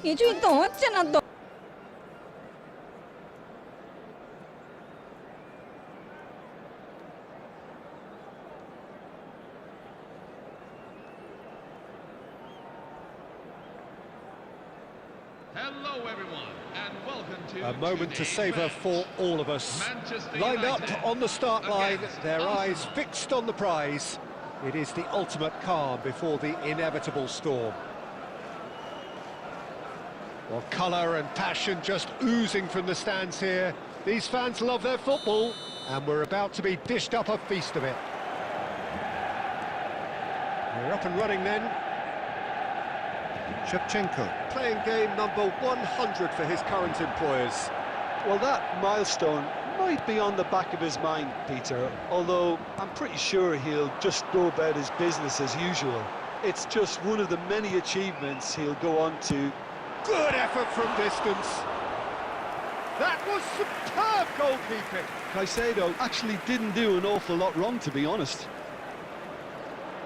কিছুই তো হচ্ছে না তো। Hello everyone and welcome to A moment to savour for all of us. Lined up on the start line, their eyes fixed on the prize. It is the ultimate calm before the inevitable storm. Well, colour and passion just oozing from the stands here. These fans love their football, and we're about to be dished up a feast of it. We're up and running then. Shevchenko, playing game number 100 for his current employers. Well, that milestone might be on the back of his mind, Peter, although I'm pretty sure he'll just go about his business as usual. It's just one of the many achievements he'll go on to. Good effort from distance. That was superb goalkeeping. Caicedo actually didn't do an awful lot wrong, to be honest.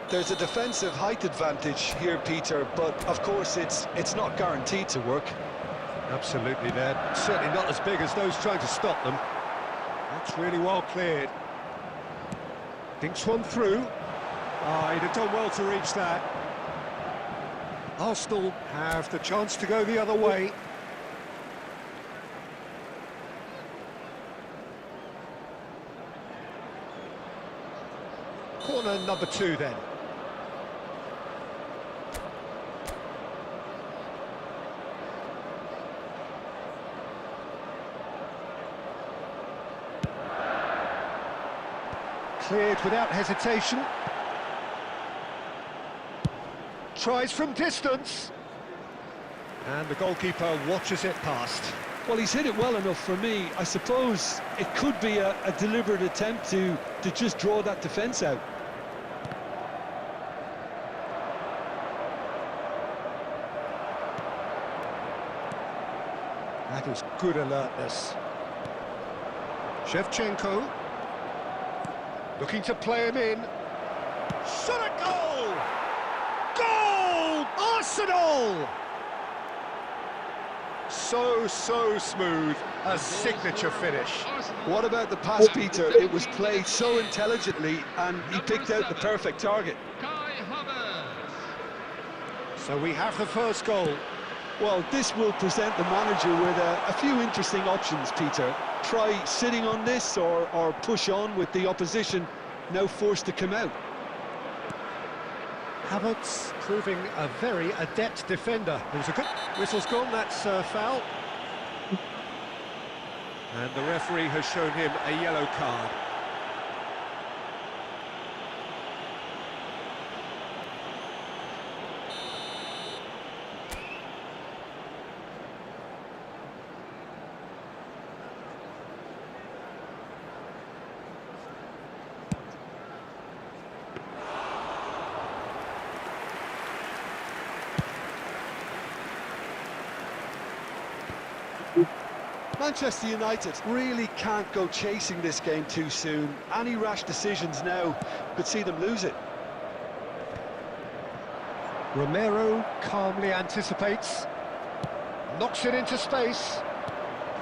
There's a defensive height advantage here, Peter, but of course it's not guaranteed to work. Absolutely, they're certainly not as big as those trying to stop them. That's really well cleared. Thinks one through. He'd have done well to reach that. Arsenal have the chance to go the other way. Corner number 2 then. Cleared without hesitation. Tries from distance. And the goalkeeper watches it past. Well, he's hit it well enough for me. I suppose it could be a deliberate attempt to just draw that defence out. That is good alertness. Shevchenko. Looking to play him in. Shot at goal! Goal! Arsenal! So smooth. A signature finish. What about the pass, Peter? It was played so intelligently and he picked out the perfect target. So we have the first goal. Well, this will present the manager with a few interesting options, Peter. Try sitting on this or push on with the opposition now forced to come out. Havertz proving a very adept defender. There's a good... Whistle's gone, that's foul. And the referee has shown him a yellow card. Manchester United really can't go chasing this game too soon. Any rash decisions now could see them lose it. Romero calmly anticipates. Knocks it into space.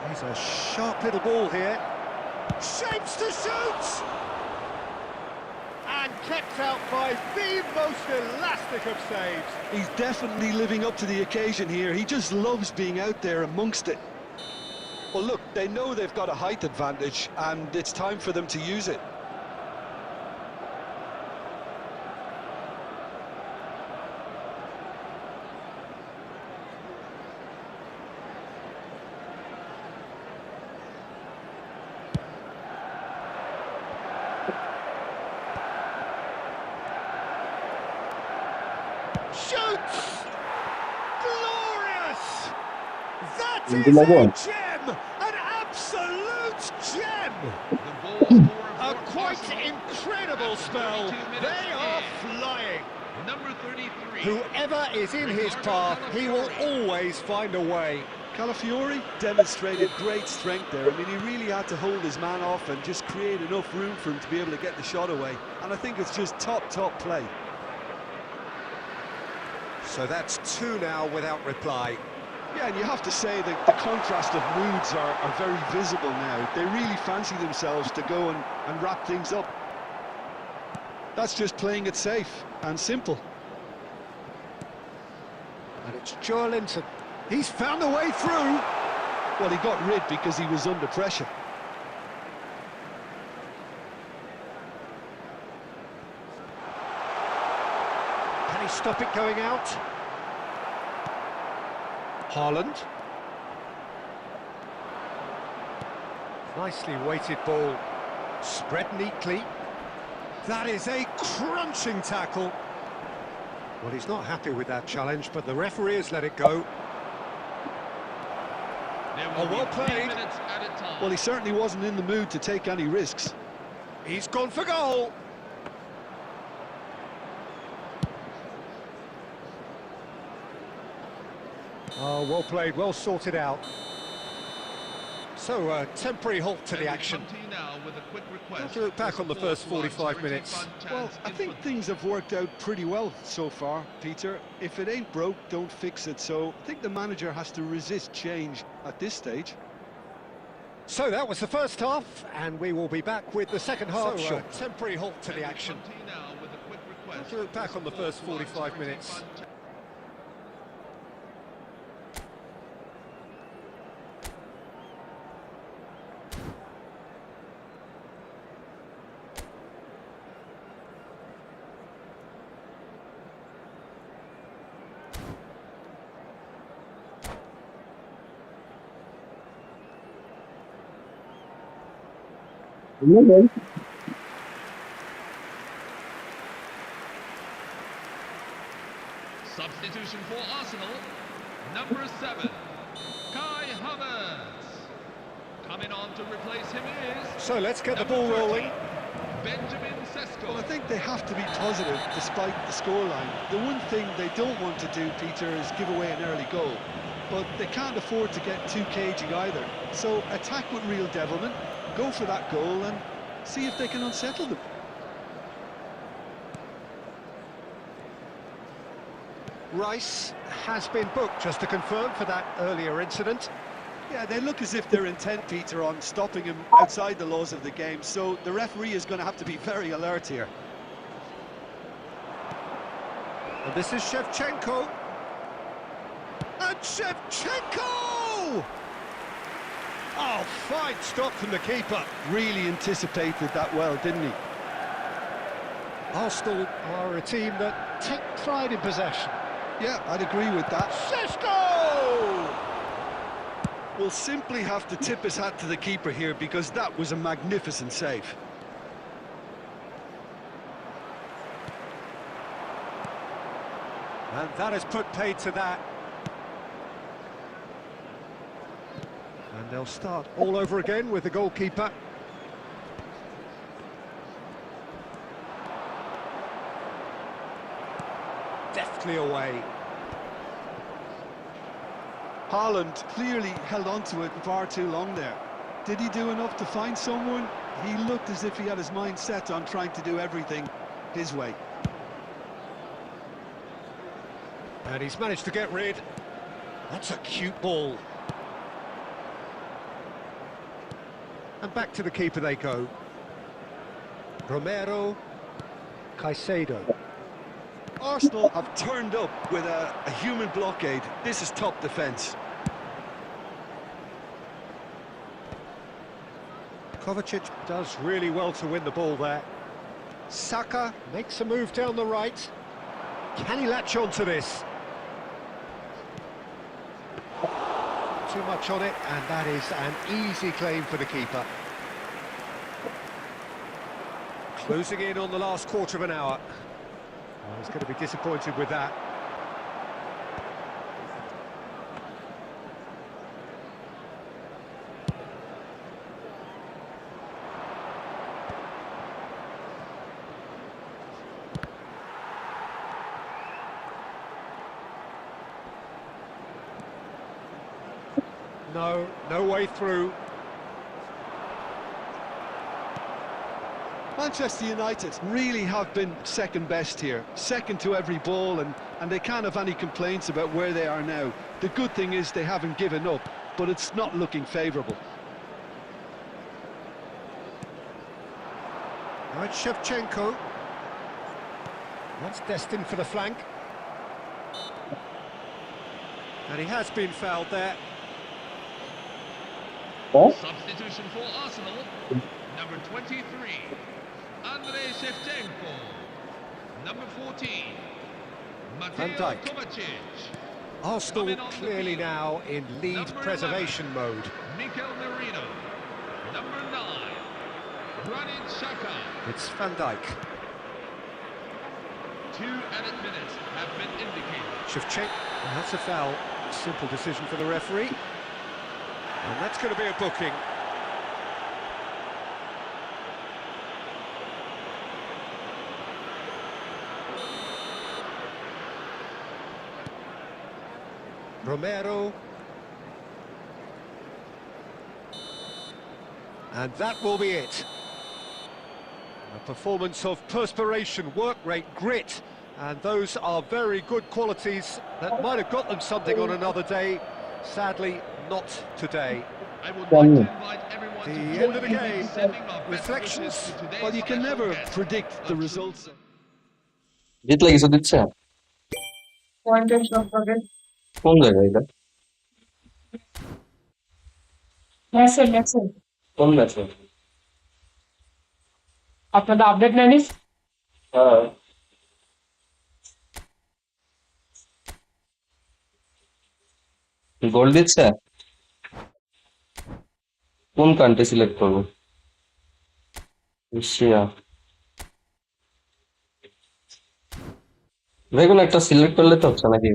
He's a sharp little ball here. Shapes to shoot! And kept out by the most elastic of saves. He's definitely living up to the occasion here. He just loves being out there amongst it. Well, look, they know they've got a height advantage, and it's time for them to use it. Shoots! Glorious! That is a gem! An absolute gem! A quite incredible spell. They are flying. Number 33. Whoever is in his path, he will always find a way. Calafiori demonstrated great strength there. I mean, he really had to hold his man off and just create enough room for him to be able to get the shot away. And I think it's just top play. So that's 2 now without reply. Yeah, and you have to say that the contrast of moods are very visible now. They really fancy themselves to go and wrap things up. That's just playing it safe and simple. And it's Joelinton. He's found a way through. Well, he got rid because he was under pressure. Can he stop it going out? Haaland. Nicely weighted ball. Spread neatly. That is a crunching tackle. Well, he's not happy with that challenge, but the referee has let it go. Oh, well played. Well, he certainly wasn't in the mood to take any risks. He's gone for goal. Oh, well played, well sorted out. So, a temporary halt to the action. Have to look back on the first 45 minutes. Well, I think things have worked out pretty well so far, Peter. If it ain't broke, don't fix it. So I think the manager has to resist change at this stage. So that was the first half, and we will be back with the second half. So, temporary halt to the action. Have to look back on the first 45 minutes. Substitution for Arsenal, number 7, Kai Havertz. Coming on to replace him is... So let's get the ball rolling. Benjamin Sesko. Well, I think they have to be positive despite the scoreline. The one thing they don't want to do, Peter, is give away an early goal. But they can't afford to get too cagey either. So attack with real devilment, go for that goal and see if they can unsettle them. Rice has been booked, just to confirm, for that earlier incident. Yeah, they look as if they're intent, Peter, on stopping him outside the laws of the game, so the referee is going to have to be very alert here. And this is Shevchenko. And Shevchenko! Oh, fine stop from the keeper. Really anticipated that well, didn't he? Arsenal are a team that take pride in possession. Yeah, I'd agree with that. Sesko! We'll simply have to tip his hat to the keeper here because that was a magnificent save. And that has put paid to that. And they'll start all over again with the goalkeeper. Deftly away. Haaland clearly held on to it far too long there. Did he do enough to find someone? He looked as if he had his mind set on trying to do everything his way. And he's managed to get rid. That's a cute ball. And back to the keeper they go. Romero, Caicedo. Arsenal have turned up with a human blockade. This is top defence. Kovacic does really well to win the ball there. Saka makes a move down the right. Can he latch on to this? Too much on it, and that is an easy claim for the keeper. Closing in on the last quarter of an hour. Well, he's going to be disappointed with that. No, no way through. Manchester United really have been second best here, second to every ball, and they can't have any complaints about where they are now. The good thing is they haven't given up, but it's not looking favourable. Right, Shevchenko. That's destined for the flank. And he has been fouled there. Substitution for Arsenal, number 23, Andrei Shevchenko. Number 14, Van Mateo Dijk. Kovacic. Arsenal Coming on the clearly field. now in lead Number preservation 11, mode. Mikel Merino. Number 9, Granit Xhaka. It's Van Dijk. 2 added minutes have been indicated. Shevchenko, and that's a foul. Simple decision for the referee. And that's going to be a booking. Romero. And that will be it. A performance of perspiration, work rate, grit, and those are very good qualities that might have got them something on another day. Sadly, not today. I would like to invite everyone The to end join of the me in game. sending our best Reflections. wishes to today's Well, you can special never guest, predict a the true results. জিতলে কিছু দিচ্ছে কোন জায়গায় এটা message কোন ম্যাচে আপনাদের update নেয়নি হ্যাঁ গোল দিচ্ছে কোন কান্ট্রি সিলেক্ট করবো এশিয়া দেখুন একটা সিলেক্ট করলে তো হচ্ছে নাকি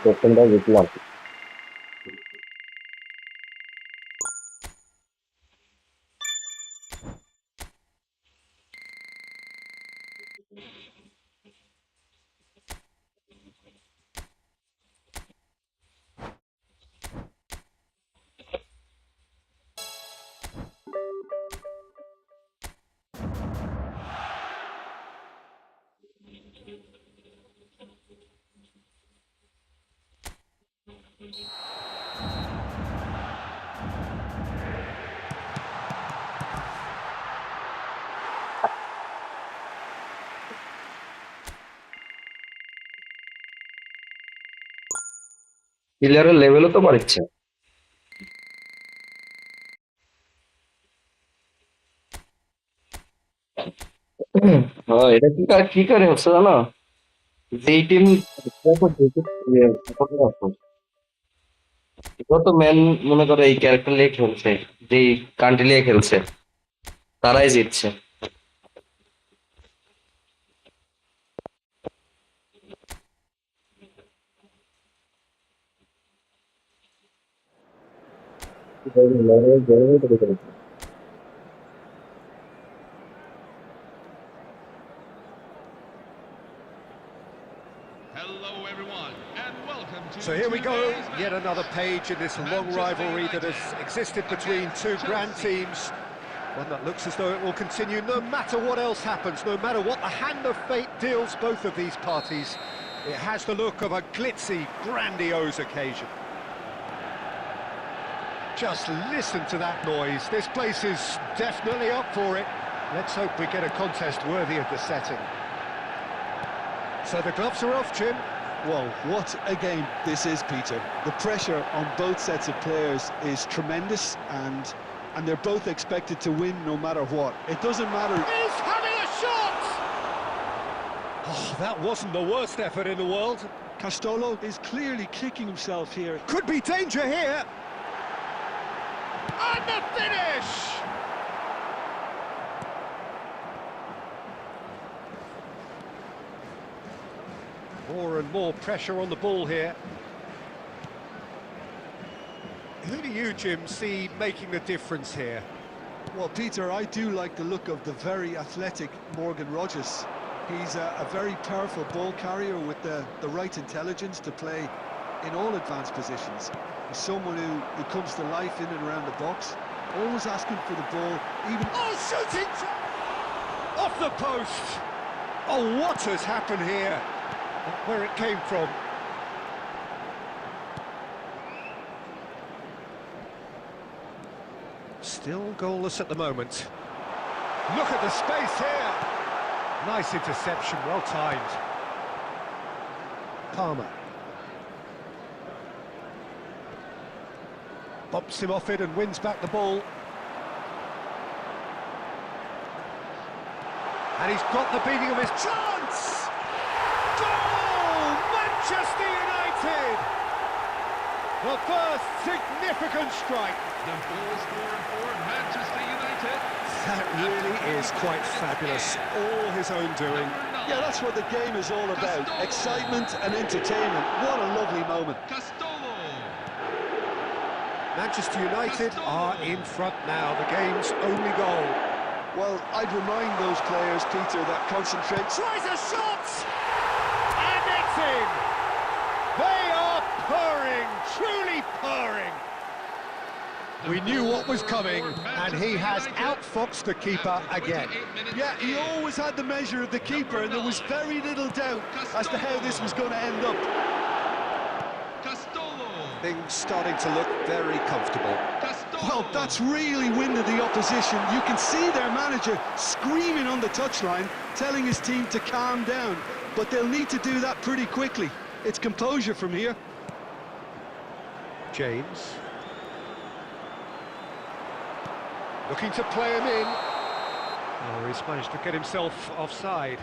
সেকেন্ডটা জিতলাম প্লেয়ারের লেভেলও তো বাড়ছে হ্যাঁ এটা কি করে হচ্ছে জানো যেই টিম তো ম্যান মনে করে এই ক্যারেক্টার নিয়ে খেলছে যেই কান্ট্রি নিয়ে খেলছে তারাই জিতছে Hello, everyone, and welcome to. So here we go, today's yet match. another page in this long Manchester rivalry that United has existed between two against grand Chelsea. teams. One that looks as though it will continue no matter what else happens, no matter what the hand of fate deals both of these parties. It has the look of a glitzy, grandiose occasion. Just listen to that noise. This place is definitely up for it. Let's hope we get a contest worthy of the setting. So the gloves are off, Jim. Well, what a game this is, Peter. The pressure on both sets of players is tremendous, and they're both expected to win no matter what. It doesn't matter. He's having a shot! Oh, that wasn't the worst effort in the world. Castolo is clearly kicking himself here. Could be danger here. And the finish! More and more pressure on the ball here. Who do you, Jim, see making the difference here? Well, Peter, I do like the look of the very athletic Morgan Rogers. He's a very powerful ball carrier with the right intelligence to play in all advanced positions. He's someone who comes to life in and around the box, always asking for the ball, even... Oh, shooting! Off the post! Oh, what has happened here? Not where it came from. Still goalless at the moment. Look at the space here! Nice interception, well timed. Palmer. Bumps him off it and wins back the ball. And he's got the beating of his chance! Goal! Manchester United! The first significant strike. The goal scorer for Manchester United. That really is quite fabulous. All his own doing. Yeah, that's what the game is all about. Excitement and entertainment. What a lovely moment. Castolo. Manchester United are in front now. The game's only goal. Well, I'd remind those players, Peter, that concentrate... Tries a shot! And it's in! They are purring, truly purring. We knew what was coming, and he has outfoxed the keeper again. Yeah, he always had the measure of the keeper, and there was very little doubt as to how this was going to end up. Castolo. Things starting to look very comfortable. Well, that's really winded the opposition. You can see their manager screaming on the touchline, telling his team to calm down. But they'll need to do that pretty quickly. It's composure from here. James. Looking to play him in. Oh, he's managed to get himself offside.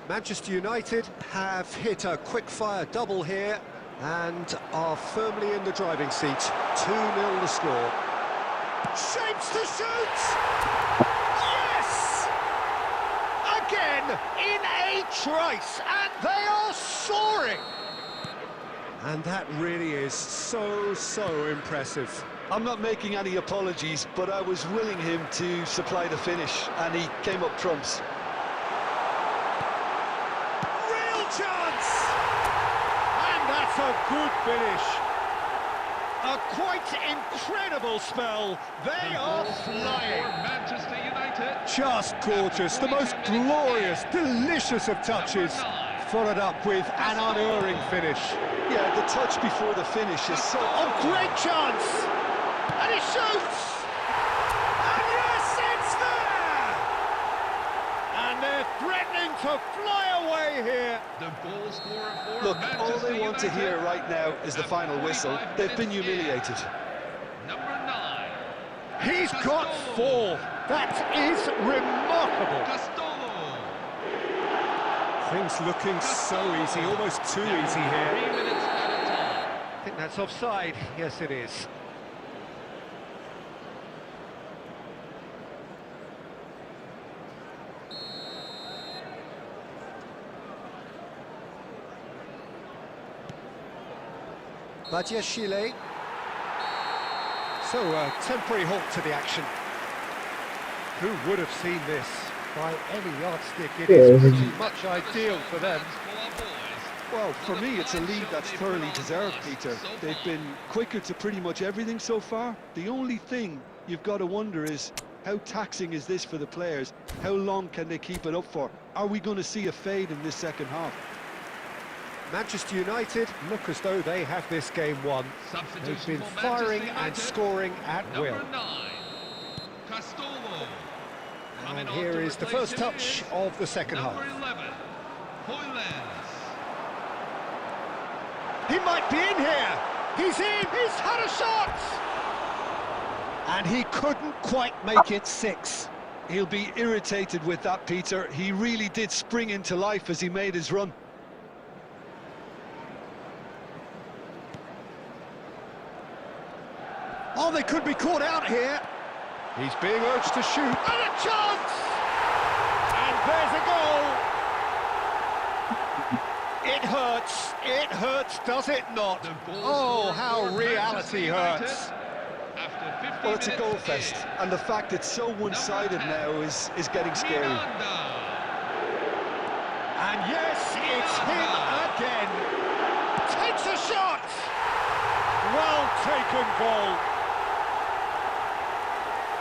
Manchester United have hit a quick-fire double here and are firmly in the driving seat. 2-0 the score. Shapes to shoot! Yes! Again, in a trice, and they are soaring! And that really is so impressive. I'm not making any apologies, but I was willing him to supply the finish, and he came up trumps. Chance! And that's a good finish. A quite incredible spell. They are flying. Manchester United. Just gorgeous. The most glorious, delicious of touches. Followed up with an unerring finish. Yeah, the touch before the finish is so... Oh, great chance! And he shoots! And yes, it's there! And they're threatening to fly away here. The goal scorer for Look, Manchester all they want to United. hear right now is the final whistle. They've been humiliated. Number 9. He's got 4. That is remarkable. Castolo. Things looking so easy, almost too easy 3 here. minutes at a time. I think that's offside. Yes, it is. Badiashile. So a temporary halt to the action. Who would have seen this? By any yardstick, it is pretty much ideal for them. Well, for me, it's a lead that's thoroughly deserved, Peter. They've been quicker to pretty much everything so far. The only thing you've got to wonder is, how taxing is this for the players? How long can they keep it up for? Are we going to see a fade in this second half? Manchester United look as though they have this game won. They've been firing and scoring at will. And here is the first touch of the second half. He might be in here. He's in. He's had a shot. And he couldn't quite make it 6. He'll be irritated with that, Peter. He really did spring into life as he made his run. Oh, they could be caught out here. He's being urged to shoot. And a chance! And there's a goal! It hurts, does it not? Oh, how reality hurts. Well, it's a goal fest, and the fact it's so one-sided now is getting scary. And yes, it's him again. Takes a shot! Well taken goal.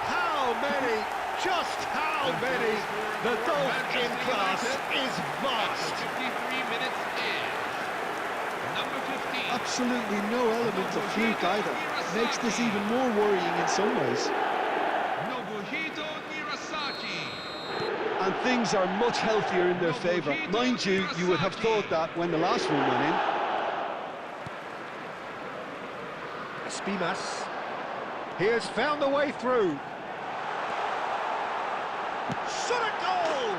How many, just how many? The gulf in class is vast. 53 minutes in. Number 15. Absolutely no element of fluke either. Makes this even more worrying in some ways. Nobuhito Nirasaki. And things are much healthier in their favour. Mind you, you would have thought that when the last one went in. Espimas. He has found the way through. Shot a goal!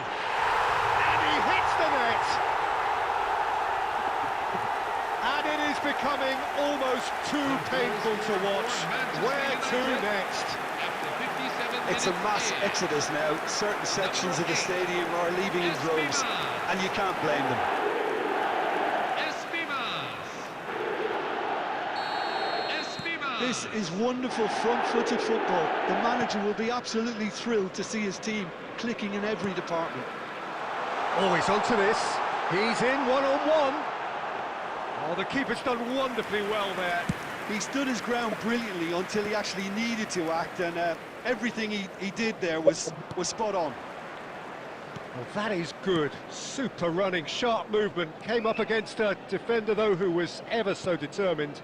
And he hits the net! And it is becoming almost too painful to watch. Where to next? It's a mass exodus now. Certain sections of the stadium are leaving in droves, and you can't blame them. This is wonderful front-footed football. The manager will be absolutely thrilled to see his team clicking in every department. Oh, he's onto this. He's in one-on-one. Oh, the keeper's done wonderfully well there. He stood his ground brilliantly until he actually needed to act, and everything he did there was spot on. Well, that is good. Super running, sharp movement. Came up against a defender, though, who was ever so determined.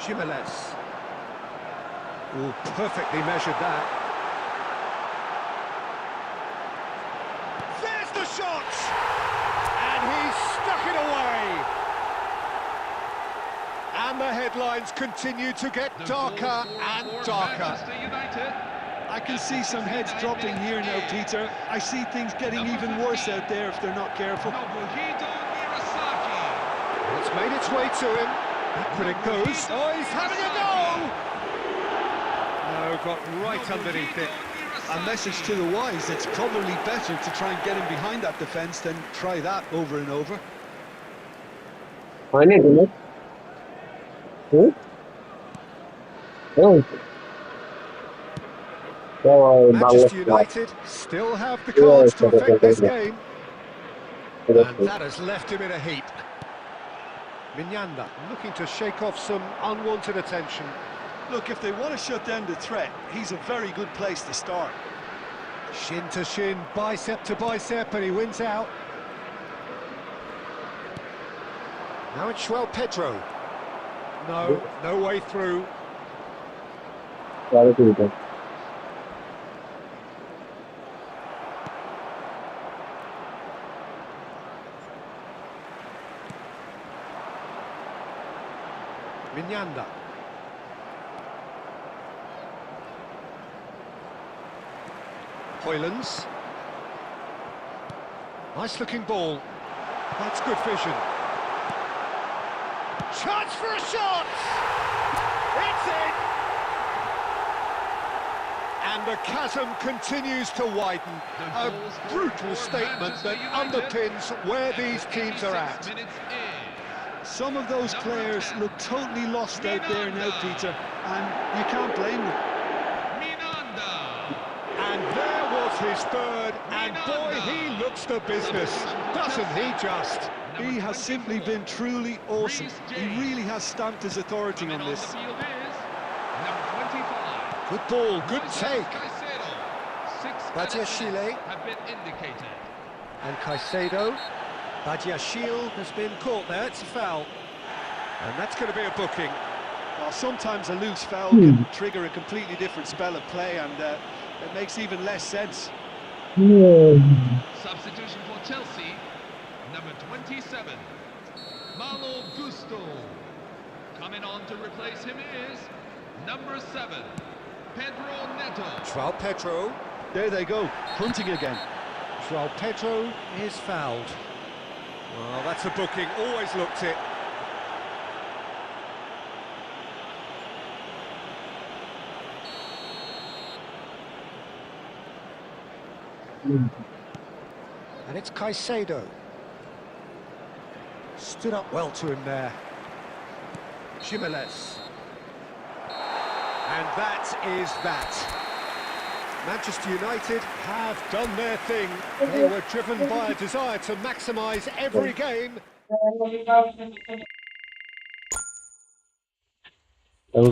Jimenez. Oh, perfectly measured that. There's the shot! And he's stuck it away! And the headlines continue to get darker and darker. I can see some heads dropping here now, Peter. I see things getting even worse out there if they're not careful. It's made its way to him. Back it goes. Oh, he's having a go! No, got right underneath it. A message to the wise, it's probably better to try and get him behind that defence than try that over and over. Manchester United still have the cards to affect this game. And that has left him in a heap. Mignanda looking to shake off some unwanted attention. Look, if they want to shut down the threat, he's a very good place to start. Shin to shin, bicep to bicep, and he wins out. Now it's João Pedro. No, no way through. Mignanda. Hoylands. Nice looking ball. That's good vision. Chance for a shot! It's in! And the chasm continues to widen. A brutal statement that underpins where these teams are at. Some of those players look totally lost out there now, Peter, and you can't blame them. And there was his third, and boy, he looks the business, doesn't he just? He has simply been truly awesome. He really has stamped his authority on this. Good ball, good take. Badiashile. And Caicedo. Badiashile has been caught there, it's a foul. And that's going to be a booking. Well, sometimes a loose foul can trigger a completely different spell of play, and it makes even less sense. Substitution for Chelsea, number 27, Malo Gusto. Coming on to replace him is number 7, Pedro Neto. João Pedro. There they go, hunting again. João Pedro is fouled. Well, that's a booking, always looked it. And it's Caicedo. Stood up well to him there. Jimenez. And that is that. Manchester United have done their thing. They were driven by a desire to maximise every game.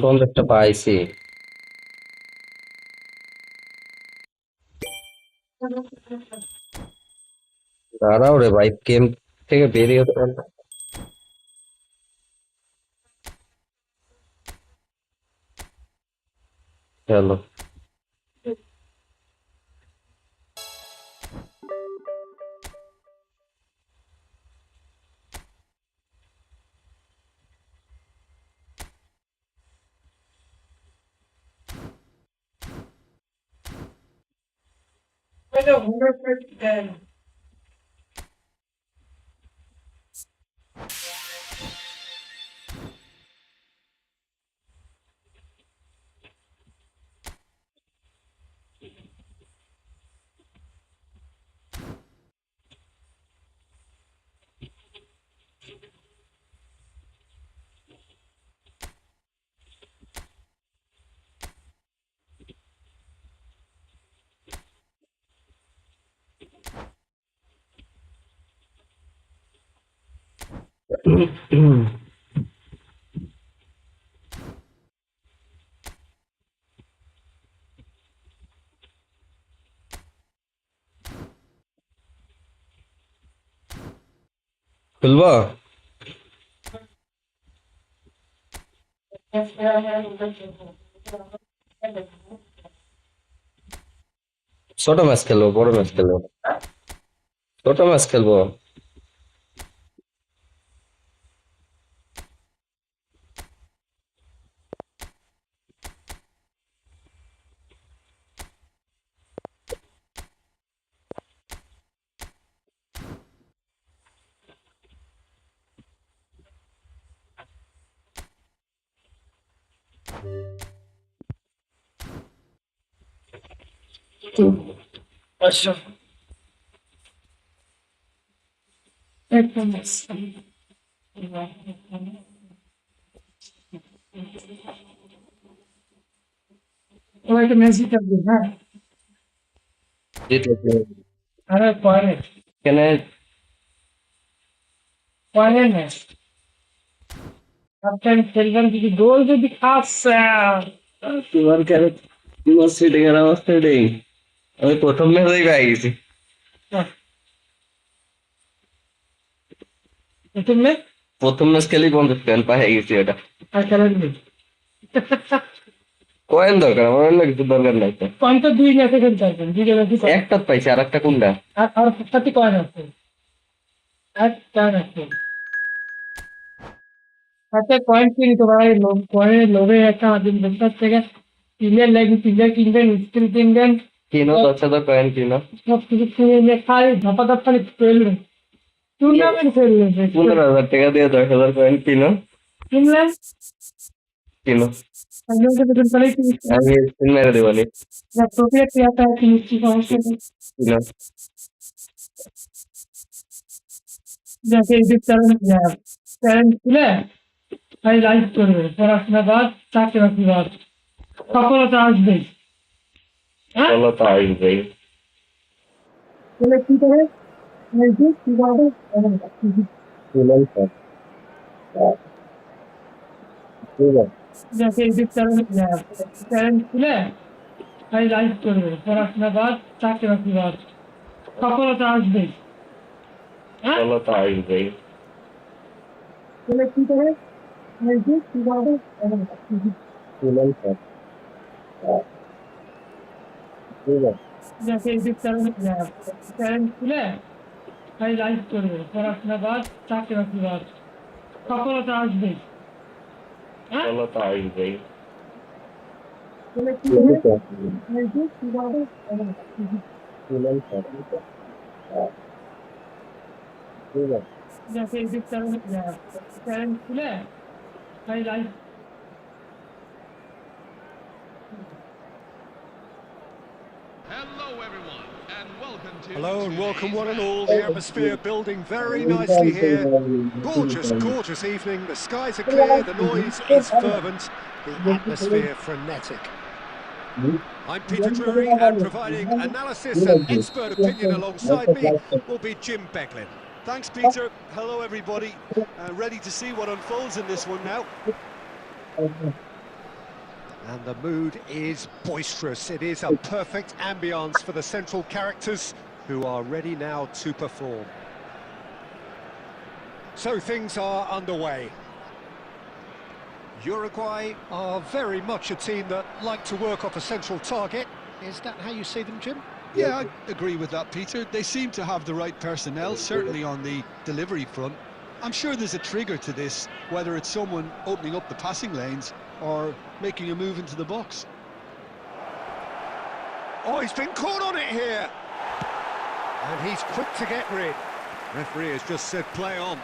কোন একটা পাইছি দাঁড়াও রে ভাই, game থেকে বেরিয়ে হতে পারবে। চলো খুলবো। ছোট ম্যাচ খেলবো, বড় ম্যাচ খেলবো, ছোট ম্যাচ খেলবো। আচ্ছা একটা ম্যাচ ও একটা ম্যাচ জিতে হবে না আরে পরে কেন পরে ম্যাচ ক্যাপ্টেন খেলবেন যদি গোল যদি খাচ্ছে তোমার কেন, তোমার সিটিং এর অবস্থা এটাই। আমি প্রথম ম্যাচেই পেয়ে গেছি। তুমি প্রথম ম্যাচ খেলেই 50 পয়েন্ট পেয়ে গেছি। ওটা আর খেলেন কয়েন দরকার, আমার অন্য কিছু দরকার নাই তো। পয়েন্ট তো দুই ম্যাচে খেলতে পারবেন, দুই ম্যাচে একটা পাইছি, আর একটা কোনটা? আর সাথে কয়েন আছে আর কয়েন আছে সাথে কয়েন কিনি তোমার কয়েনের লোভে একটা দিন বেকার থেকে প্রিমিয়ার লাগবে, প্রিমিয়ার কিনবেন, স্কিল কিনবেন, কিনো 10,000 কয়েন কিনো, সব কিছু কিনে নিয়ে খালি ধাপা খালি খেলবেন, টুর্নামেন্ট খেলবেন, 15,000 টাকা দিয়ে 10,000 কয়েন কিনো কিনলেন কিনো Andiamo a vedere quale finisce. আমি স্পিন মেরে দেবনি La propria creata finisce সমস্যা নেই। না যাকে এই যে চ্যালেঞ্জ খুলে তাই লাইভ করবে পড়াশোনা বাদ চাকরি বাকরি বাদ সফলতা আসবেই হ্যাঁ চলো তো আসবে তাহলে কি করে এই যে কিভাবে যাকে এই যে চ্যালেঞ্জ খুলে তাই লাইভ করবে পড়াশোনা বাদ চাকরি বাকরি বাদ সফলতা আসবেই হ্যাঁ চলো তো আসবে তাহলে কি করে এই যে কিভাবে যাকে এই যে চ্যালেঞ্জ খুলে তাই লাইভ করবে পড়াশোনা বাদ চাকরি বাকরি বাদ সফলতা আসবেই হ্যাঁ চলো তো আসবে তাহলে কি করে এই যে কিভাবে যাকে এই যে চ্যালেঞ্জ খুলে তাই live Hello, everyone, and welcome to Hello and welcome today's one and match. all. The atmosphere building very nicely here. Gorgeous, gorgeous evening. The skies are clear, the noise is fervent, the atmosphere frenetic. I'm Peter Drury, and providing analysis and expert opinion alongside me will be Jim Becklin. Thanks, Peter. Hello, everybody. Ready to see what unfolds in this one now. And the mood is boisterous. It is a perfect ambience for the central characters who are ready now to perform. So things are underway. Uruguay are very much a team that like to work off a central target. Is that how you see them, Jim? Yeah, I agree with that, Peter. They seem to have the right personnel, certainly on the delivery front. I'm sure there's a trigger to this, whether it's someone opening up the passing lanes or making a move into the box. Oh, he's been caught on it here. And he's quick to get rid. Referee has just said play on.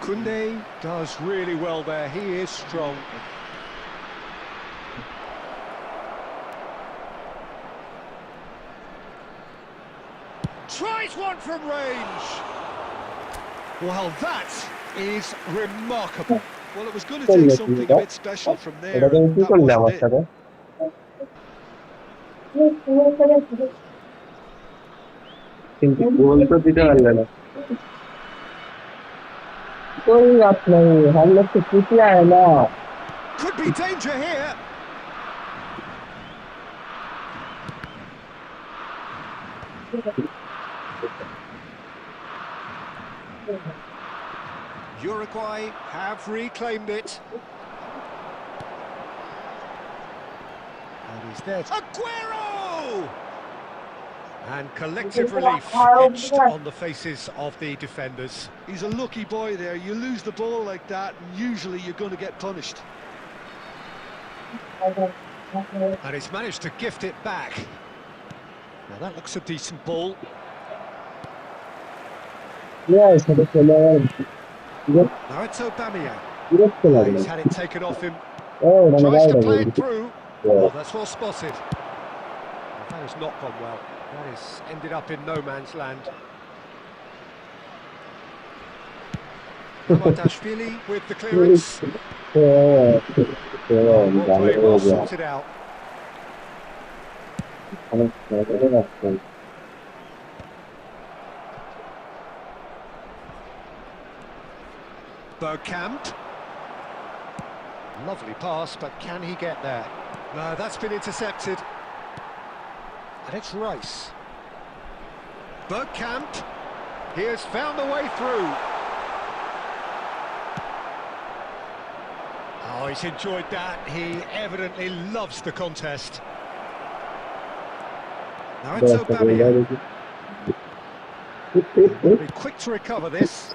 Koundé does really well there. He is strong. Tries one from range. Well, that is remarkable. Well, it was going to take something a bit special from there. এটা তুমি কি That করলে আমার wasn't it. সাথে কিন্তু গোল তো দিতে পারলে না कोई बात नहीं हम लोग तो जीतना है ना Could be danger here. Uruguay have reclaimed it. And he's there. Aguero! And collective relief etched on the faces of the defenders. He's a lucky boy there. You lose the ball like that, and usually you're going to get punished. And he's managed to gift it back. Now that looks a decent ball. Yeah, it's not a Now it's Aubameyang. He's had it taken off him. Oh, Tries to play it through. Oh, that's well spotted. That has not gone well. That has ended up in no man's land. Dashvili with the clearance. Well played, well sorted out. Bergkamp. Lovely pass, but can he get there? No, that's been intercepted. And it's Rice. Bergkamp. He has found the way through. Oh, he's enjoyed that. He evidently loves the contest. Now it's Aubameyang. He'll be quick to recover this.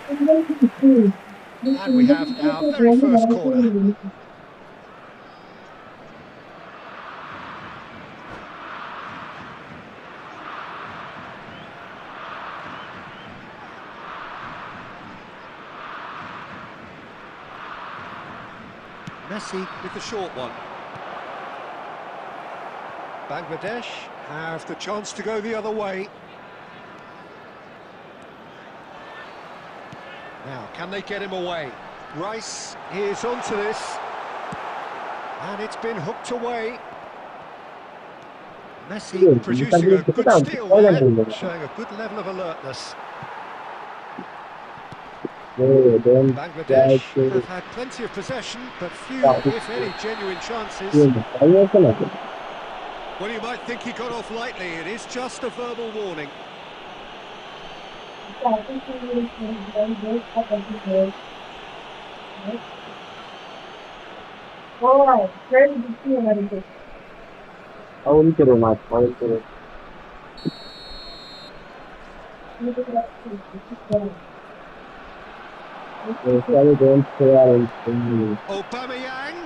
And we have our very first corner. Messi with the short one. Bangladesh have the chance to go the other way. Now, can they get him away? Rice is onto this. And it's been hooked away. Messi producing a good steal there, showing a good level of alertness. Bangladesh have had plenty of possession, but few, if any, genuine chances. Well, you might think he got off lightly. It is just a verbal warning. Foul करो मत, foul करो। Sorry, don't say anything. Aubameyang.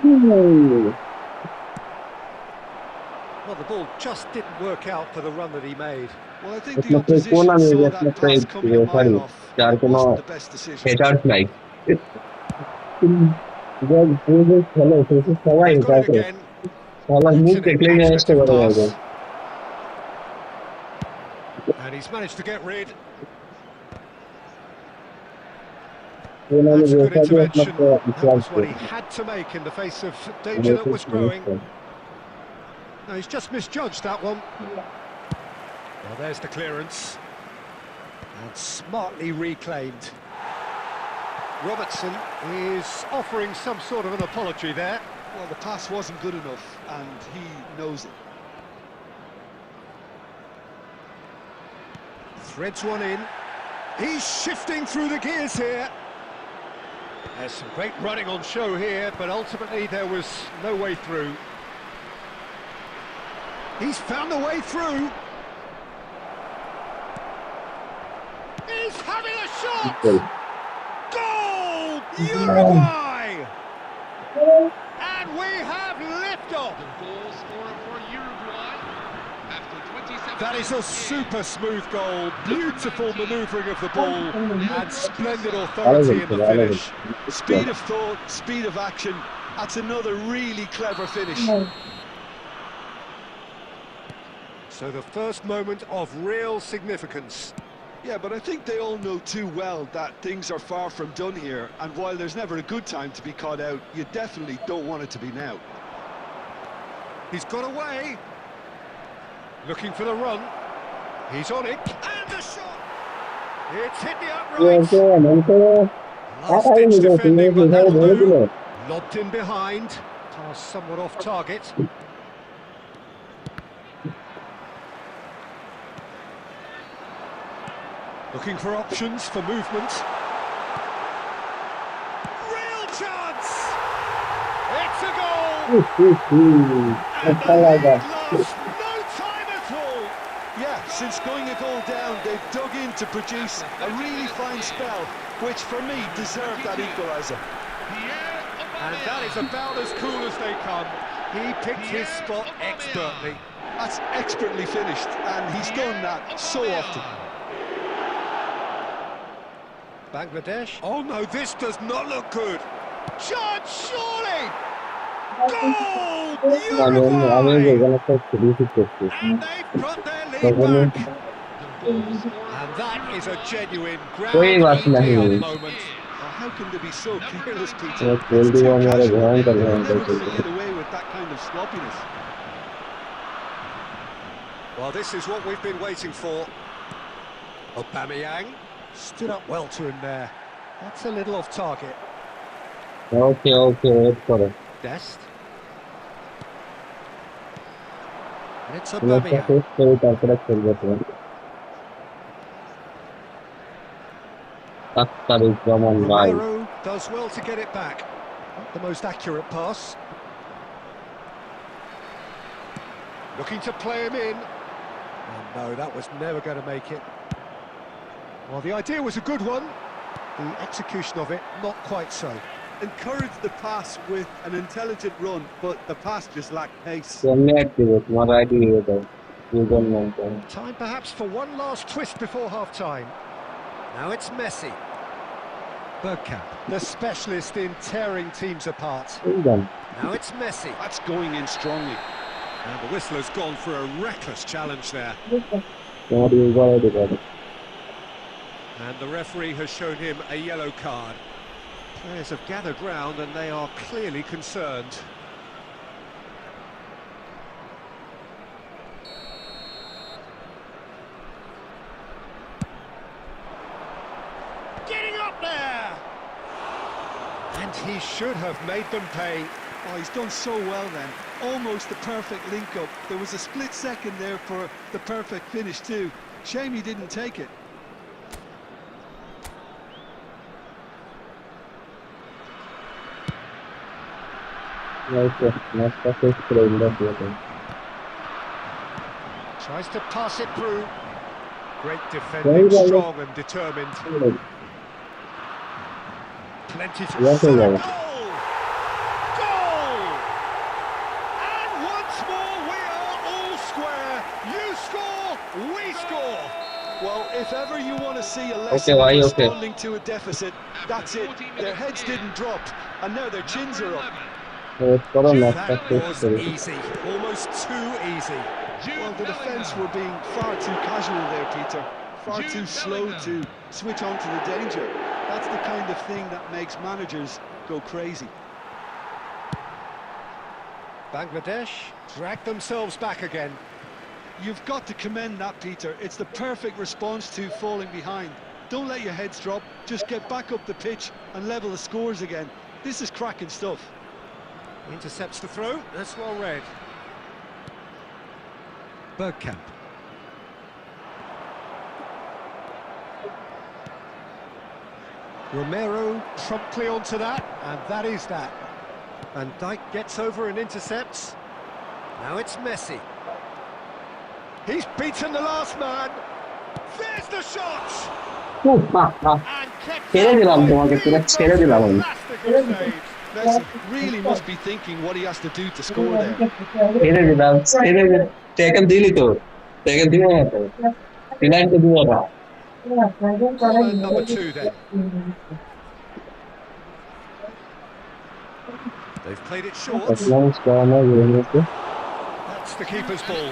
Well, the ball just didn't work out for the run that he made. Well, I think the opposition saw that pass coming a mile off. It wasn't the best decision. They've got it again. And he's managed to get rid. That's a good intervention. That was what he had to make in the face of danger that was growing. No, he's just misjudged that one. Well, there's the clearance. And smartly reclaimed. Robertson is offering some sort of an apology there. Well, the pass wasn't good enough, and he knows it. Threads one in. He's shifting through the gears here. There's some great running on show here, but ultimately there was no way through. He's found a way through. He's having a shot! Goal! Uruguay! And we have liftoff! The goal scorer for Uruguay after 27 That is a super smooth goal, beautiful manoeuvring of the ball, and splendid authority in the finish. Speed of thought, speed of action. That's another really clever finish. So the first moment of real significance. Yeah, but I think they all know too well that things are far from done here, and while there's never a good time to be caught out, you definitely don't want it to be now. He's got away. Looking for the run. He's on it. And the shot! It's hit the uprights. Last-ditch defending, but that'll do. Lobbed in behind. Pass somewhat off target. Looking for options for movement. Real chance! It's a goal! And the lead lost no time at all! Yeah, since going a goal down, they've dug in to produce a really fine spell, which for me deserved that equaliser. And that is about as cool as they come. He picked his spot expertly. That's expertly finished, and he's done that so often. Bangladesh. Oh no, this does not look good. Shot, surely! Goal! Uruguay! And they've got their lead back. And that is a genuine ground-beating moment. How can they be so careless, Peter? It's too casual. They're never going to get away with that kind of sloppiness. Well, this is what we've been waiting for. Aubameyang stood up well to him there. That's a little off target. Okay, wait for it. Dest. And it's Aubameyang. Romero does well to get it back. Not the most accurate pass. Looking to play him in. Oh no, that was never going to make it. Well, the idea was a good one. The execution of it, not quite so. Encouraged the pass with an intelligent run, but the pass just lacked pace. Time perhaps for one last twist before half-time. Now it's Messi. Bergkamp, the specialist in tearing teams apart. Now it's Messi. That's going in strongly. And the whistle has gone for a reckless challenge there. And the referee has shown him a yellow card. Players have gathered round and they are clearly concerned. Getting up there! And he should have made them pay. Oh, he's done so well then. Almost the perfect link-up. There was a split second there for the perfect finish too. Shame he didn't take it. Tries to pass it through. Great defending, strong and determined. Plenty to shoot. Goal! Goal! And once more we are all square. You score, we score. Well, if ever you want to see a lesson in responding to a deficit, that's it. Their heads didn't drop, and now their chins are up. That was easy, almost too easy. Well, the defence were being far too casual there, Peter. Far too slow to switch on to the danger. That's the kind of thing that makes managers go crazy. Bangladesh drag themselves back again. You've got to commend that, Peter. It's the perfect response to falling behind. Don't let your heads drop. Just get back up the pitch and level the scores again. This is cracking stuff. Intercepts the throw, that's well read. Bergkamp. Romero promptly onto that, and that is that. Van Dijk gets over and intercepts. Now it's Messi. He's beaten the last man. There's the shot! And kept Messi really must be thinking what he has to do to score there. Corner number 2 then. They've played it short. That's the keeper's ball.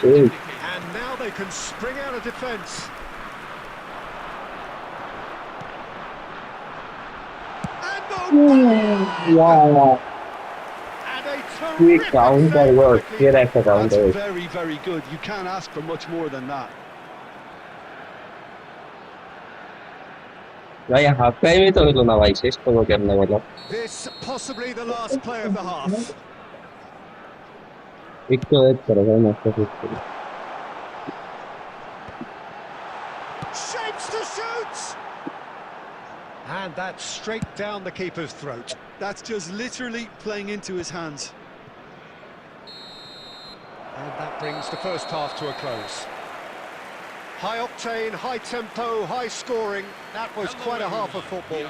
And now they can spring out of defence. And the Wow. And a terrific save. That's very, very good. You can't ask for much more than that. This possibly the last play of the half. Shapes to shoot! And that's straight down the keeper's throat. That's just literally playing into his hands. And that brings the first half to a close. High octane, high tempo, high scoring. That was quite a half of football.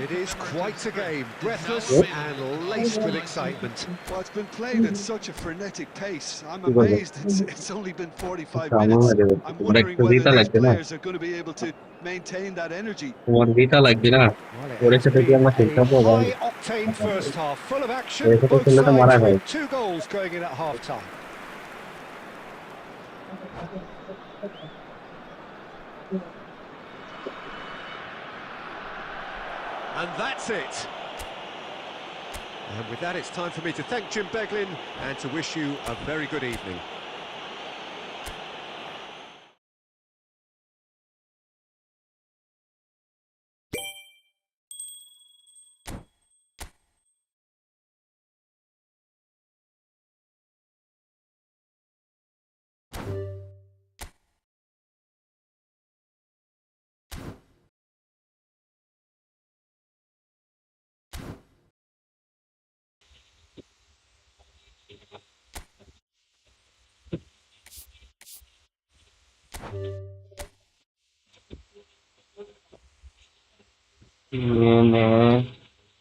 It is quite a game, breathless and laced with excitement. Well, it's been played at such a frenetic pace. I'm amazed it's only been 45 minutes. I'm wondering whether these players are going to be able to maintain that energy. Well, it has been a high octane first half, full of action, both sides with 2 goals going in at half time. And that's it. And with that, it's time for me to thank Jim Beglin and to wish you a very good evening.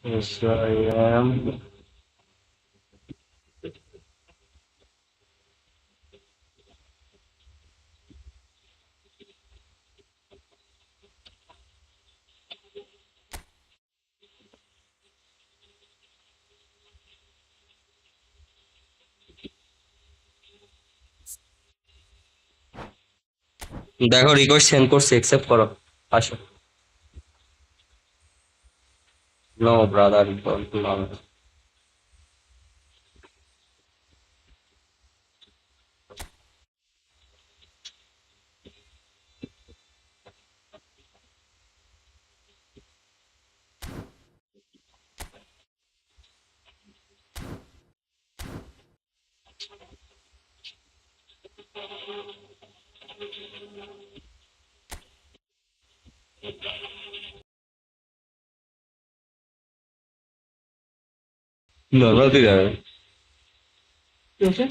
Yes, I am. দেখো request send করছি, accept করো। আসো। No brother, don't know. Normal figure. কি হচ্ছে?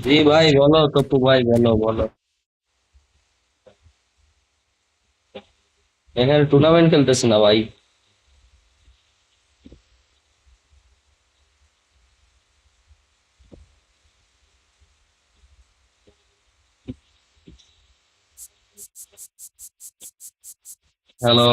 জি ভাই বলো, তপু ভাই বলো বলো। এখানে টুর্নামেন্ট খেলতেছে না ভাই। হ্যালো।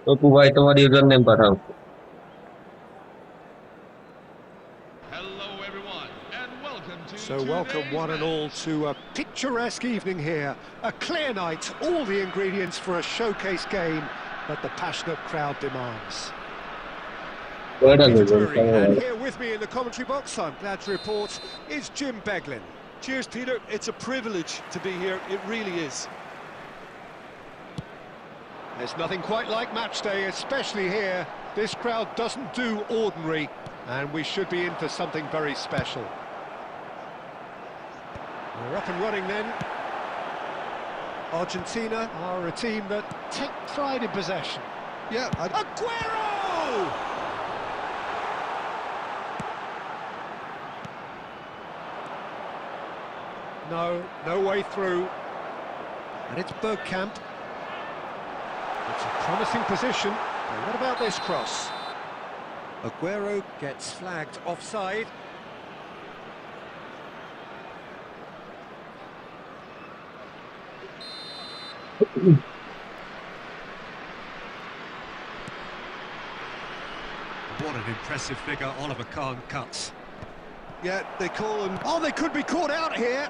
তপু ভাই তোমার user name Pathao. Hello, everyone, and welcome to So welcome today's one and all match. to a picturesque evening here. A clear night, all the ingredients for a showcase game that the passionate crowd demands. I'm ওইটা Peter বলবেন, Drury, কেমন and ভাই? here with me in the commentary box, I'm glad to report, is Jim Beglin. Cheers, Peter. It's a privilege to be here. It really is. There's nothing quite like match day, especially here. This crowd doesn't do ordinary, and we should be in for something very special. We're up and running then. Argentina are a team that take pride in possession. Yeah, Aguero! No way through. And it's Bergkamp. It's a promising position. Now what about this cross? Aguero gets flagged offside. What an impressive figure Oliver Kahn cuts. yeah, they call him. Oh, they could be caught out here.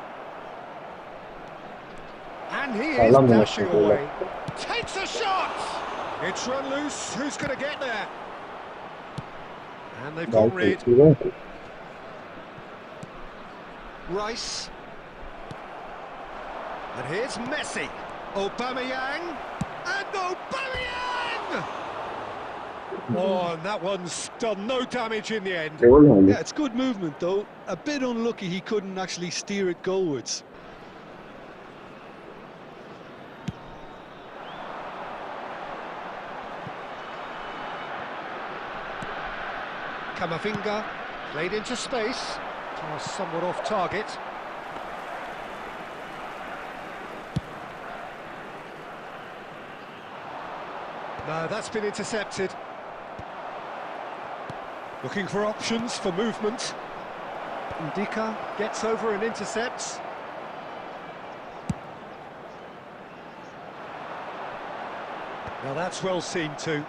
And he is Salam dashing alaikum. away. Takes a shot! It's run loose. Who's going to get there? And they've got rid. Rice. And here's Messi. Aubameyang. And Aubameyang! Oh, and that one's done no damage in the end. Yeah, it's good movement though. A bit unlucky he couldn't actually steer it goalwards. Camavinga played into space. Pass somewhat off target. No, that's been intercepted. Looking for options for movement. Ndika gets over and intercepts. Now that's well seen too.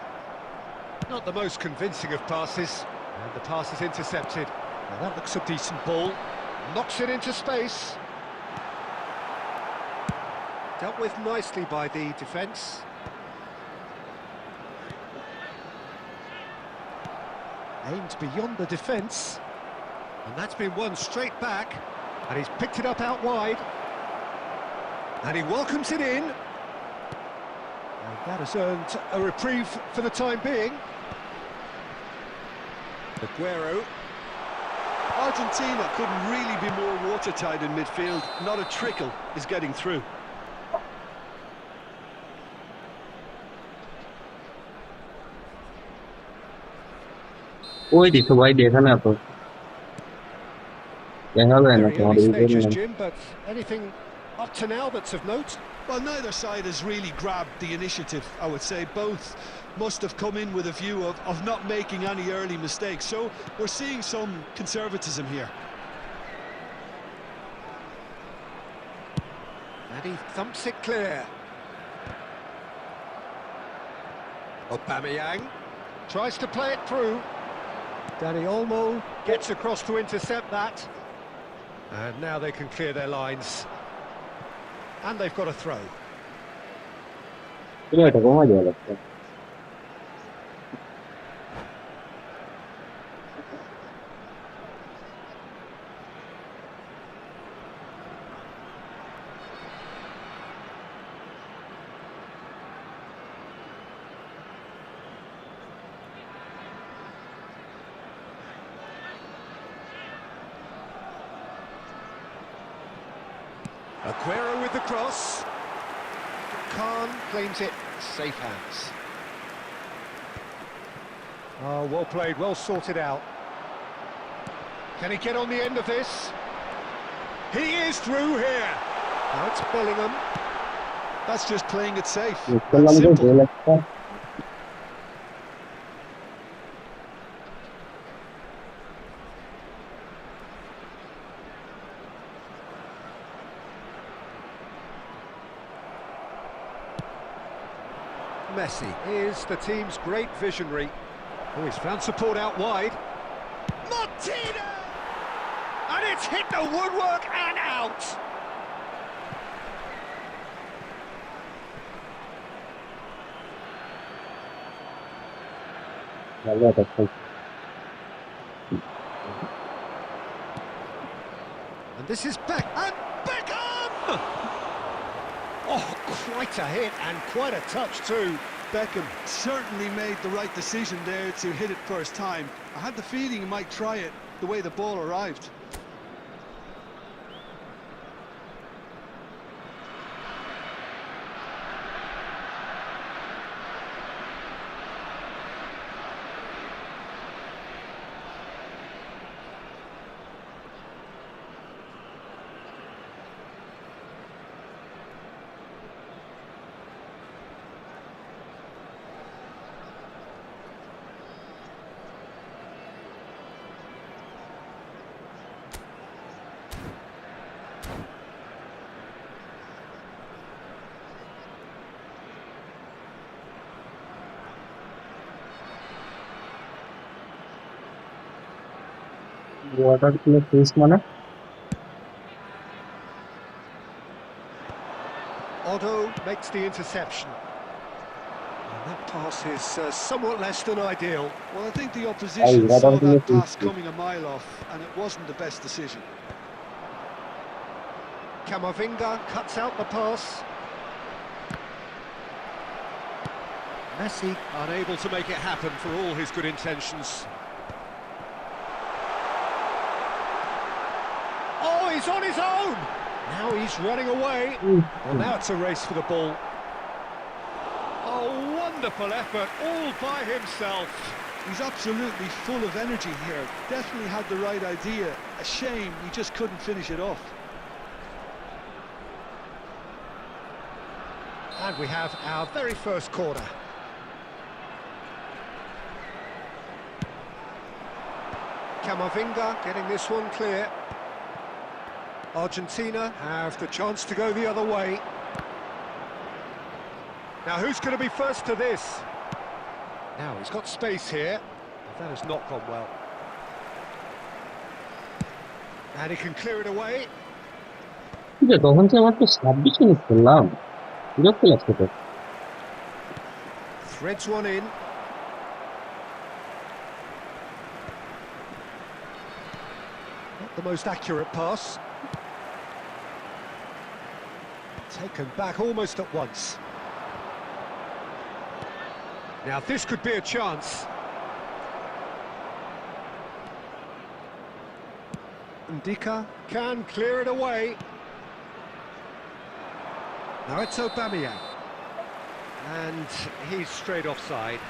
Not the most convincing of passes. And the pass is intercepted. Now that looks a decent ball. Knocks it into space. Dealt with nicely by the defence. Aimed beyond the defence. And that's been won straight back. And he's picked it up out wide. And he welcomes it in. And that has earned a reprieve for the time being. Aguero. Argentina couldn't really be more watertight in midfield. Not a trickle is getting through. ওই দিকে ভাই দেখা না তো দেখা যায় না Very তোমার early এই stages, জন্য Jim, but anything up to now that's of note? Well, neither side has really grabbed the initiative, I would say. Both must have come in with a view of not making any early mistakes. So we're seeing some conservatism here. And he thumps it clear. Aubameyang tries to play it through. Dani Olmo gets across to intercept that. And now they can clear their lines. And they've got a throw. তুমি এটা কমা যাবে Aguero with the cross. Khan claims it, safe hands. Oh, well played, well sorted out. Can he get on the end of this? He is through here. Now it's Bellingham. That's just playing it safe. বললাম That's যে simple. গোল একটা Messi is the team's great visionary. Oh, he's found support out wide. Martina! And it's hit the woodwork and out! ভালো একটা খেল And this is Beck and Beckham! Oh, quite a hit and quite a touch too. Beckham certainly made the right decision there to hit it first time. I had the feeling he might try it the way the ball arrived. Water kilo face মানে Otto makes the interception. And that pass is somewhat less than ideal. Well, I think the opposition I saw don't think that it pass is. coming a mile off, and it wasn't the best decision. Camavinga cuts out the pass. Messi unable to make it happen for all his good intentions. Oh, he's on his own! Now he's running away. Well, now it's a race for the ball. Oh, wonderful effort, all by himself. He's absolutely full of energy here. Definitely had the right idea. A shame he just couldn't finish it off. And we have our very first corner. Camavinga getting this one clear. Argentina have the chance to go the other way. Now who's going to be first to this? Now he's got space here. That has not gone well. And he can clear it away. কিন্তু তখন যে আমার তো 26 minute খেললাম, বিরক্ত লাগছে তো। Threads one in. Not the most accurate pass. Taken back almost at once. Now this could be a chance. Ndika can clear it away. Now it's Aubameyang. And he's straight offside.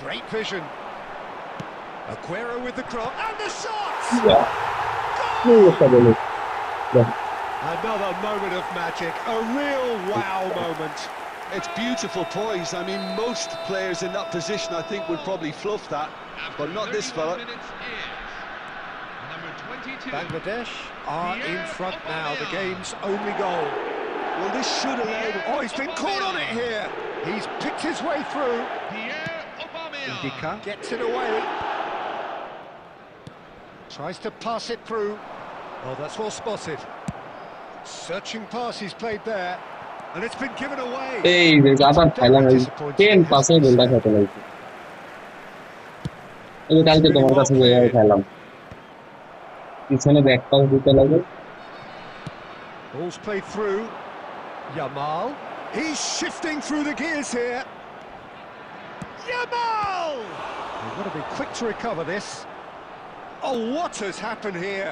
Great vision. Aguero with the cross and the shot! Another moment of magic, a real wow moment. It's beautiful poise. I mean, most players in that position, I think, would probably fluff that, but not this fella. Number 22. Bangladesh are in front now, the game's only goal. Well, this should allow them. Oh, he's been caught on it here. He's picked his way through. Ndika gets it away. Tries to pass it through. Oh, that's well spotted. Searching pass he's played there. And it's been given away. এই যে আবার খেলা হই 10 পাসে গোলটা খেতে লাগছে। এই যে কালকে তোমার কাছে যেভাবে খেলাম, পিছনে ব্যাক পাস দিতে লাগে। Ball's played through. Yamal. He's shifting through the gears here. Yamal! They've got to be quick to recover this. Oh, what has happened here?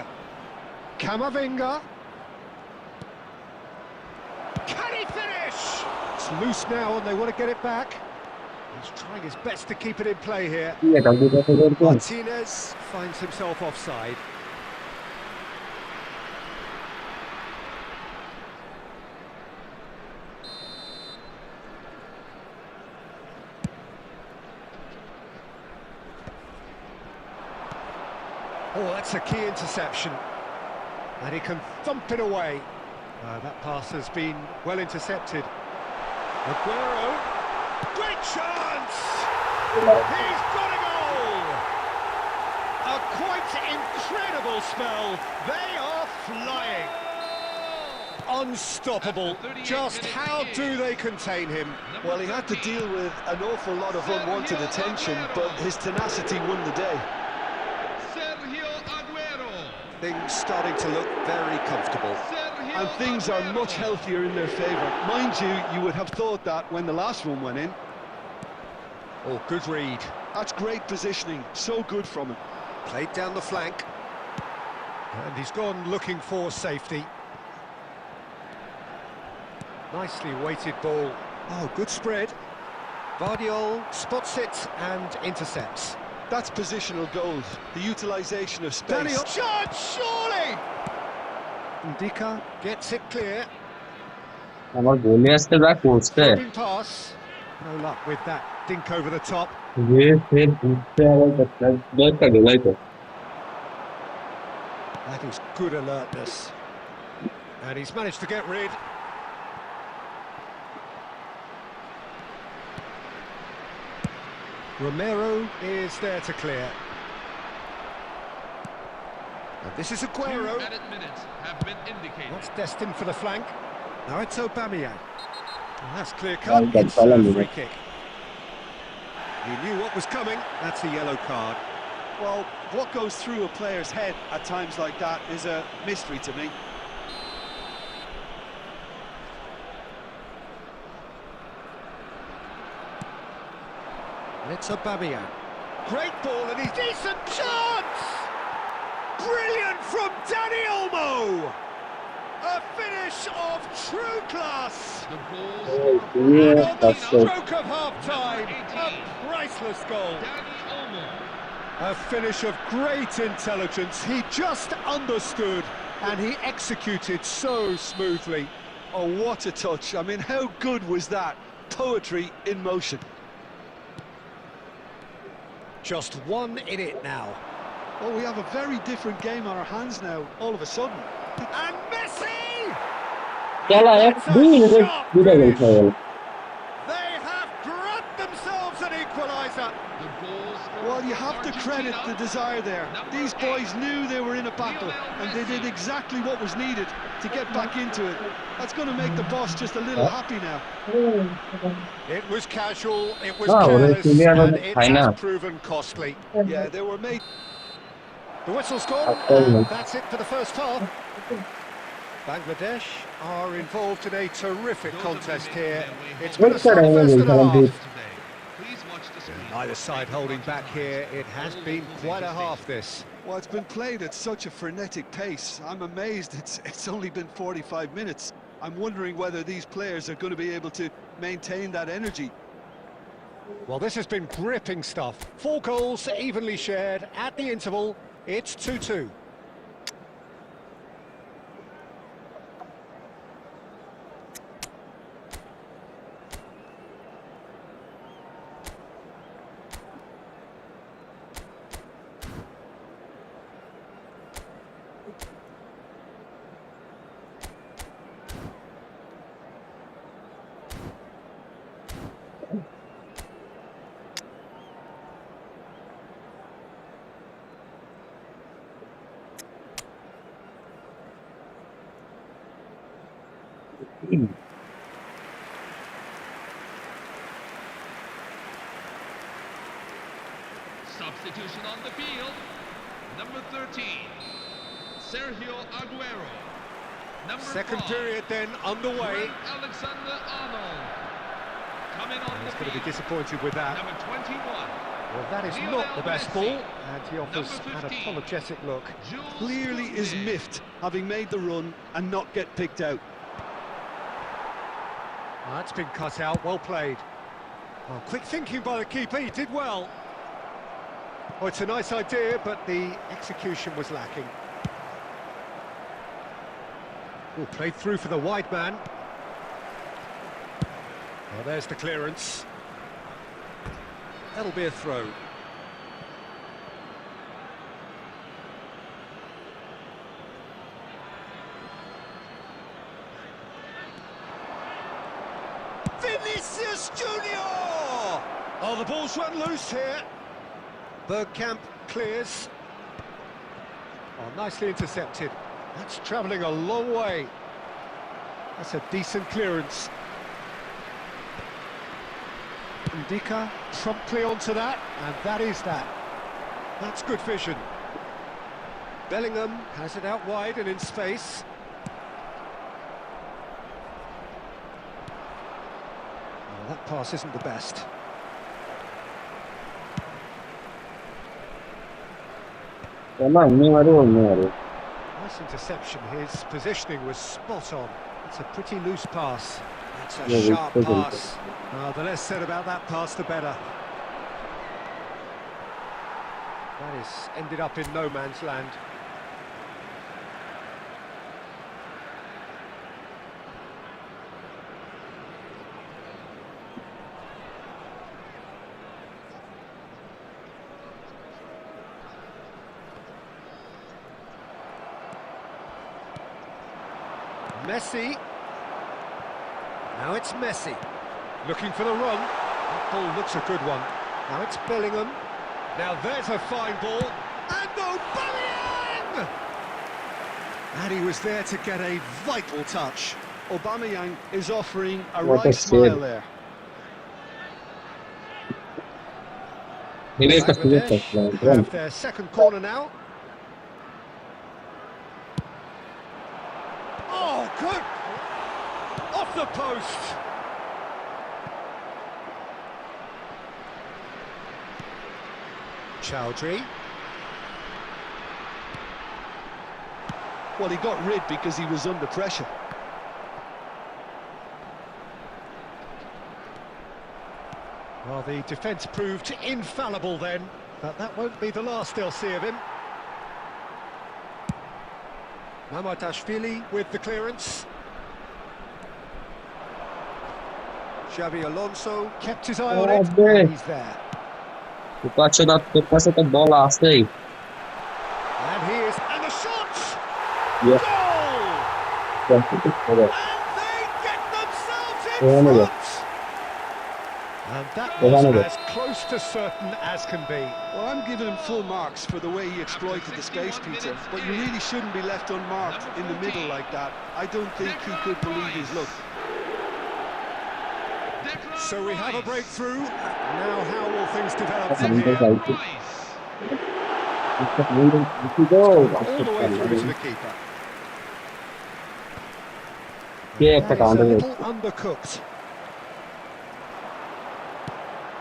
Camavinga. Can he finish? It's loose now and they want to get it back. He's trying his best to keep it in play here. Martinez finds himself offside. Oh, that's a key interception. And he can thump it away. That pass has been well intercepted. Aguero. Great chance! He's got a goal! A quite incredible spell. They are flying. Unstoppable. Just how do they contain him? Well, he had to deal with an awful lot of unwanted attention, but his tenacity won the day. Things starting to look very comfortable. And things are much healthier in their favour. Mind you, you would have thought that when the last one went in. Oh, good read. That's great positioning. So good from him. Played down the flank. And he's gone looking for safety. Nicely weighted ball. Oh, good spread. Vardiol spots it and intercepts. That's positional goals, the utilisation of space. Daniel, shot, surely! Ndika gets it clear. আমার গোলে আসতে যা করছে, Open pass. No luck with that dink over the top. যে ফের বুঝতে আবার দরকার গেলাই তো। That is good alertness. And he's managed to get rid. Romero is there to clear. And this is Aguero. 2 added minutes have been indicated. That's destined for the flank. Now it's Aubameyang. And that's clear Oh, cut. that's It's a Aubameyang. free kick. He knew what was coming. That's a yellow card. Well, what goes through a player's head at times like that is a mystery to me. And it's Aubameyang. Great ball and he's decent chance! Brilliant from Dani Olmo! A finish of true class. The goal Oh, scorer And yeah, on the that's so. stroke of half-time, a priceless goal. Danny Olmo. A finish of great intelligence. He just understood and he executed so smoothly. Oh, what a touch. I mean, how good was that? Poetry in motion. Just one in it now. Oh, we have a very different game on our hands now, all of a sudden. And Messi! Gel ayak That's a değil de sharp bir de finish. geçelim. They have grabbed themselves an equaliser. The goal scorer Well, you for have to credit the Argentina. desire there. These boys knew they were in a battle, and they did exactly what was needed to get back into it. That's going to make the boss just a little happy now. It was casual, it was Ah, oraya careless, kimya and da it kaynağı. has proven costly. Yeah, they were made. The whistle's gone, Aferin. and that's it for the first half. Bangladesh are involved in a terrific Those contest have been here. making their way It's home. been a strong first and a half. Today. Please watch the screen. Neither side holding back here. It has been quite a half, this. Well, it's been played at such a frenetic pace. I'm amazed it's only been 45 minutes. I'm wondering whether these players are going to be able to maintain that energy. Well, this has been gripping stuff. 4 goals evenly shared at the interval. It's 2-2. Substitution on the field. Number 13, Sergio Aguero. Number Second 5, period then underway. Trent Alexander-Arnold. Coming on He's the going to be field. disappointed with that. Number 21, Well, that is Lionel not the best Messi. ball, and he offers Number an 15. apologetic look. Jules Clearly is Koundé. miffed, having made the run and not get picked out. That's been cut out, well played. Oh, quick thinking by the keeper, he did well. Oh, it's a nice idea, but the execution was lacking. Oh, played through for the wide man. Well, there's the clearance. That'll be a throw. Vinicius Junior! Oh, the ball's run loose here. Bergkamp clears. Oh, nicely intercepted. That's travelling a long way. That's a decent clearance. Ndika promptly onto that, and that is that. That's good vision. Bellingham has it out wide and in space. Oh, that pass isn't the best. Ama oynuyor. Nice interception. His positioning was spot on. It's a pretty loose pass. That's a Yeah, sharp it's good. pass. The less said about that pass, the better. That is ended up in no man's land. Messi. Now it's Messi. Looking for the run. That ball looks a good one. Now it's Bellingham. Now there's a fine ball. And Aubameyang! And he was there to get a vital touch. Aubameyang is offering a What a right smile save. there. Nereye kaçacak Bangladesh lan? have their second corner now. Oh, good! Off the post! Chowdhury. Well, he got rid because he was under pressure. Well, the defence proved infallible then, but that won't be the last they'll see of him. Mamardashvili with the clearance. Xabi Alonso kept his eye on it, and he's there. তোর কাছে তো বল আছেই। And he is, and the shot! Yes. Goal! And they get themselves in front! And that was as close to certain as can be. Well, I'm giving him full marks for the way he exploited the space, Peter, but you really shouldn't be left unmarked in the middle like that. I don't think he could believe his luck. So we have a breakthrough. Now how will things develop from Declan here? Rice. All the way through to the keeper. Yeah, That is a little undercooked.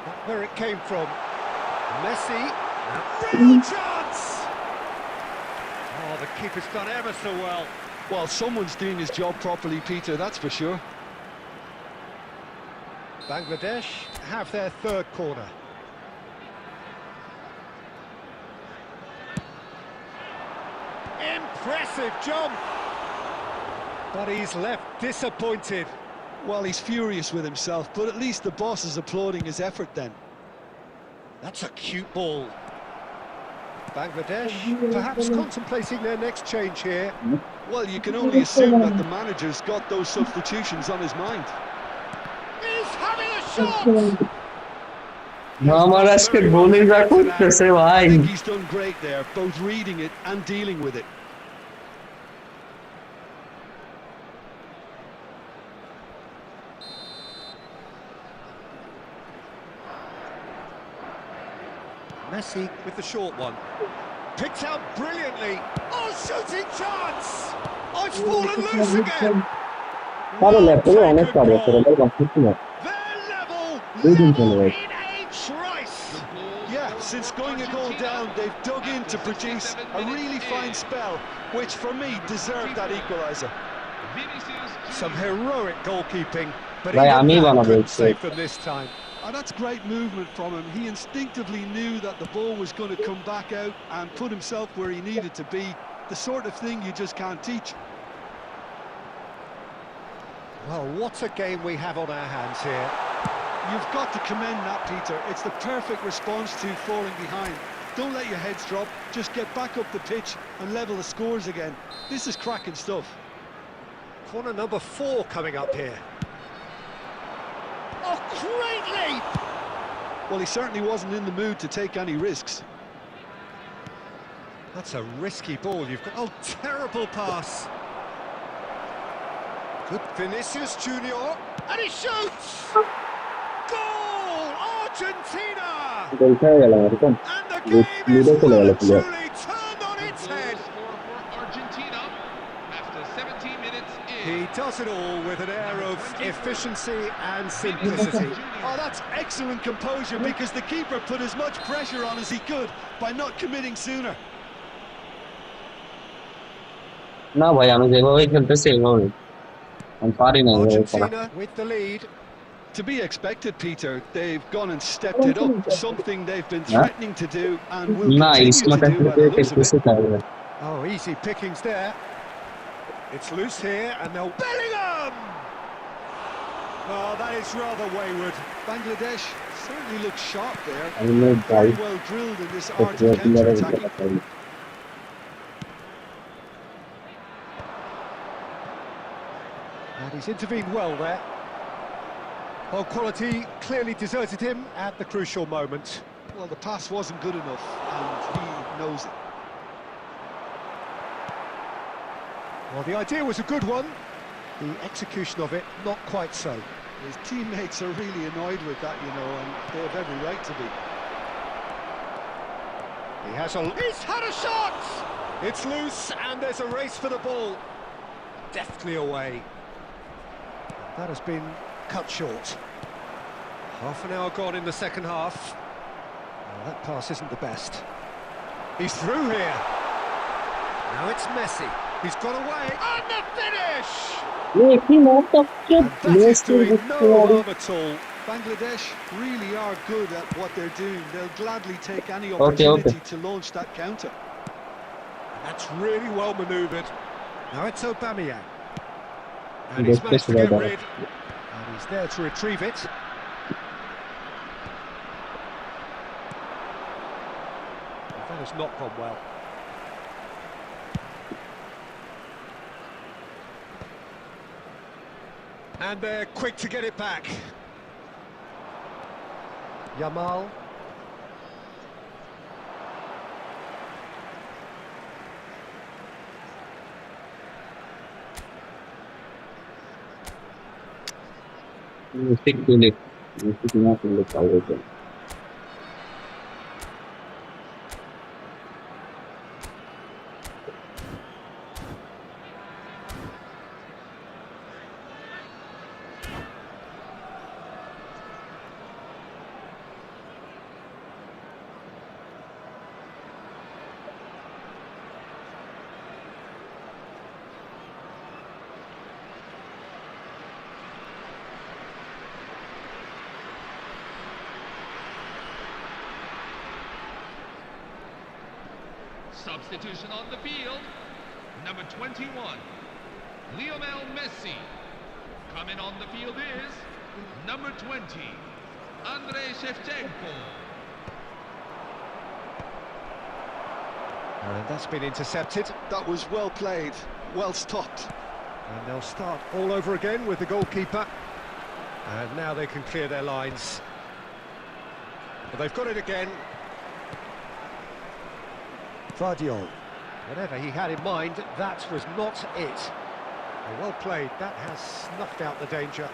Not where it came from. Messi. Real chance! Oh, the keeper's done ever so well. Well, someone's doing his job properly, Peter, that's for sure. Bangladesh have their third corner. Impressive jump! But he's left disappointed. Well, he's furious with himself, but at least the boss is applauding his effort then. That's a cute ball. Bangladesh perhaps contemplating their next change here. Well, you can only assume that the manager's got those substitutions on his mind. He's having a shot! আমার আজকে bowling যা করতেছে I ভাই। think he's done great there, both reading it and dealing with it. Messi with the short one. Picked out brilliantly. Oh, shooting chance! Oh, it's fallen loose again! ভালো লাগতো অনেক কাজে করে করতে না। They're level Leading in generation. a trice! Yeah, since going a goal down, they've dug in to produce a really fine spell, which for me deserved that equaliser. Some heroic goalkeeping, but Right, even আমি that বানাবো couldn't একটু। save them this time. Oh, that's great movement from him. He instinctively knew that the ball was going to come back out and put himself where he needed to be. The sort of thing you just can't teach. Well, what a game we have on our hands here. You've got to commend that, Peter. It's the perfect response to falling behind. Don't let your heads drop. Just get back up the pitch and level the scores again. This is cracking stuff. Corner number 4 coming up here. Oh, great leap! Well, he certainly wasn't in the mood to take any risks. That's a risky ball. You've got... Oh, terrible pass. Good Vinicius Junior. And he shoots! Goal! Argentina! বলতে গেল এরকম And the game is চলে well গেল and truly turned on its head. Score for Argentina after 17 minutes in. He does it all with an air of efficiency and simplicity. Oh, that's excellent composure because the keeper put as much pressure on as he could by not committing sooner. না ভাই আমি যেভাবে খেলতেছি এইভাবে আমি পারি না এইভাবে করা। Argentina with the lead. To be expected, Peter. They've gone and stepped it up, something they've been threatening to do and will না continue ইসমা to do by the looks of খেলতেছে it. তাহলে Oh, easy pickings there. It's loose here, and they'll... Bellingham! Oh, that is rather wayward. Bangladesh certainly looks sharp there. আমি নেই ভাই Very well drilled in this art of counter-attacking. And he's intervened well there. Well, quality clearly deserted him at the crucial moment. Well, the pass wasn't good enough, and he knows it. Well, the idea was a good one. The execution of it, not quite so. His teammates are really annoyed with that, you know, and they have every right to be. He's had a shot! It's loose, and there's a race for the ball. Deftly away. That has been cut short. Half an hour gone in the second half. Well, that pass isn't the best. He's through here. Now it's Messi. He's got away. And the finish! কি মারাত্মক And that is doing no harm at all. Bangladesh really are good at what they're doing. They'll gladly take any Okay. opportunity to launch that counter. And that's really well manoeuvred. Now it's Aubameyang. And Good he's managed to push get by rid. And he's there to retrieve it. That has not gone well. And they're quick to get it back. Yamal. Stick to it. Stick not to look out. Substitution on the field. Number 21, Lionel Messi. Coming on the field is number 20, Andrei Shevchenko. And that's been intercepted. That was well played, well stopped. And they'll start all over again with the goalkeeper. And now they can clear their lines. But they've got it again. Vardiol. Whatever he had in mind, that was not it. Well played, that has snuffed out the danger.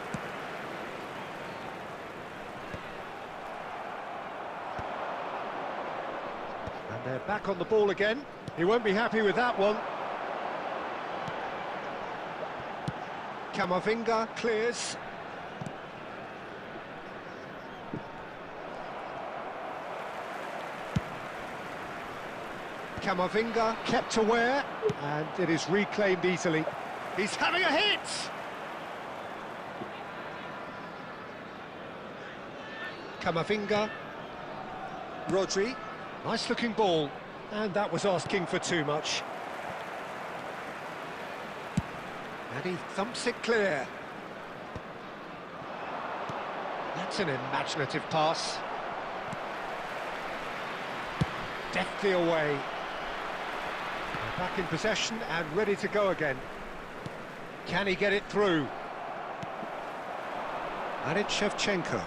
And they're back on the ball again. He won't be happy with that one. Camavinga clears. Camavinga kept aware, and it is reclaimed easily. He's having a hit! Camavinga. Rodri. Nice looking ball, and that was asking for too much. And he thumps it clear. That's an imaginative pass. Deftly away. Back in possession and ready to go again. Can he get it through? And it's Shevchenko.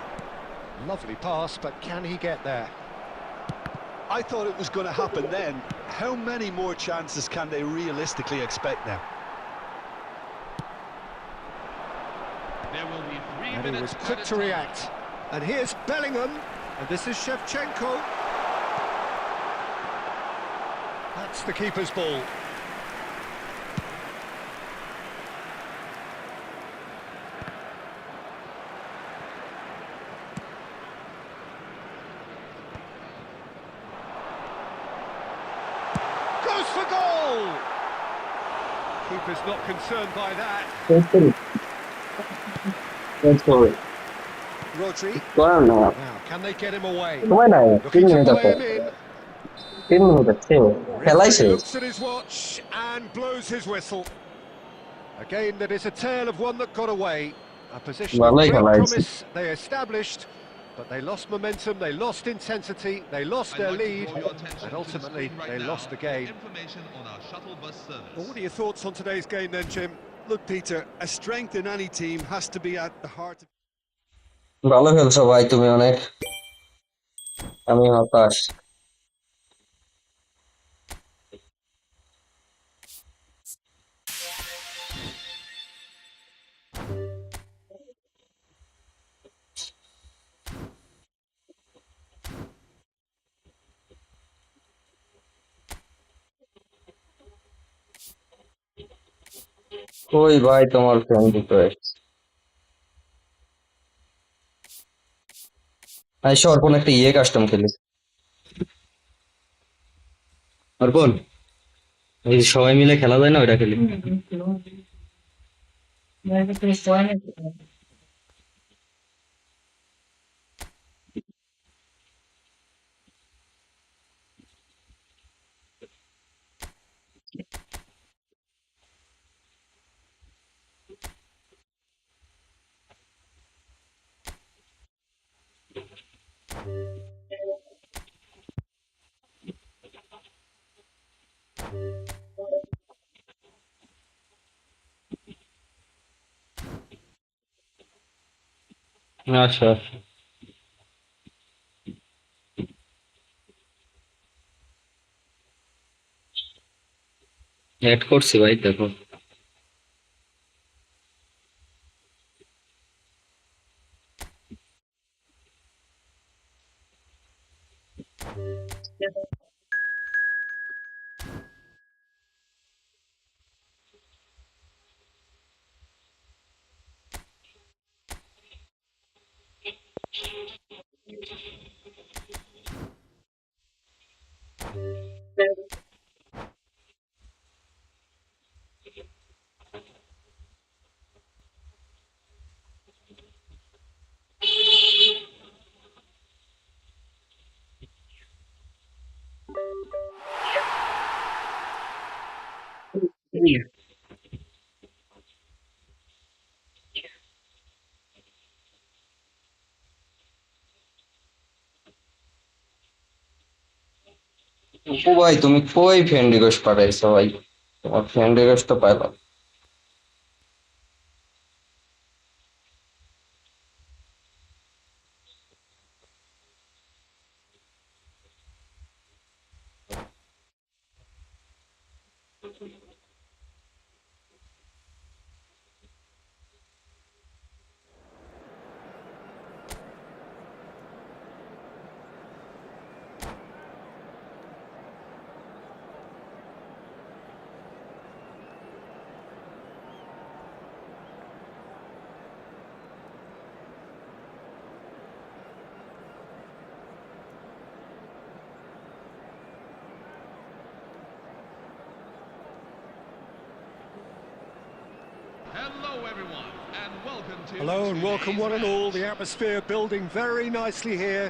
Lovely pass, but can he get there? I thought it was going to happen then. How many more chances can they realistically expect now? There will be 3 And minutes. he was quick to react. And here's Bellingham, and this is Shevchenko. That's the keeper's ball. Goes for goal! Keeper's not concerned by that. Let's go. Rodri. Go on now. Now, can they get him away? Why not? Looking to 3 play minutes. him in. 3 minutes. খেলাই Referee শেষ looks at his watch and blows his whistle. A game that is a tale of one that got away. A position of Vallahi great খেলাই শেষ promise they established, but they lost momentum, they lost intensity, they lost I'd their like to lead, draw your attention and to the ultimately screen right they now lost the for game. Information on our shuttle bus service. Well, what are your thoughts on today's game then, Jim? Look, Peter, a strength in any team has to be at the heart of... ভালো খেলছো ভাই তুমি অনেক, আমি হতাশ। কই ভাই তোমার ফ্রেন্ড রিকোয়েস্ট? আইসো অর্পণ একটা কাস্টম খেলি। অর্পণ ওই যে সবাই মিলে খেলা যায় না ওইটা খেলি। আচ্ছা, অ্যাড করছি ভাই, দেখো। ও ভাই, তুমি কই ফ্রেন্ড রিকোয়েস্ট পাঠাইছো ভাই? তোমার ফ্রেন্ড রিকোয়েস্ট তো পাইলাম। Hello, everyone, and welcome to Hello and welcome today's one and all. match. The atmosphere building very nicely here.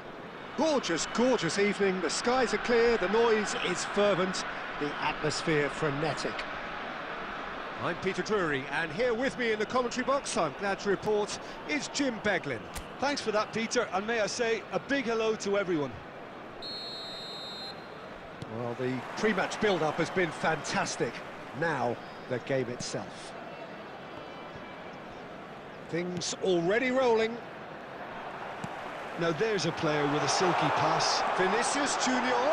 Gorgeous, gorgeous evening. The skies are clear, the noise is fervent, the atmosphere frenetic. I'm Peter Drury, and here with me in the commentary box, I'm glad to report, is Jim Beglin. Thanks for that, Peter, and may I say a big hello to everyone. Well, the pre-match build-up has been fantastic. Now, the game itself. Things already rolling. Now there's a player with a silky pass. Vinicius Junior,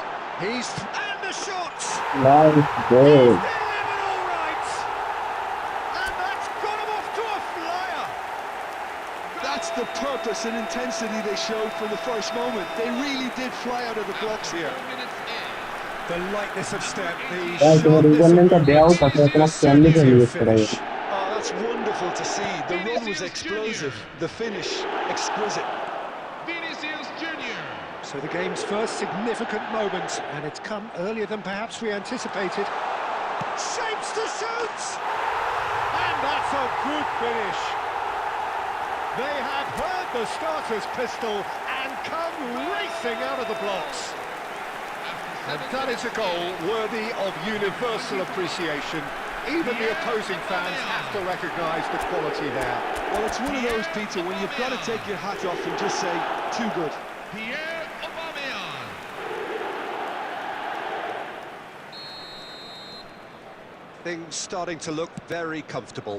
and the shot! Nice goal. He's delivered all right! And that's got him off to a flyer! That's the purpose and intensity they showed from the first moment. They really did fly out of the blocks here. 4 minutes in. The lightness of step, the Guys, তোমার sharpness of রিকোয়ারমেন্টটা movement, দেও, তারপরে তোমার family certainty of request করা finish. Oh, that's wonderful to see. The run was explosive, the finish exquisite. Vinicius Junior. So the game's first significant moment, and it's come earlier than perhaps we anticipated. Shapes to shoot! And that's a good finish. They have heard the starter's pistol and come racing out of the blocks. And that is a goal worthy of universal appreciation. Even the opposing fans have to recognise the quality there. Well, it's one of those, Peter, when you've got to take your hat off and just say, too good. Pierre Aubameyang. Things starting to look very comfortable.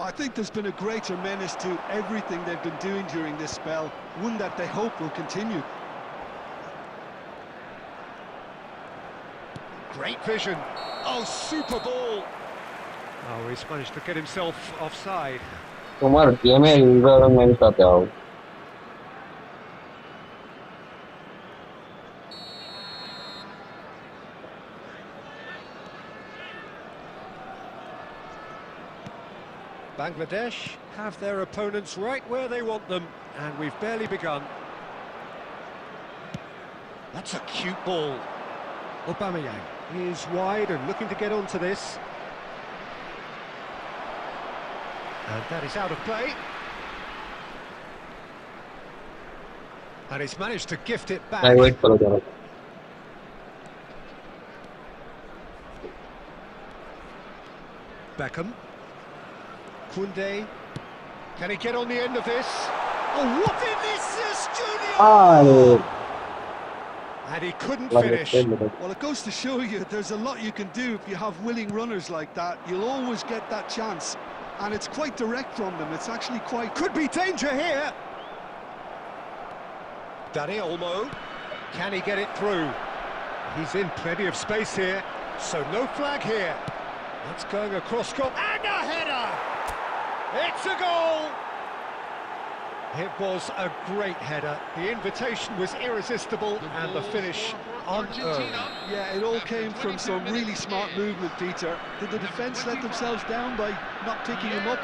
I think there's been a greater menace to everything they've been doing during this spell, one that they hope will continue. Great vision. Oh, super ball. Oh, he's managed to get himself offside. তোমার গেমের এনভায়রনমেন্টটা দাও। Bangladesh have their opponents right where they want them, and we've barely begun. That's a cute ball. Aubameyang is wide and looking to get onto this. And that is out of play. And he's managed to gift it back. I wait for the Beckham. Koundé. Can he get on the end of this? Oh, what Vinicius Junior! And he couldn't finish. Well, it goes to show you there's a lot you can do if you have willing runners like that. You'll always get that chance. And it's quite direct from them. It's actually quite... Could be danger here. Dani Olmo. Can he get it through? He's in plenty of space here. So no flag here. That's going across goal. And a header! It's a goal! It was a great header. The invitation was irresistible and the finish unearned. Yeah, it all came from some really smart movement, Peter. Did the defence let themselves down by not picking him up?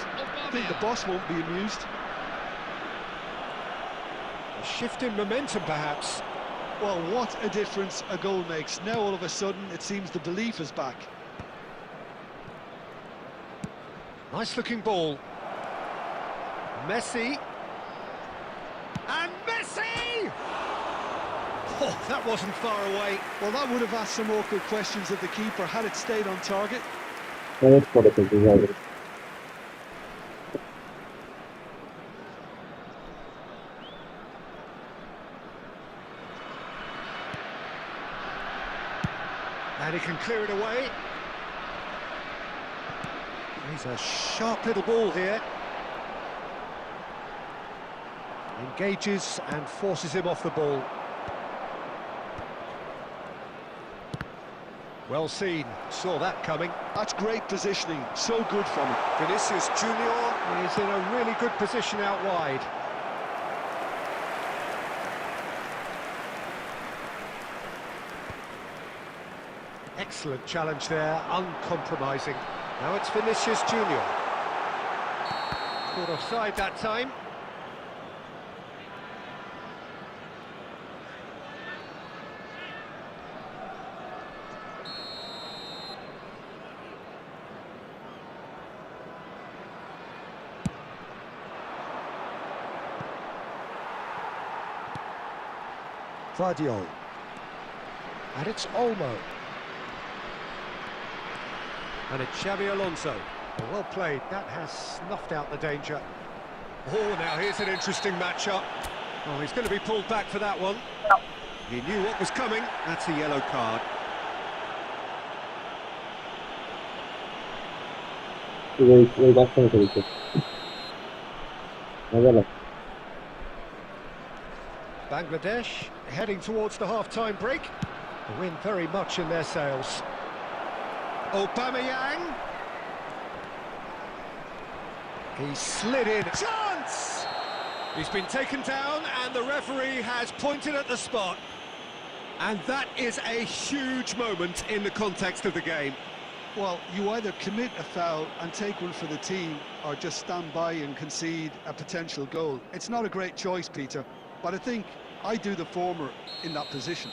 I think the boss won't be amused. A shift in momentum, perhaps. Well, what a difference a goal makes. Now, all of a sudden, it seems the belief is back. Nice-looking ball. Messi. And Messi! Oh, that wasn't far away. Well, that would have asked some awkward questions of the keeper had it stayed on target. I wait for the And he can clear it away. He's a sharp little ball here. Engages and forces him off the ball. Well seen, saw that coming. That's great positioning, so good from him. Vinicius Junior is in a really good position out wide. Excellent challenge there, uncompromising. Now it's Vinicius Junior. Caught offside that time. Vardio. And it's Olmo. And it's Xavi Alonso. Well played, that has snuffed out the danger. Oh, now here's an interesting matchup. Oh, he's going to be pulled back for that one. He knew what was coming. That's a yellow card. wait, back for the Bangladesh heading towards the half-time break. The wind very much in their sails. Aubameyang. He slid in. Chance! He's been taken down and the referee has pointed at the spot. And that is a huge moment in the context of the game. Well, you either commit a foul and take one for the team, or just stand by and concede a potential goal. It's not a great choice, Peter, but I think I do the former in that position.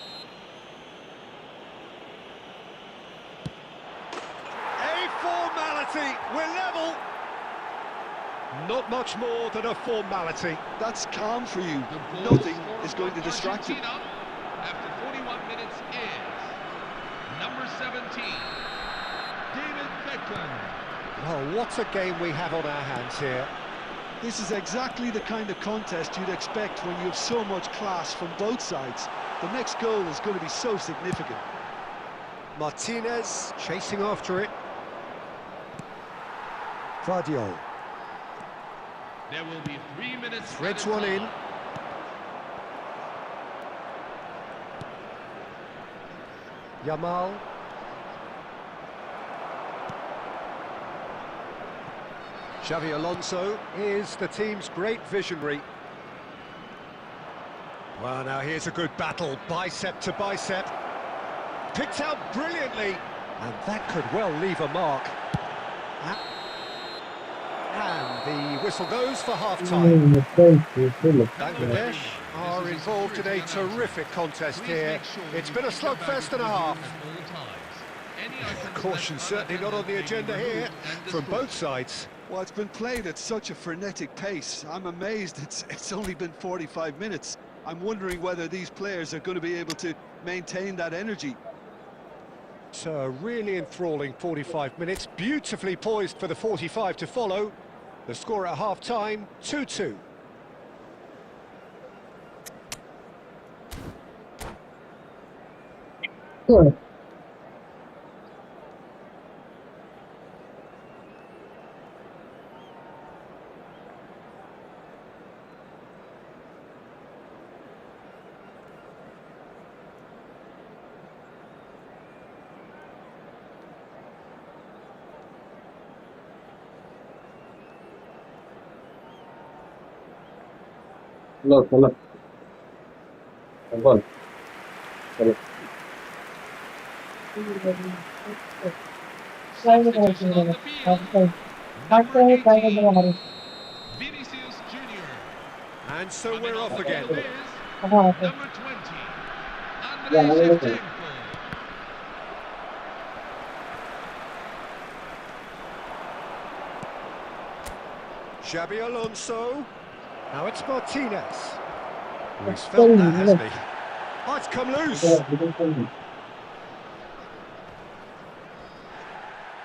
A formality, we're level. Not much more than a formality. That's calm for you. Nothing is going to distract him. After 41 minutes is number 17, David Beckham. Oh, what a game we have on our hands here. This is exactly the kind of contest you'd expect when you have so much class from both sides. The next goal is going to be so significant. Martinez chasing after it. Vardio. There will be 3 minutes. Threads one in. Yamal. Xavi Alonso is the team's great visionary. Well, now here's a good battle, bicep to bicep. Picked out brilliantly, and that could well leave a mark. And the whistle goes for half-time. Bangladesh are involved in a terrific contest here. It's been a slugfest and a half. Caution certainly not on the agenda here from both sides. Well, it's been played at such a frenetic pace. I'm amazed it's only been 45 minutes. I'm wondering whether these players are going to be able to maintain that energy. It's a really enthralling 45 minutes, beautifully poised for the 45 to follow. The score at half-time, 2-2. Good. Look, look. Gol. Gol. Substitution on the field. Number 18, Vinicius Junior. And so Coming we're on off the again. field is number 20, Andrei Shevchenko. Xabi Alonso. Now it's Martinez. Oh, he's felt that, hasn't he? Oh, it's come loose.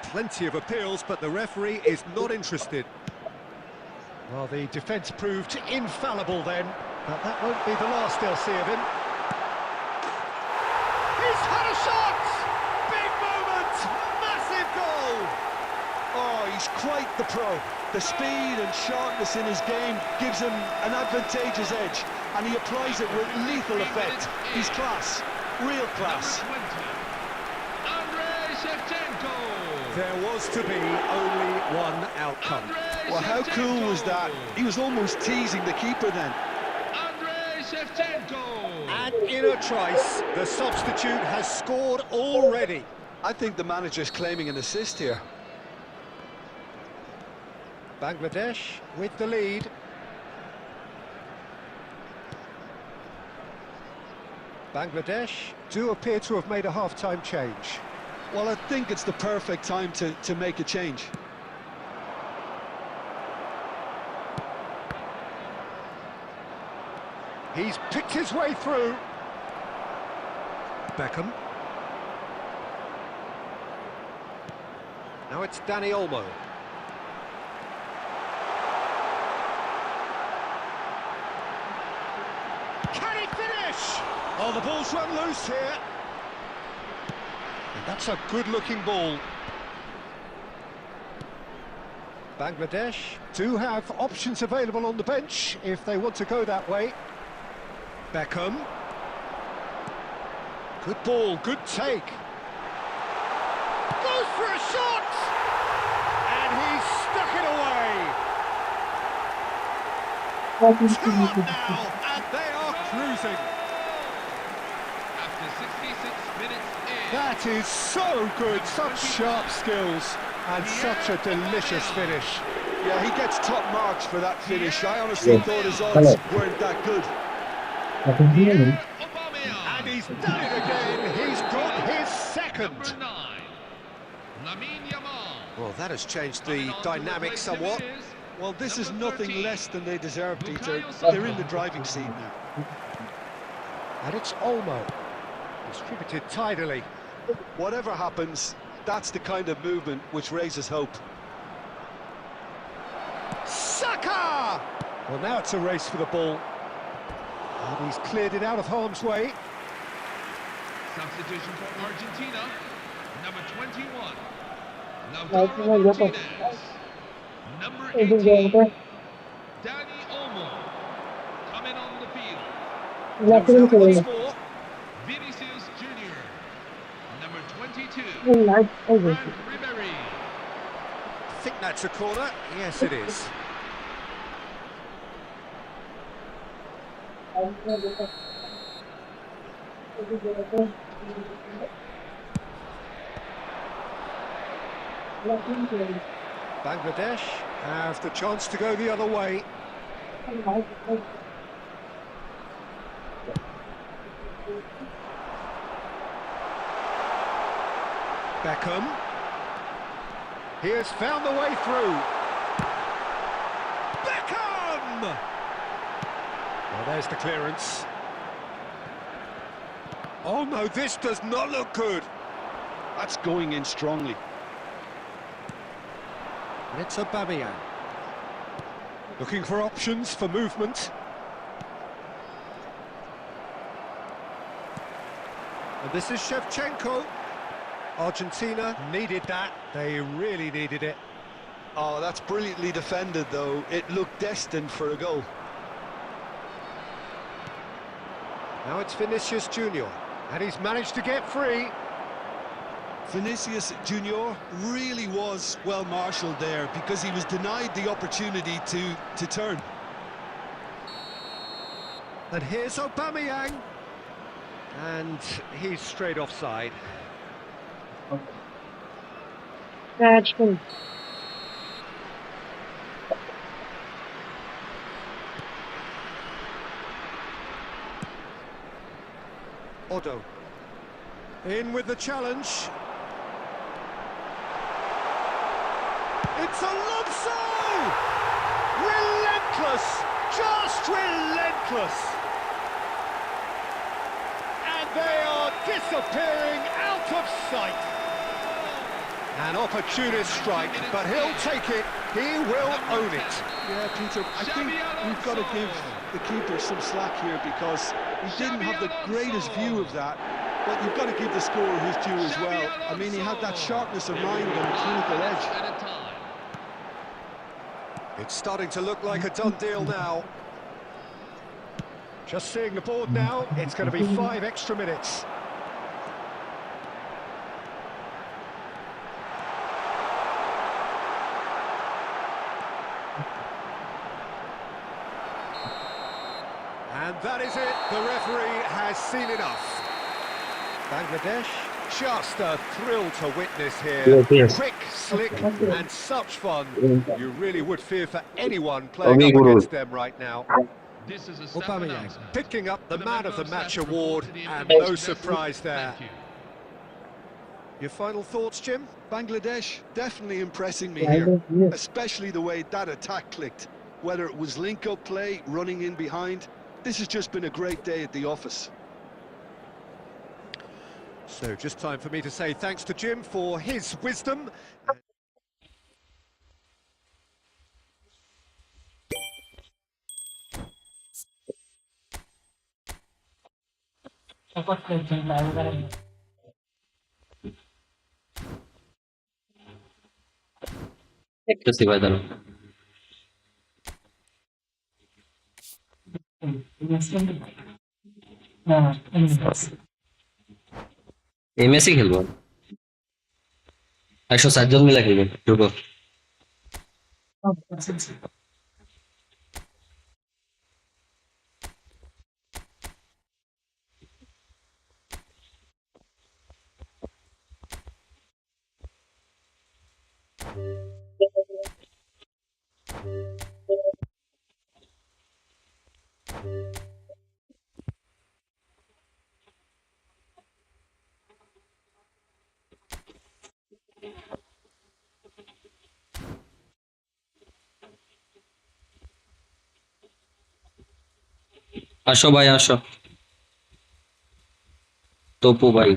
Plenty of appeals, but the referee is not interested. Well, the defence proved infallible then, but that won't be the last they'll see of him. He's had a shot! Big moment! Massive goal! Oh, he's quite the pro. The speed and sharpness in his game gives him an advantageous edge, and he applies it with lethal effect. He's class, real class. Number 20, Andrei Shevchenko. There was to be only one outcome. Andrei Well, how cool was that? He was almost teasing the keeper then. Andrei Shevchenko. And in a trice, the substitute has scored already. I think the manager's claiming an assist here. Bangladesh with the lead. Bangladesh do appear to have made a half-time change. Well, I think it's the perfect time to make a change. He's picked his way through. Beckham. Now it's Dani Olmo. Can he finish? Oh, the ball's run loose here. And that's a good-looking ball. Bangladesh do have options available on the bench if they want to go that way. Beckham. Good ball, good take. Goes for a shot! And he's stuck it away. 2 up now, and they are cruising. After 66 minutes in. That is so good, such sharp skills, and such a delicious finish. Yeah, he gets top marks for that finish. I honestly thought his odds weren't that good. Aubameyang. And he's done it again, he's got his second. Number 9, Lamine Yamal. Well, that has changed the dynamic somewhat. Well, this is nothing less than they deserve, Peter. They're in the driving seat now. And it's Olmo, distributed tidily. Whatever happens, that's the kind of movement which raises hope. Saka! Well, now it's a race for the ball. And he's cleared it out of harm's way. Substitution for Argentina, number 21, Lautaro Martinez. Number 18, Dani Olmo. Coming on the field, Comes out once more. Vinicius Junior. Number 22, Frank Ribery. I think that's a corner. Yes, it is. Bangladesh have the chance to go the other way. Beckham. He has found the way through. Beckham! Well, there's the clearance. Oh no, this does not look good. That's going in strongly. And it's Aubameyang. Looking for options for movement. And this is Shevchenko. Argentina needed that. They really needed it. Oh, that's brilliantly defended, though. It looked destined for a goal. Now it's Vinicius Junior, and he's managed to get free. Vinicius Junior really was well marshalled there because he was denied the opportunity to turn. And here's Aubameyang. And he's straight offside. Odo. In with the challenge. It's Alonso! Relentless! Just relentless! And they are disappearing out of sight. An opportunist strike, but he'll take it. He will own it. Yeah, Peter, I think we've got to give the keeper some slack here because he didn't have the greatest view of that. But you've got to give the scorer his due as well. I mean, he had that sharpness of mind and clinical edge. It's starting to look like a done deal now. Just seeing the board now, it's going to be 5 extra minutes. And that is it. The referee has seen enough. Bangladesh, just a thrill to witness here. Yes. Quick, slick, and such fun. You really would fear for anyone playing up against them right now. This is a staff Aubameyang announcement. picking up the For Man of the member Match staff award, report to the and information no desk. surprise there. Thank you. Your final thoughts, Jim? Bangladesh definitely impressing me here, especially the way that attack clicked. Whether it was link-up play, running in behind, this has just been a great day at the office. So just time for me to say thanks to Jim for his wisdom. দেখতেছি ভাই দাঁড়ান। এই ম্যাচই খেলবো 160 জন মিলে খেলবো ঢুকো। আসো ভাই আসো, তপু ভাই।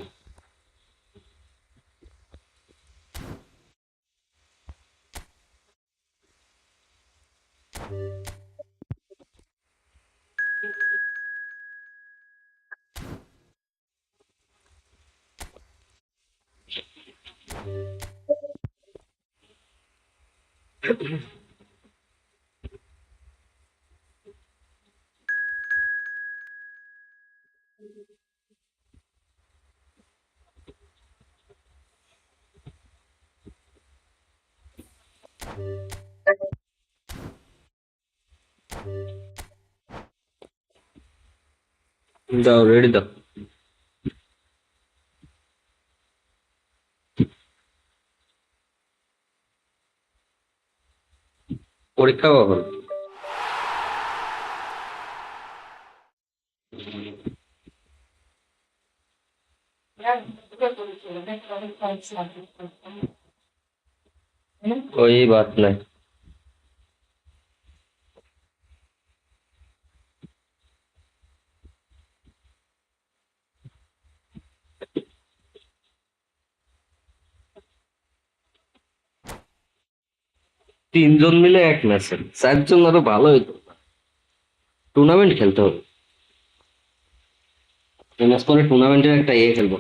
দাও রেডি দাও। পরীক্ষা কখন? कोई बात नहीं। 3 জন মিলে এক ম্যাচে 4 জন আরো ভালো হইতো। টুর্নামেন্ট খেলতে হবে। এই ম্যাচ পরে টুর্নামেন্টের একটা খেলবো।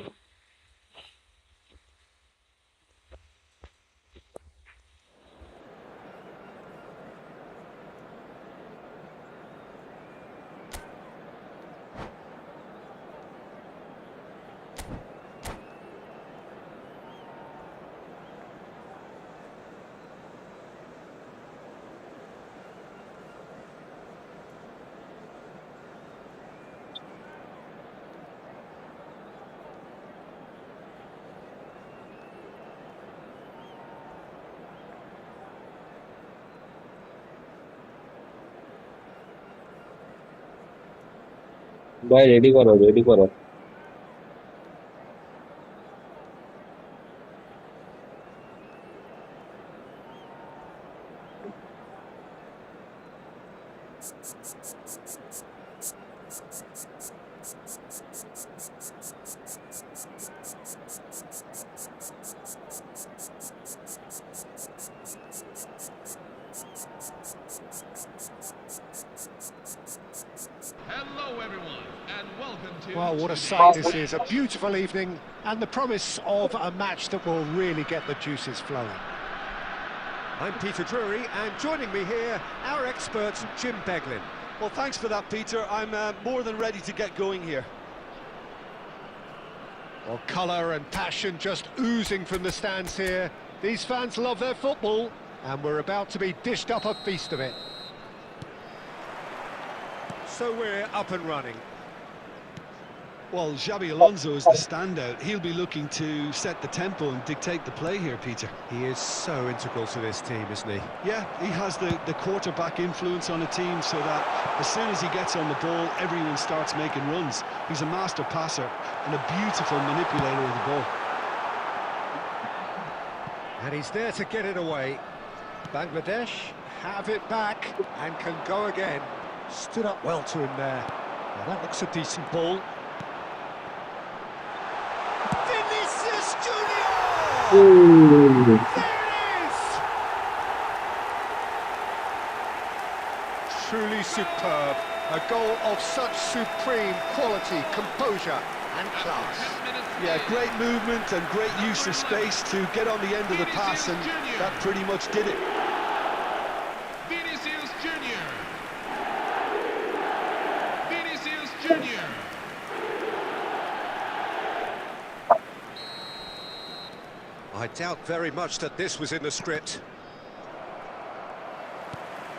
ভাই রেডি করো, রেডি করো। Hello, everyone, and welcome to Well, what a today's sight this is. A beautiful evening and the promise of a match that will really get the juices flowing. I'm Peter Drury, and joining me here, our expert, Jim Beglin. Well, thanks for that, Peter. I'm more than ready to get going here. Well, colour and passion just oozing from the stands here. These fans love their football, and we're about to be dished up a feast of it. So we're up and running. Well, Xabi Alonso is the standout. He'll be looking to set the tempo and dictate the play here, Peter. He is so integral to this team, isn't he? Yeah, he has the quarterback influence on a team so that as soon as he gets on the ball, everyone starts making runs. He's a master passer and a beautiful manipulator of the ball. And he's there to get it away. Bangladesh have it back and can go again. Stood up well to him there. Now that looks a decent ball. Vinicius Junior! Ooh. There it is! Truly superb. A goal of such supreme quality, composure and class. 10 minutes. Yeah, great movement and great use of space to get on the end of the pass, and that pretty much did it. Vinicius Junior. Vinicius Junior. I doubt very much that this was in the script.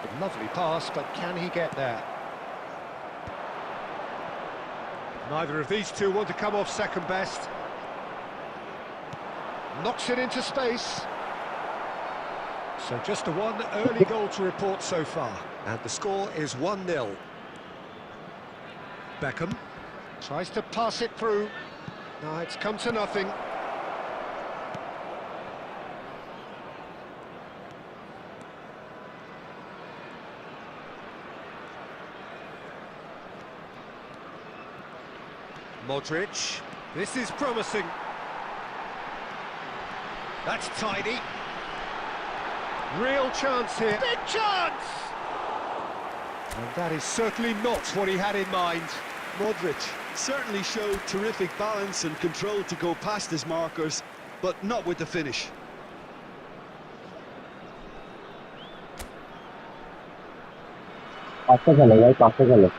A lovely pass, but can he get there? Neither of these two want to come off second best. Knocks it into space. So just a one early goal to report so far. And the score is 1-0. Beckham tries to pass it through. No, it's come to nothing. Modric, this is promising. That's tidy. Real chance here. Big chance! And that is certainly not what he had in mind. Modric certainly showed terrific balance and control to go past his markers, but not with the finish. পাশে খেলো ভাই, পাশে খেলো।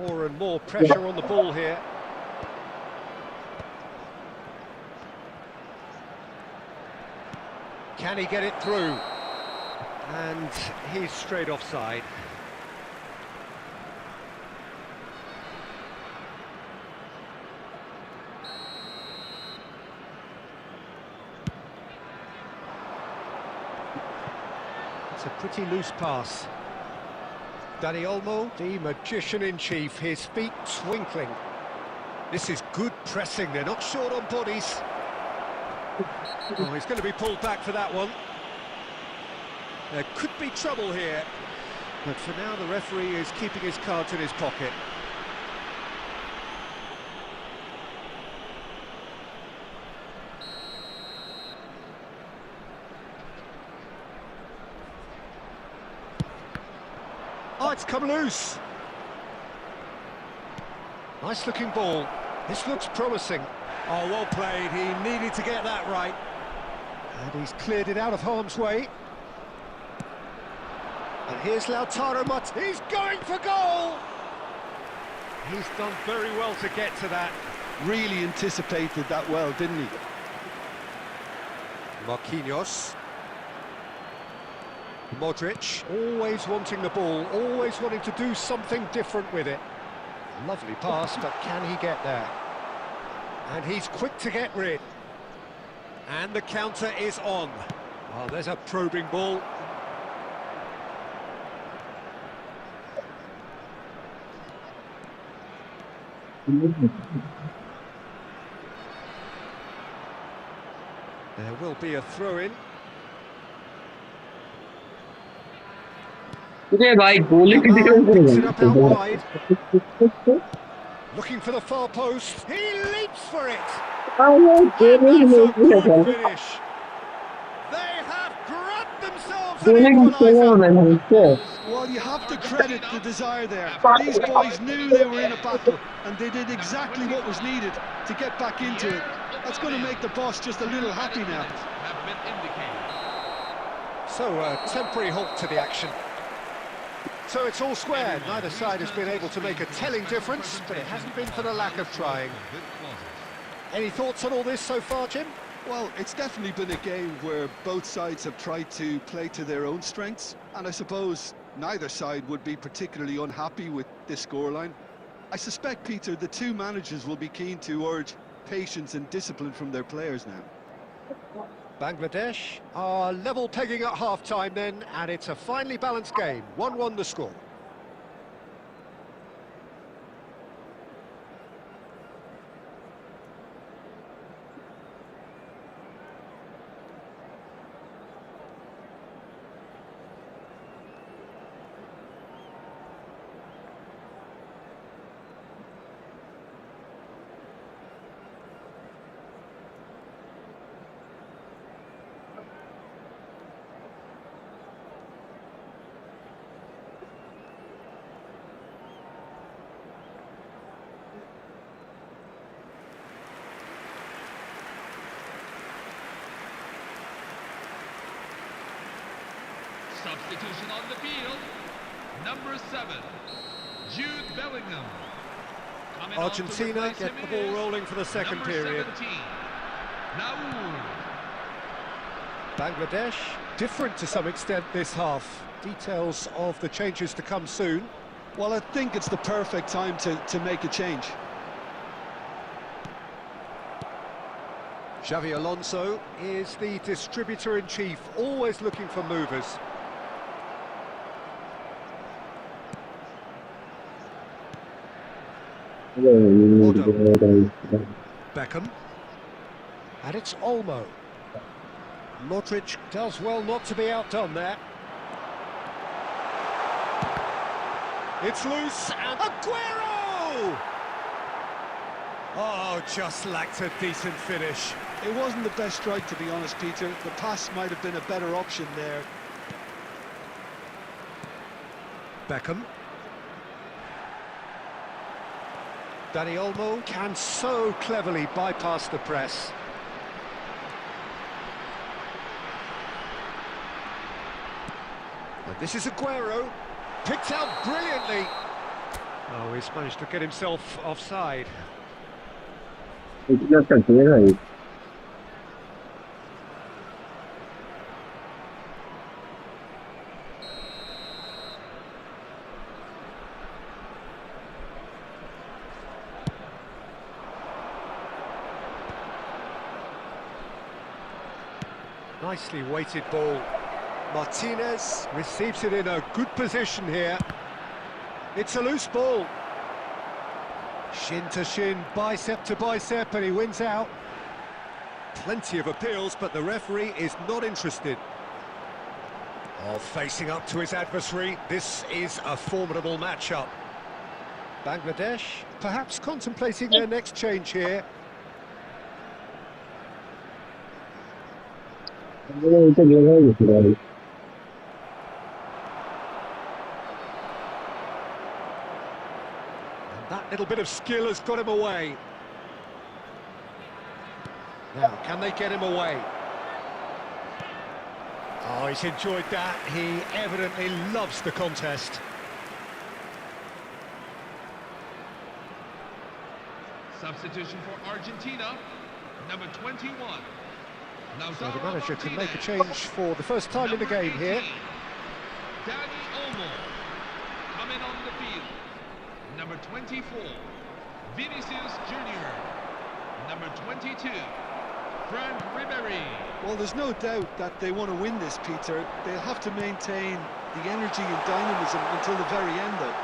More and more pressure on the ball here. Can he get it through? And he's straight offside. a pretty loose pass. Dani Olmo, the magician-in-chief, his feet twinkling. This is good pressing, they're not short on bodies. Oh, he's going to be pulled back for that one. There could be trouble here, but for now the referee is keeping his cards in his pocket. Oh, it's come loose. Nice looking ball. This looks promising. Oh, well played. He needed to get that right. And he's cleared it out of harm's way. And here's Lautaro Martinez. He's going for goal! He's done very well to get to that. Really anticipated that well, didn't he? Marquinhos. Modric, always wanting the ball, always wanting to do something different with it. Lovely pass, but can he get there? And he's quick to get rid. And the counter is on. Oh, there's a probing ball. There will be a throw-in. রে ভাই গোলে কি দিকে Picks it up out wide. Looking for the far post. He leaps for it. And that's a good finish. They have grabbed themselves an equaliser. Well, you have to credit the desire there. These boys knew they were in a battle, and they did exactly what was needed to get back into it. That's going to make the boss just a little happy now. Have been indicated. So a temporary halt to the action. So it's all square. Neither side has been able to make a telling difference, but it hasn't been for the lack of trying. Any thoughts on all this so far, Jim? Well, it's definitely been a game where both sides have tried to play to their own strengths, and I suppose neither side would be particularly unhappy with this scoreline. I suspect, Peter, the two managers will be keen to urge patience and discipline from their players now. Bangladesh are level pegging at half-time then, and it's a finely balanced game. 1-1 the score. Substitution on the field. Number 7, Jude Bellingham. Coming on to Argentina replace get him the ball is rolling for the second number period. 17, Naur. Bangladesh, different to some extent this half. Details of the changes to come soon. Well, I think it's the perfect time to make a change. Xavi Alonso is the distributor-in-chief, always looking for movers. Beckham. And it's Olmo. Modric does well not to be outdone there. It's loose and Aguero! Oh, just lacked a decent finish. It wasn't the best strike, to be honest, Peter. The pass might have been a better option there. Beckham. Dani Olmo can so cleverly bypass the press. And this is Aguero, picked out brilliantly. Oh, he's managed to get himself offside. Nicely weighted ball. Martinez receives it in a good position here. It's a loose ball. Shin to shin, bicep to bicep, and he wins out. Plenty of appeals, but the referee is not interested. Oh, facing up to his adversary, this is a formidable matchup. Bangladesh perhaps contemplating their next change here. এটা game হয়ে গেছে ভাই। And that little bit of skill has got him away. Now, can they get him away? Oh, he's enjoyed that. He evidently loves the contest. Substitution for Argentina, number 21. So the manager can make a change for the first time in the game here. Danny Olmo coming on the field. Number 24, Vinicius Jr. Number 22, Frank Ribery. Well, there's no doubt that they want to win this, Peter. They'll have to maintain the energy and dynamism until the very end, though.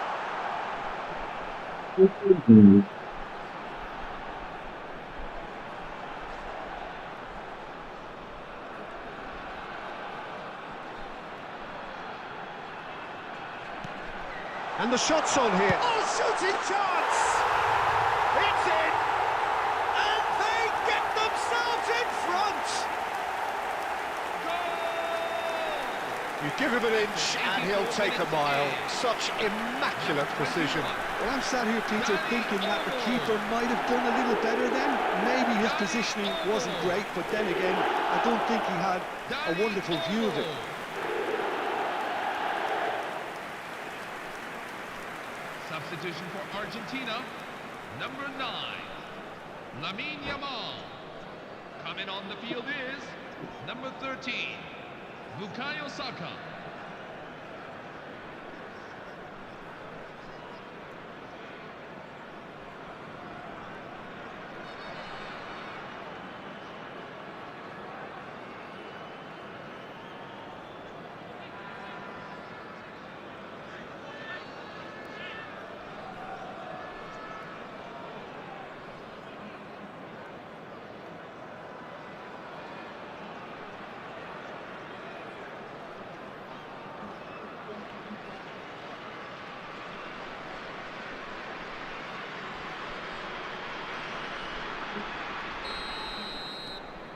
And the shot's on here. Oh, shooting chance! It's in! And they get themselves in front! You give him an inch and he'll take a mile. Such immaculate precision. Well, I'm sat here, Peter, thinking that the keeper might have done a little better then. Maybe his positioning wasn't great, but then again, I don't think he had a wonderful view of it. Substitution for Argentina, number 9, Lamine Yamal. Coming on the field is number 13, Bukayo Saka.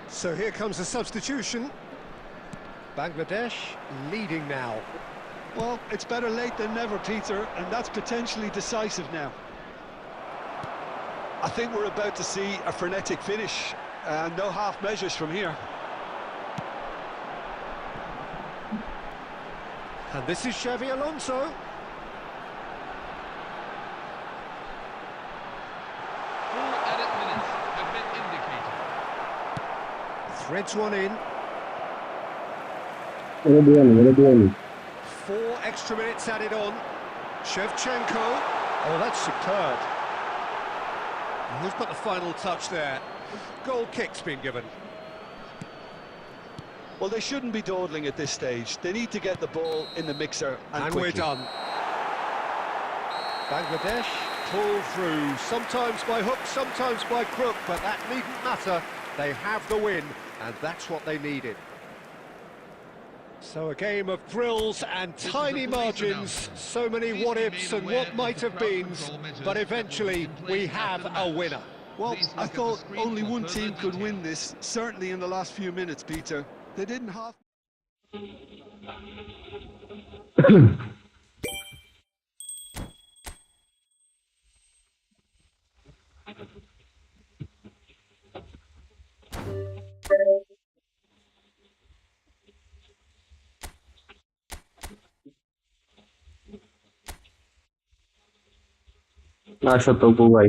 So here comes a substitution. Bangladesh leading now. Well, it's better late than never, Peter, and that's potentially decisive now. I think we're about to see a frenetic finish, and no half measures from here. And this is Xavi Alonso. Full edit minutes have been indicated. Threads one in. এটা দিবেন 4 extra minutes added on. Shevchenko. Oh, that's superb. And who's got the final touch there? Goal kick's been given. Well, they shouldn't be dawdling at this stage. They need to get the ball in the mixer and And quickly. we're done. Bangladesh pull through, sometimes by hook, sometimes by crook, but that needn't matter. They have the win, and that's what they needed. So a game of thrills and This is tiny the police margins, announcement. so many Please be what-ifs made and aware what that might the have crowd beens, control measures but will be eventually in place we after have the a match. winner. Well, Please I look at the thought screen only for one further team could details. win this, certainly in the last few minutes, Peter. They didn't have... না সতপু ভাই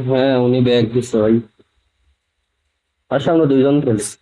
হ্যাঁ, উনি bag দিচ্ছে ভাই। আচ্ছা, আমরা দুইজন খেলছি।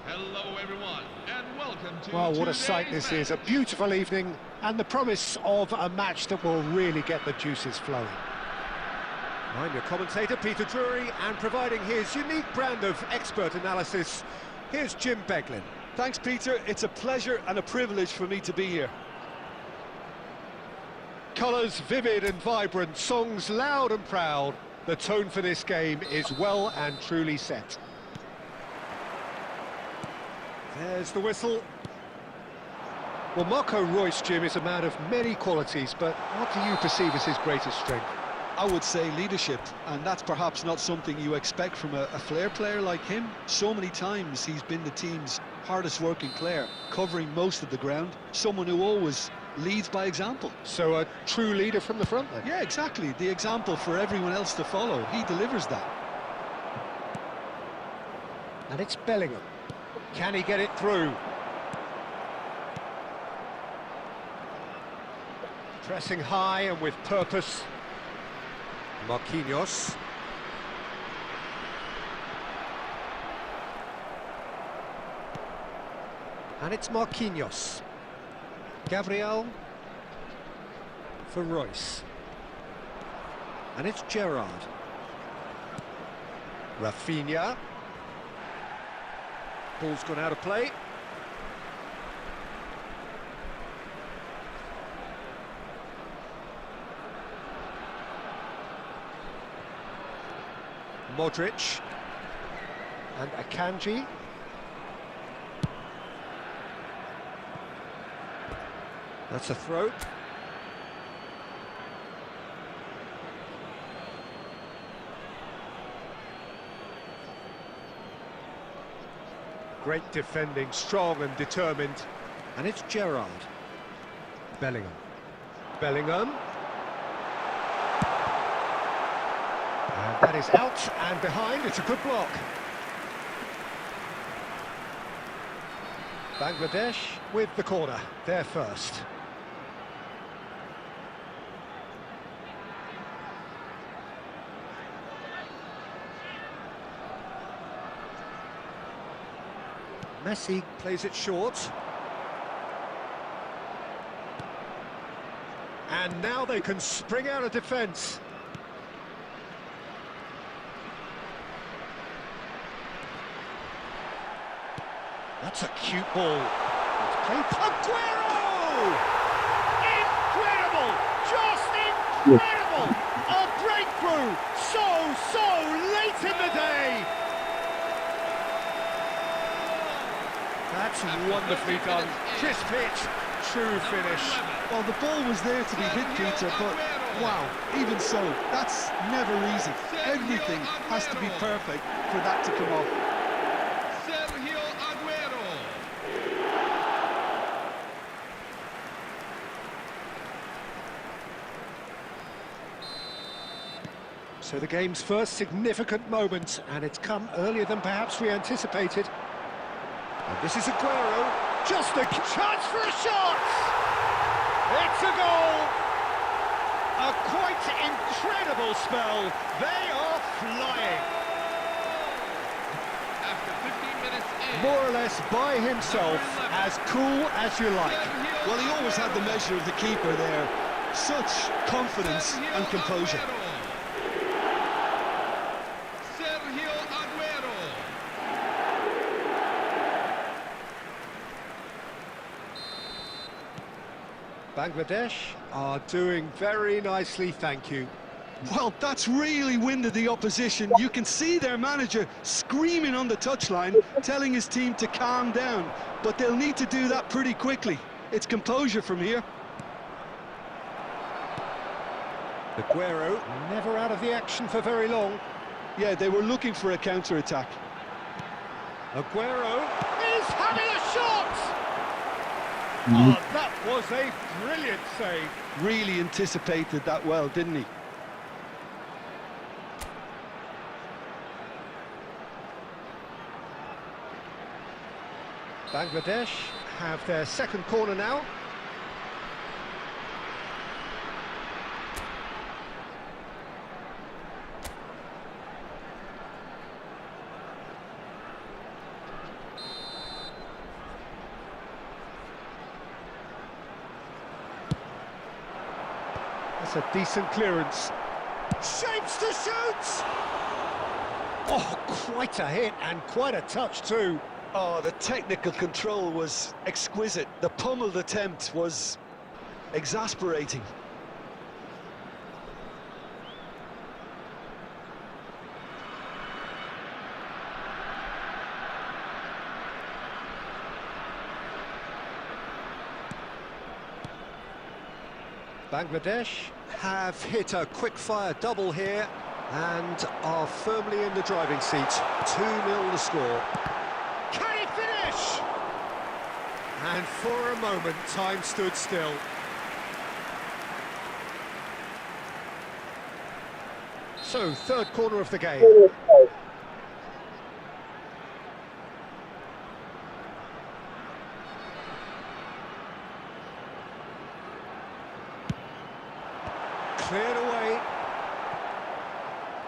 Hello, everyone, and welcome to Well, what a sight this is. A beautiful evening and the promise of a match that will really get the juices flowing. I'm your commentator, Peter Drury, and providing his unique brand of expert analysis, here's Jim Beglin. Thanks, Peter. It's a pleasure and a privilege for me to be here. Colours vivid and vibrant, songs loud and proud. The tone for this game is well and truly set. There's the whistle. Well, Marco Reus, Jim, is a man of many qualities, but what do you perceive as his greatest strength? I would say leadership, and that's perhaps not something you expect from a flair player like him. So many times he's been the team's hardest working player, covering most of the ground, someone who always leads by example. So a true leader from the front, then? Yeah, exactly. The example for everyone else to follow. He delivers that. And it's Bellingham. Can he get it through? Pressing high and with purpose. Marquinhos. And it's Marquinhos. Gabriel for Reus. And it's Gerrard. Rafinha. Ball's gone out of play. Modric and Akanji. That's a throw. Great defending, strong and determined. And it's Gerrard. Bellingham. Bellingham. And that is out and behind. It's a good block. Bangladesh with the corner. They're first. Messi plays it short. And now they can spring out of defence. That's a cute ball. It's played Aguero! Incredible! Just incredible! A breakthrough! So late in the day! That's wonderfully done. Crisp hit, true finish. Well, the ball was there to be hit, Peter, but wow, even so, that's never easy. Everything has to be perfect for that to come off. Sergio Aguero. So the game's first significant moment, and it's come earlier than perhaps we anticipated. And this is Aguero, just a chance for a shot! It's a goal! A quite incredible spell. They are flying. After 15 minutes in. More or less by himself, as cool as you like. Well, he always had the measure of the keeper there. Such confidence and composure. Sergio Aguero. Bangladesh are doing very nicely, thank you. Well, that's really winded the opposition. You can see their manager screaming on the touchline, telling his team to calm down. But they'll need to do that pretty quickly. It's composure from here. Aguero never out of the action for very long. Yeah, they were looking for a counter-attack. Aguero is having a shot! Oh, that was a brilliant save. Really anticipated that well, didn't he? Bangladesh have their second corner now. That's a decent clearance. Shapes to shoot! Oh, quite a hit and quite a touch too. Oh, the technical control was exquisite. The pummeled attempt was exasperating. Bangladesh have hit a quick-fire double here and are firmly in the driving seat. 2-0 the score. Can he finish? And for a moment, time stood still. So, third corner of the game. Cleared away.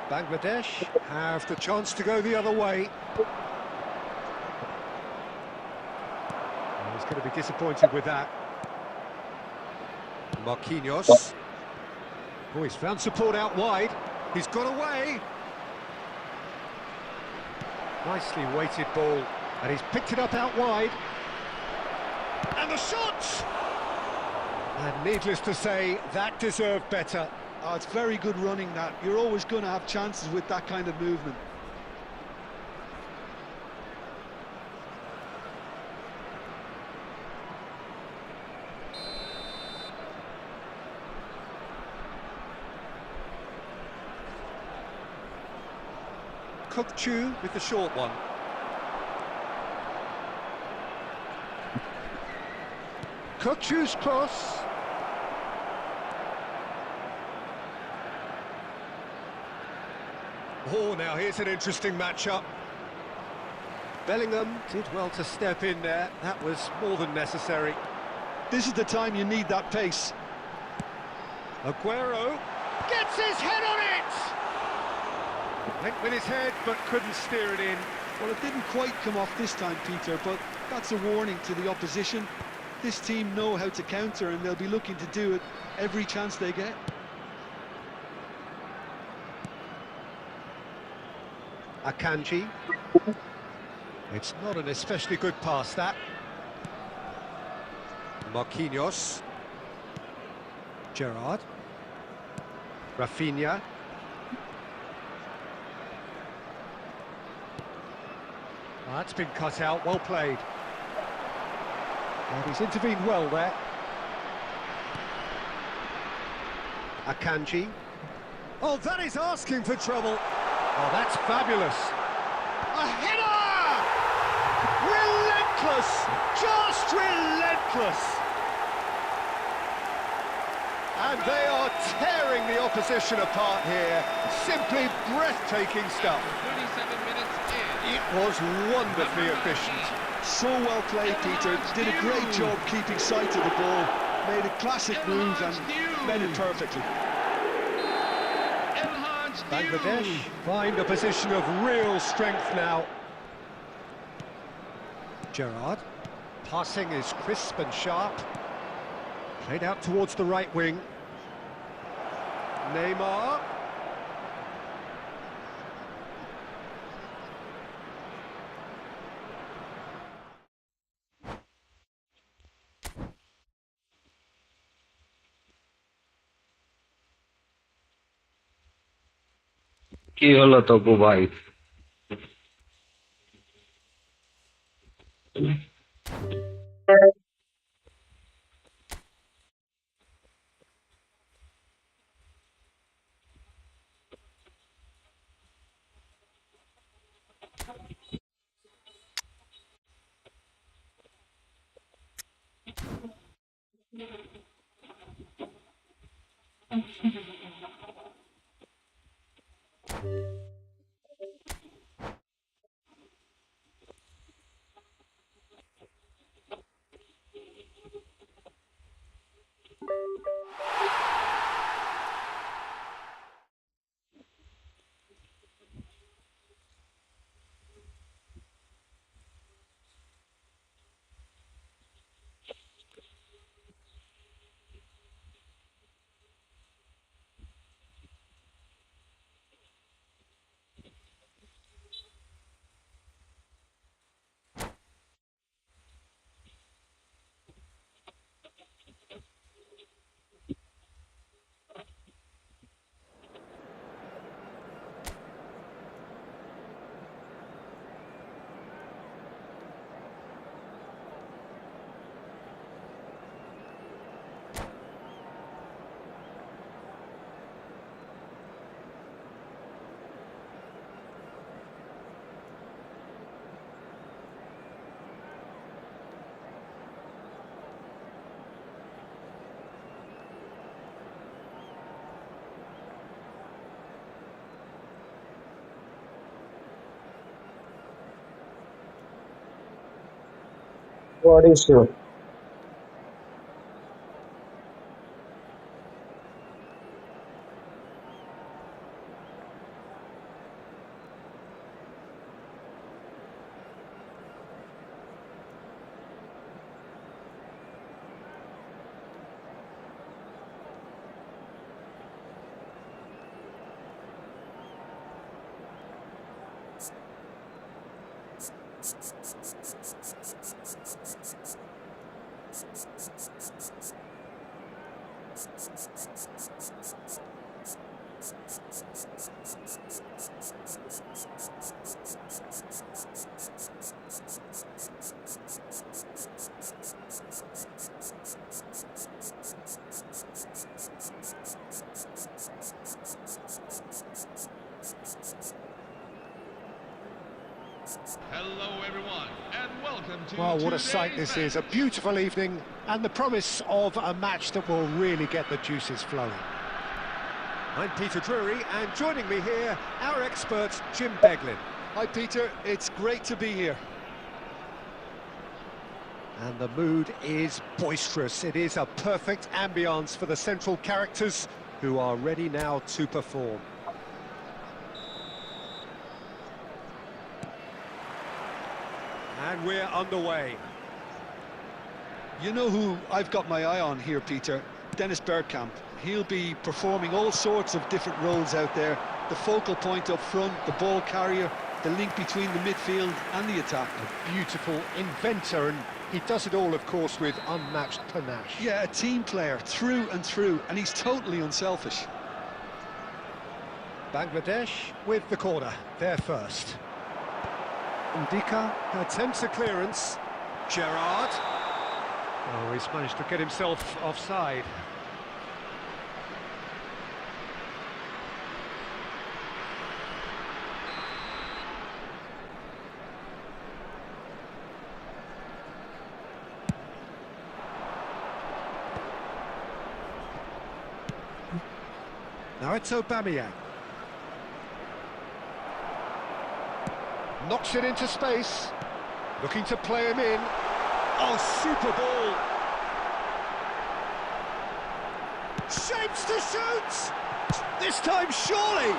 Bangladesh have the chance to go the other way. He's going to be disappointed with that. Marquinhos. Oh, he's found support out wide. He's got away. Nicely weighted ball. And he's picked it up out wide. And the shot! And needless to say, that deserved better. Oh, it's very good running, that. You're always going to have chances with that kind of movement. Cook Chu with the short one. Kökçü's cross. Oh, now here's an interesting matchup. Bellingham did well to step in there. That was more than necessary. This is the time you need that pace. Aguero gets his head on it! Went with his head, but couldn't steer it in. Well, it didn't quite come off this time, Peter, but that's a warning to the opposition. This team know how to counter, and they'll be looking to do it every chance they get. Akanji. It's not an especially good pass, that. Marquinhos. Gerrard. Rafinha. That's been cut out, well played. And he's intervened well there. Akanji. Oh, that is asking for trouble. Oh, that's fabulous. A header! Relentless! Just relentless! And they are tearing the opposition apart here. Simply breathtaking stuff. 37 minutes in. It was wonderfully efficient. So well played, Peter. Did a great job keeping sight of the ball. Made a classic move and made it perfectly. Bangladesh find a position of real strength now. Gerrard. Passing is crisp and sharp. Played out towards the right wing. Neymar. কি হলো তপু ভাই? What is your Hello, everyone, and welcome welcome to Well, what a sight today's this is. A match. beautiful evening and the promise of a match that will really get the juices flowing. I'm Peter Drury, and joining me here, our expert, Jim Beglin. Hi, Peter. It's great to be here. And the mood is boisterous. It is a perfect ambience for the central characters who are ready now to perform. And we're underway. You know who I've got my eye on here, Peter? Dennis Bergkamp. He'll be performing all sorts of different roles out there. The focal point up front, the ball carrier, the link between the midfield and the attack. A beautiful inventor, and he does it all, of course, with unmatched panache. Yeah, a team player through and through, and he's totally unselfish. Bangladesh with the corner, there first. Ndika attempts a clearance. Gerrard. Oh, he's managed to get himself offside. Now it's Aubameyang. Knocks it into space. Looking to play him in. Oh, super ball. Shapes to shoot! This time, surely!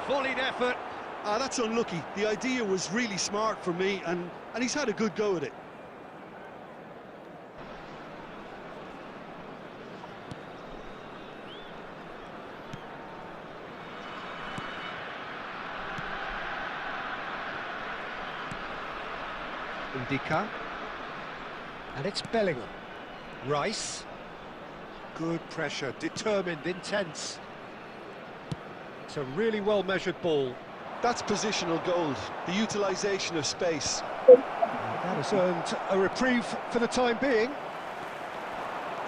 Volleyed effort. That's unlucky. The idea was really smart for me, and he's had a good go at it. Ndika. And it's Bellingham. Rice. Good pressure, determined, intense. It's a really well-measured ball. That's positional gold, the utilisation of space. That has earned a reprieve for the time being.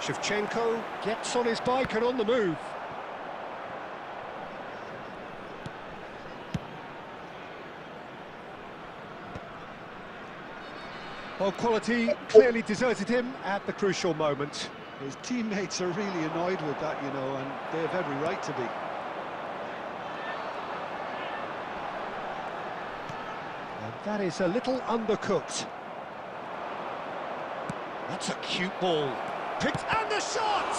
Shevchenko gets on his bike and on the move. Well, quality clearly deserted him at the crucial moment. His teammates are really annoyed with that, you know, and they have every right to be. And that is a little undercooked. That's a cute ball. Picked and the shot!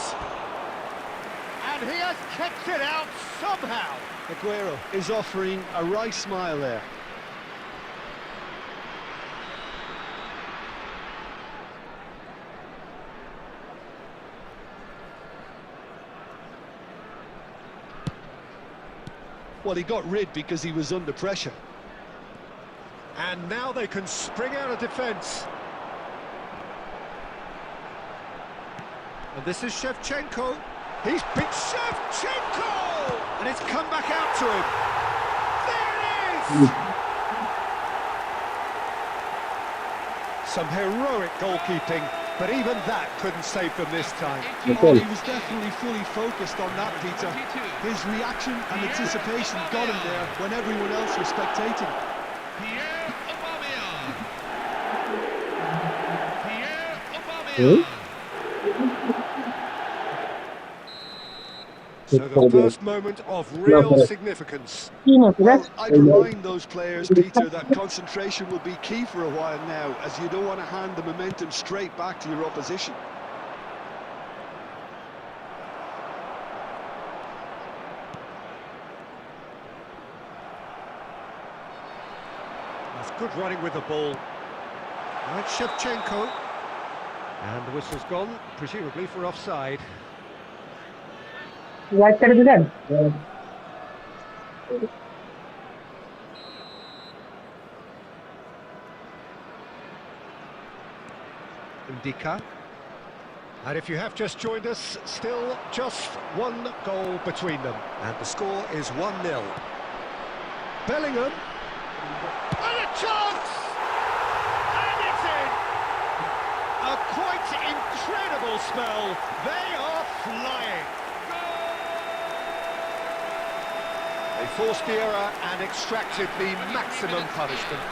And he has kept it out somehow. Aguero is offering a wry smile there. Well, he got rid because he was under pressure. And now they can spring out of defence. And this is Shevchenko. He's beat Shevchenko! And it's come back out to him. There it is! Some heroic goalkeeping, but even that couldn't save them this time. Oh, he was definitely fully focused on that, Peter. His reaction and anticipation got him there when everyone else was spectating. Pierre Aubameyang. Pierre Aubameyang. So the first moment of real significance. Well, I'd remind those players, Peter, that concentration will be key for a while now, as you don't want to hand the momentum straight back to your opposition. That's good running with the ball. Right, Shevchenko. And the whistle's gone, presumably for offside. White card দিলেন Ndika. And if you have just joined us, still just one goal between them. And the score is 1-0. Bellingham. And a chance! And it's in! A quite incredible spell. They are flying. They forced the error and extracted the maximum punishment.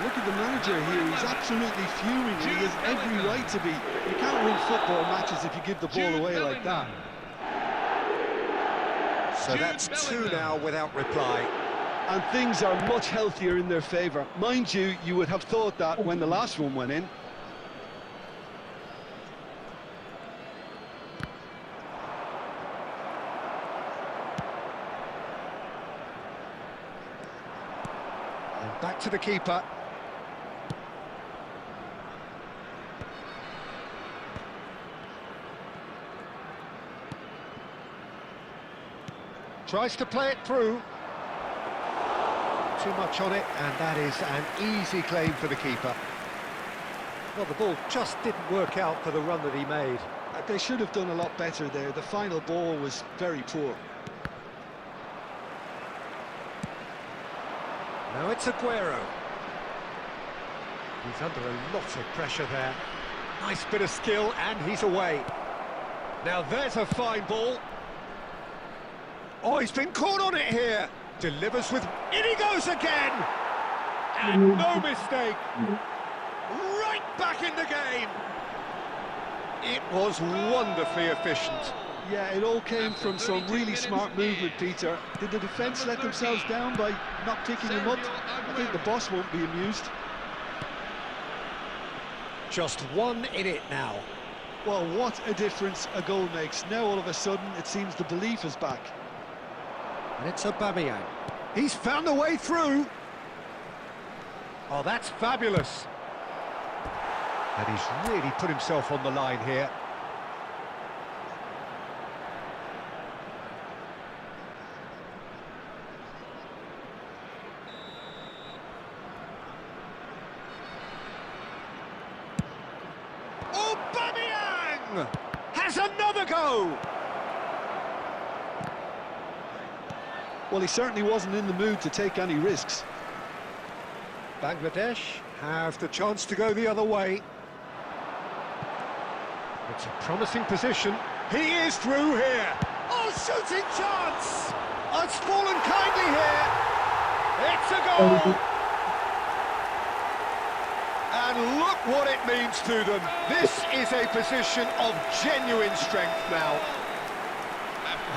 Look at the manager here, he's absolutely fuming, and he has every right to be. You can't win football matches if you give the ball away like that. So that's two now without reply. And things are much healthier in their favour. Mind you, you would have thought that when the last one went in. And back to the keeper. Tries to play it through. Too much on it, and that is an easy claim for the keeper. Well, the ball just didn't work out for the run that he made. They should have done a lot better there. The final ball was very poor. Now it's Aguero. He's under a lot of pressure there. Nice bit of skill, and he's away. Now there's a fine ball. Oh, he's been caught on it here. Delivers with... In he goes again! And no mistake. Right back in the game. It was wonderfully efficient. Yeah, it all came from some really smart movement, Peter. Did the defence let themselves down by not picking him up? I think the boss won't be amused. Just one in it now. Well, what a difference a goal makes. Now all of a sudden it seems the belief is back. And it's Aubameyang. He's found a way through. Oh, that's fabulous. And he's really put himself on the line here. Aubameyang has another go. Well, he certainly wasn't in the mood to take any risks. Bangladesh have the chance to go the other way. It's a promising position. He is through here. Oh, shooting chance! It's fallen kindly here. It's a goal. And look what it means to them. This is a position of genuine strength now.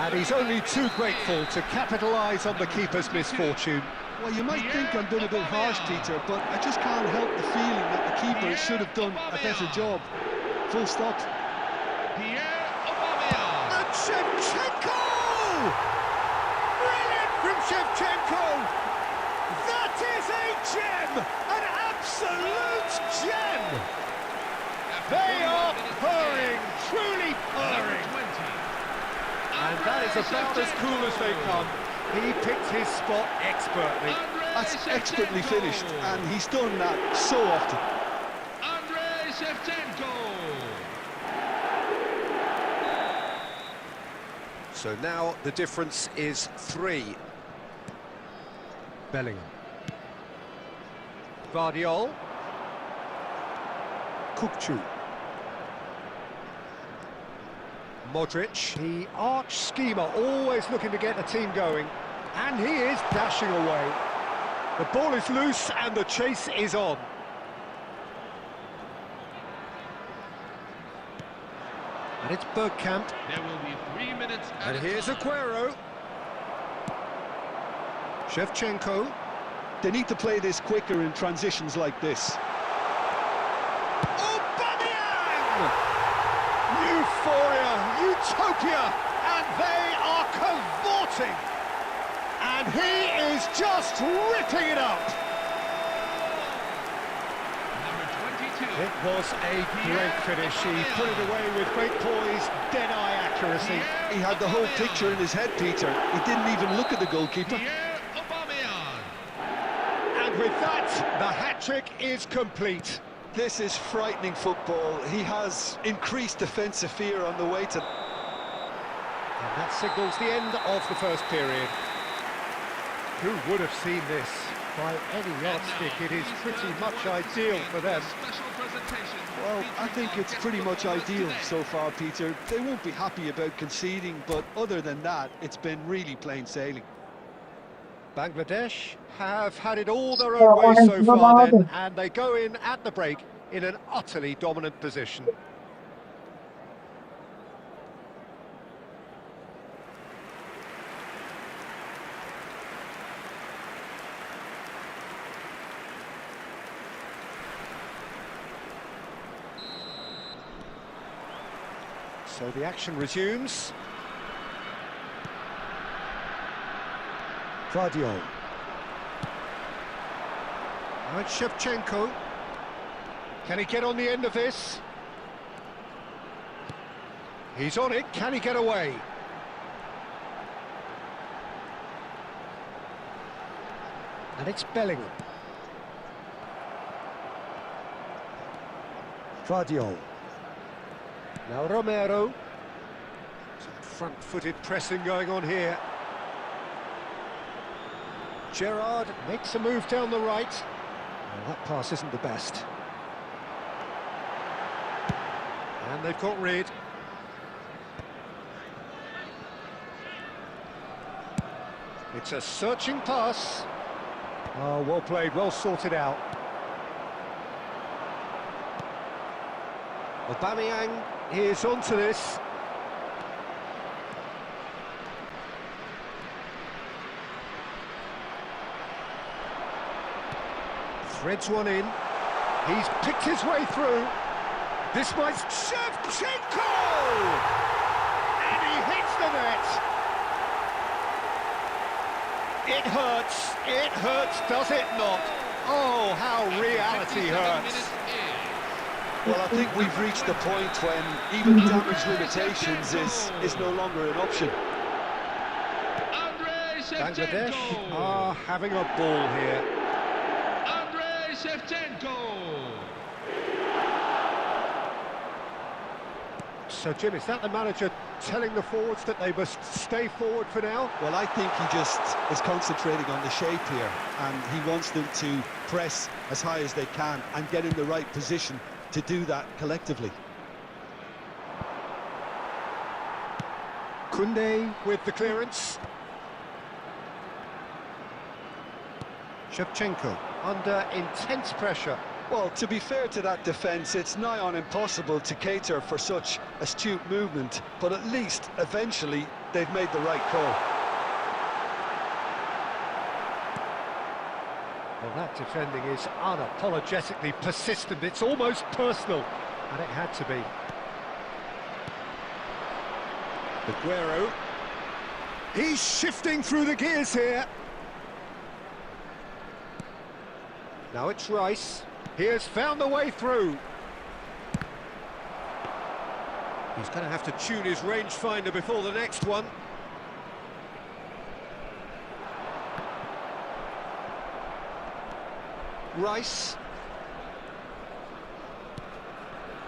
And he's only too grateful to capitalise on the keeper's misfortune. Well, you might think I'm being a bit harsh, Peter, but I just can't help the feeling that the keeper should have done a better job. Full stop. And Shevchenko! Brilliant from Shevchenko! That is a gem! An absolute gem! They are purring, truly purring. And that is about as cool as they come. He picked his spot expertly. That's expertly finished, and he's done that so often. Andrei Shevchenko. So now the difference is 3. Bellingham. Guardiol. Kukçu. Modric, the arch schemer, always looking to get the team going, and he is dashing away. The ball is loose and the chase is on. And it's Bergkamp. There will be 3 minutes. And here's Aguero. Shevchenko. They need to play this quicker in transitions like this. Aubameyang! Euphoria, utopia, and they are cavorting. And he is just ripping it up. Number 22. It was a great finish. He put it away with great poise, dead-eye accuracy. He had the whole picture in his head, Peter. He didn't even look at the goalkeeper. Aubameyang. And with that, the hat-trick is complete. This is frightening football. He has increased defensive fear on the way to... And that signals the end of the first period. Who would have seen this? By any yardstick, it is pretty much ideal for them. Special presentation. Well, I think it's pretty much ideal so far, Peter. They won't be happy about conceding, but other than that, it's been really plain sailing. Bangladesh have had it all their own way so far then, and they go in at the break in an utterly dominant position. So the action resumes. Vardio. Now it's Shevchenko. Can he get on the end of this? He's on it. Can he get away? And it's Bellingham. Vardio. Now Romero. Some front-footed pressing going on here. Gerrard makes a move down the right. Well, that pass isn't the best. And they've got rid. It's a searching pass. Oh, well played, well sorted out. Aubameyang is onto this. Threads one in. He's picked his way through. This might... Shevchenko! And he hits the net. It hurts, does it not? Oh, how reality hurts. Well, I think we've reached the point when even damage limitations is no longer an option. Bangladesh are having a ball here. Shevchenko. So, Jim, is that the manager telling the forwards that they must stay forward for now? Well, I think he just is concentrating on the shape here, and he wants them to press as high as they can and get in the right position to do that collectively. Koundé with the clearance. Shevchenko under intense pressure. Well, to be fair to that defence, it's nigh on impossible to cater for such astute movement, but at least, eventually, they've made the right call. Well, that defending is unapologetically persistent. It's almost personal, and it had to be. Aguero. He's shifting through the gears here. Now it's Rice. He has found the way through. He's going to have to tune his rangefinder before the next one. Rice.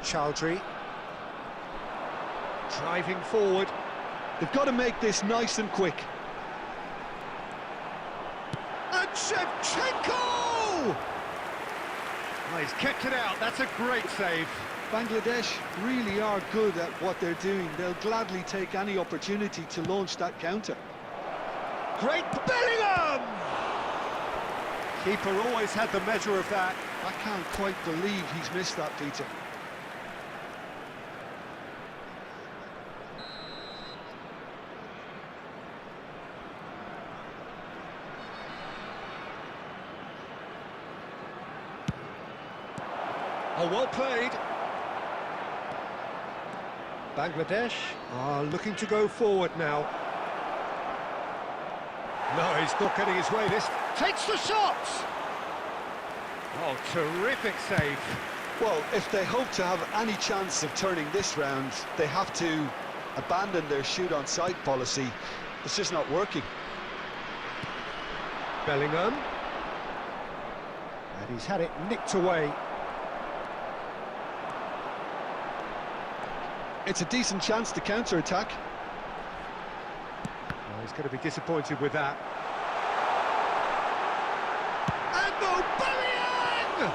Chowdhury. Driving forward. They've got to make this nice and quick. And Shevchenko! Oh, he's kept it out. That's a great save. Bangladesh really are good at what they're doing. They'll gladly take any opportunity to launch that counter. Great Bellingham! Keeper always had the measure of that. I can't quite believe he's missed that, Peter. Oh, well played. Bangladesh are looking to go forward now. No, he's not getting his way. This takes the shot. Oh, terrific save. Well, if they hope to have any chance of turning this round, they have to abandon their shoot-on-sight policy. It's just not working. Bellingham. And he's had it nicked away. It's a decent chance to counter-attack. Oh, he's going to be disappointed with that. And Aubameyang!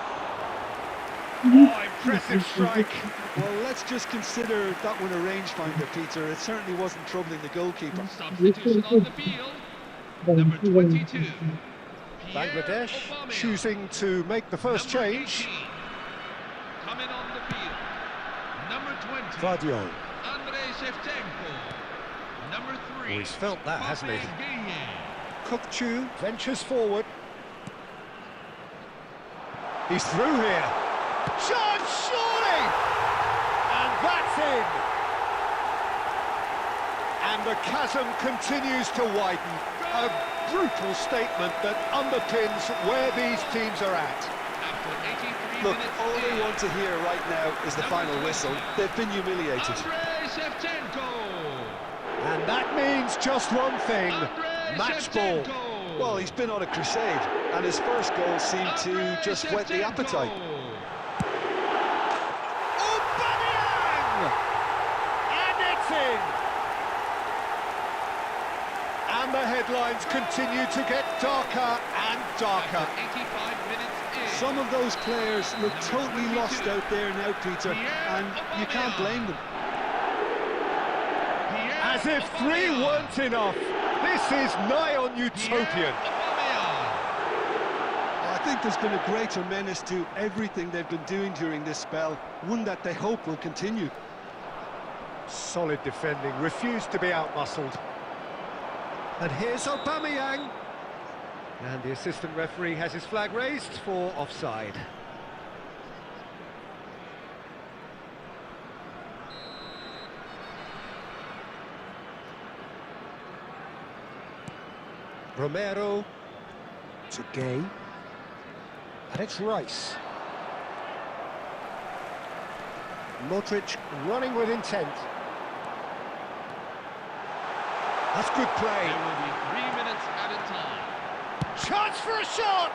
Oh, impressive strike. Well, let's just consider that one a rangefinder, Peter. It certainly wasn't troubling the goalkeeper. Substitution on the field. Number 22, Bangladesh Pierre-Aubameyang. choosing to make the first Number change. 18, coming on the field. Number 20, Vadio. Andrei Shevchenko. Number 3, Oh, he's felt that, hasn't he? Pape Gueye. Kukchu ventures forward. He's through here. Chance, surely! And that's in! And the chasm continues to widen. A brutal statement that underpins where these teams are at. After 83 Look, minutes all they in, want to hear right now is the final whistle. They've been humiliated. Andrei Shevchenko. And that means just one thing, Andrei match ball. Shevchenko. Well, he's been on a crusade, and his first goal seemed to Andrei just whet the Shevchenko. appetite. Aubameyang! And it's in! And the headlines continue to get darker and darker. After 85 minutes in, Some of those players look totally lost out there now, Peter, and you can't blame them. As if three weren't enough, this is nigh on utopian. I think there's been a greater menace to everything they've been doing during this spell, one that they hope will continue. Solid defending, refused to be outmuscled. And here's Aubameyang. And the assistant referee has his flag raised for offside. Romero to Gay. And it's Rice. Modric running with intent. That's good play. There will be 3 minutes at a time. Chance for a shot!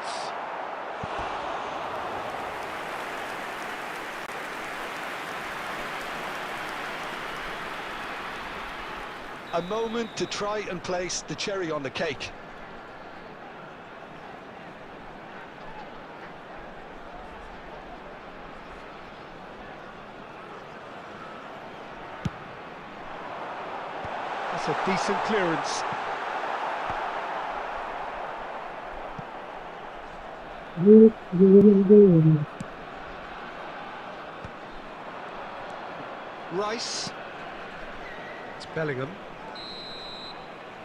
A moment to try and place the cherry on the cake. That's a decent clearance. Rice. It's Bellingham.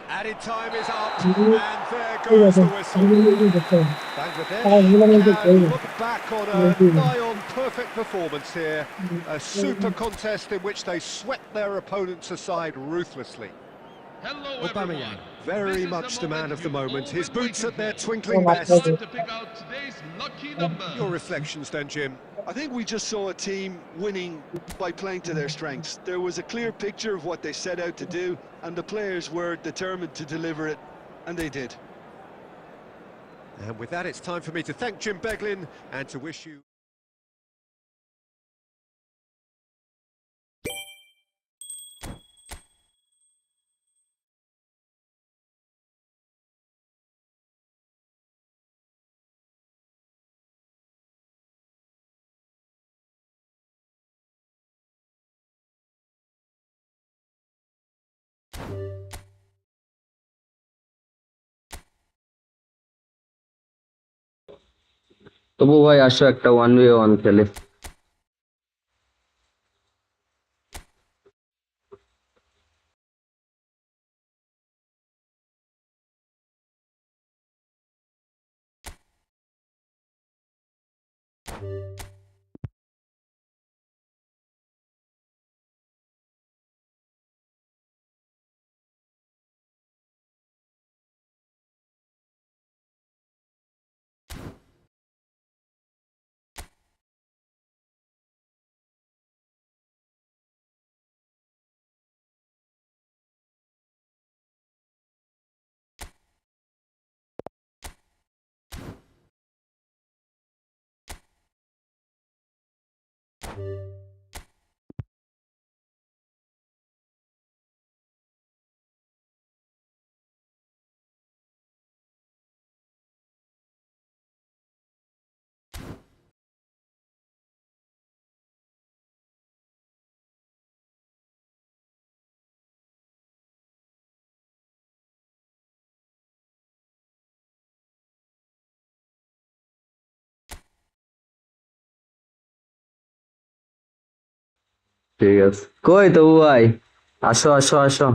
Added time is up, and there goes the whistle. Bangladesh can look back on a nigh-on perfect performance here. A super contest in which they swept their opponents aside ruthlessly. Hello, Aubameyang, everyone. very This is much the man of the you've moment. all His been boots waiting at their for. twinkling It's best. time to pick out today's lucky number. Your reflections then, Jim. I think we just saw a team winning by playing to their strengths. There was a clear picture of what they set out to do, and the players were determined to deliver it, and they did. And with that, it's time for me to thank Jim Beglin and to wish you... তবু ভাই আসো একটা 1v1 খেলে। ঠিক আছে, কই তো ভাই, আসো আসো আসো।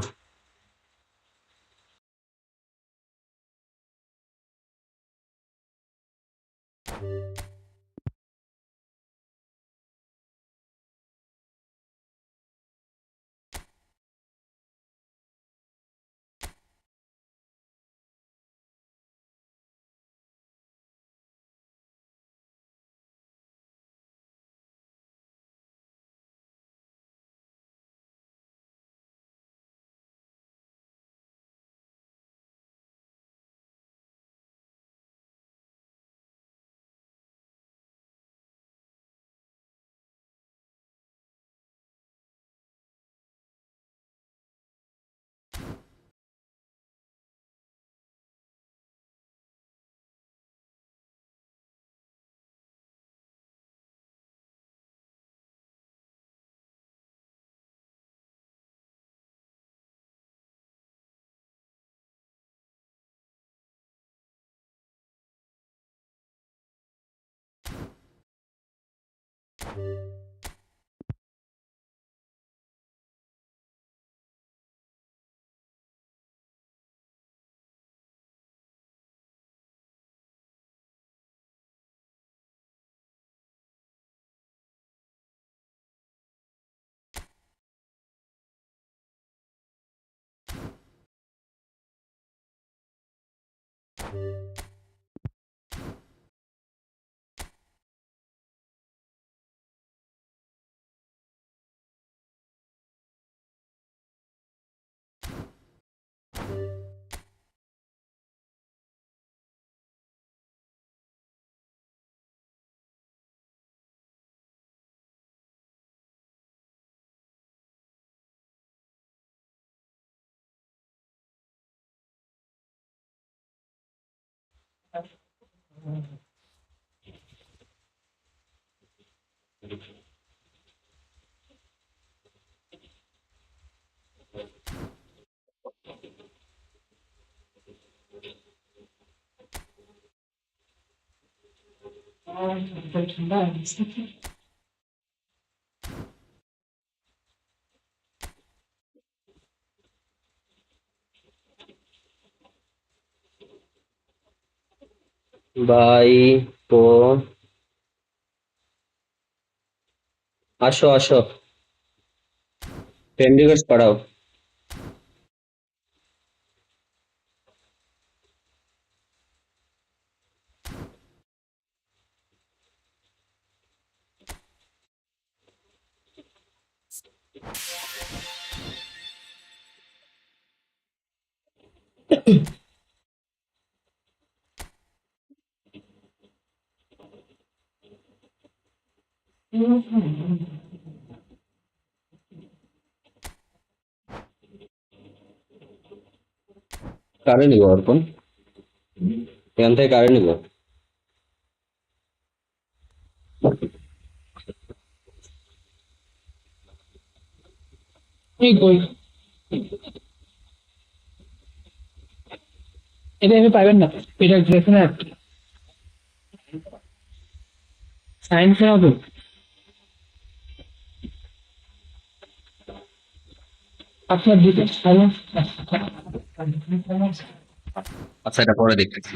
ঠান্ডা ভাই, তো আসো আসো, ফ্রেন্ড রিকোয়েস্ট পাঠাও। কারে নিবো অর্পণ? এখান থেকে কারে নিবো? এই কই এটা আমি পাইবেন না, এটা যেখানে সায়েন্স হবে। আপনার দিকে সায়েন্স আচ্ছা, এটা পরে দেখতেছি।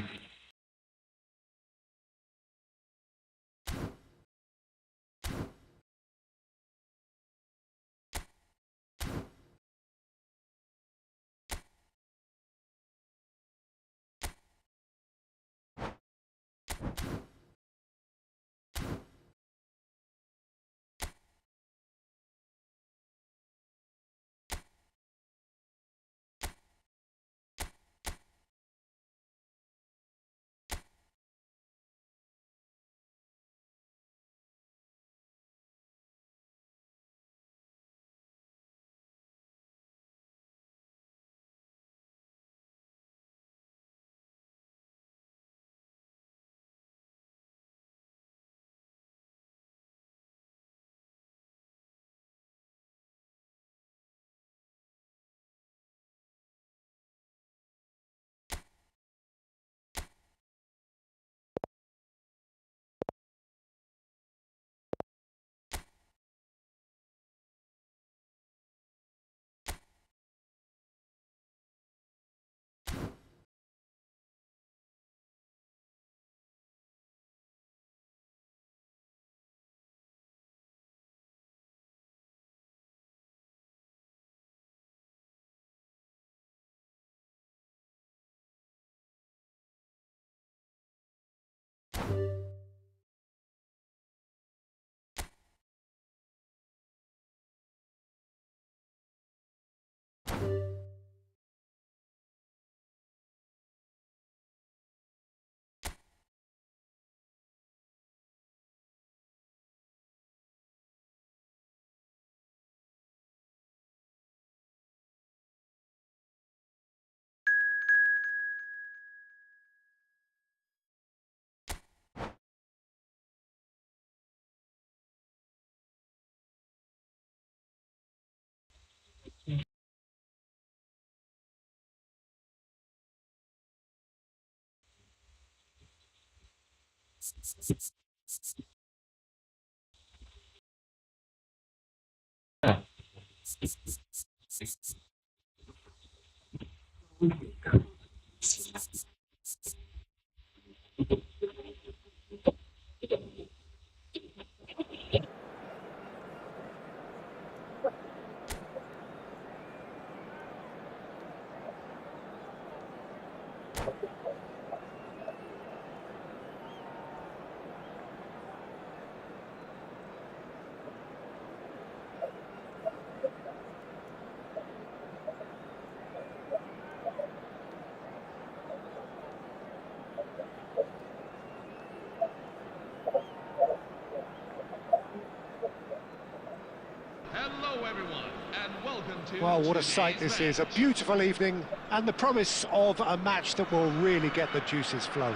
Hello, everyone, and welcome to. Well, what a sight this is. A beautiful evening and the promise of a match that will really get the juices flowing.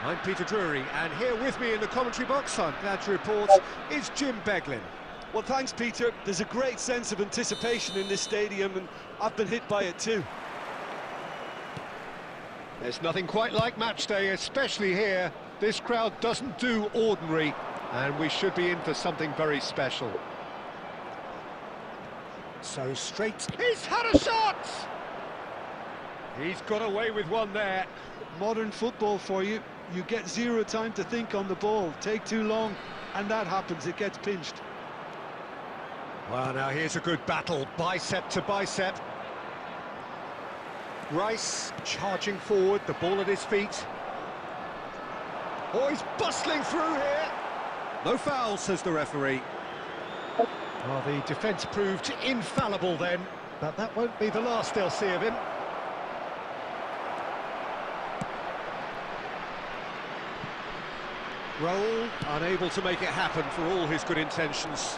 I'm Peter Drury, and here with me in the commentary box, I'm glad to report, is Jim Beglin. Well, thanks, Peter. There's a great sense of anticipation in this stadium, and I've been hit by it too. There's nothing quite like match day, especially here. This crowd doesn't do ordinary, and we should be in for something very special. So straight, he's had a shot! He's got away with one there. Modern football for you. You get zero time to think on the ball. Take too long, and that happens. It gets pinched. Well, now here's a good battle, bicep to bicep. Rice charging forward, the ball at his feet. Oh, he's bustling through here. No foul, says the referee. Well, the defence proved infallible then, but that won't be the last they'll see of him. Raul, unable to make it happen for all his good intentions.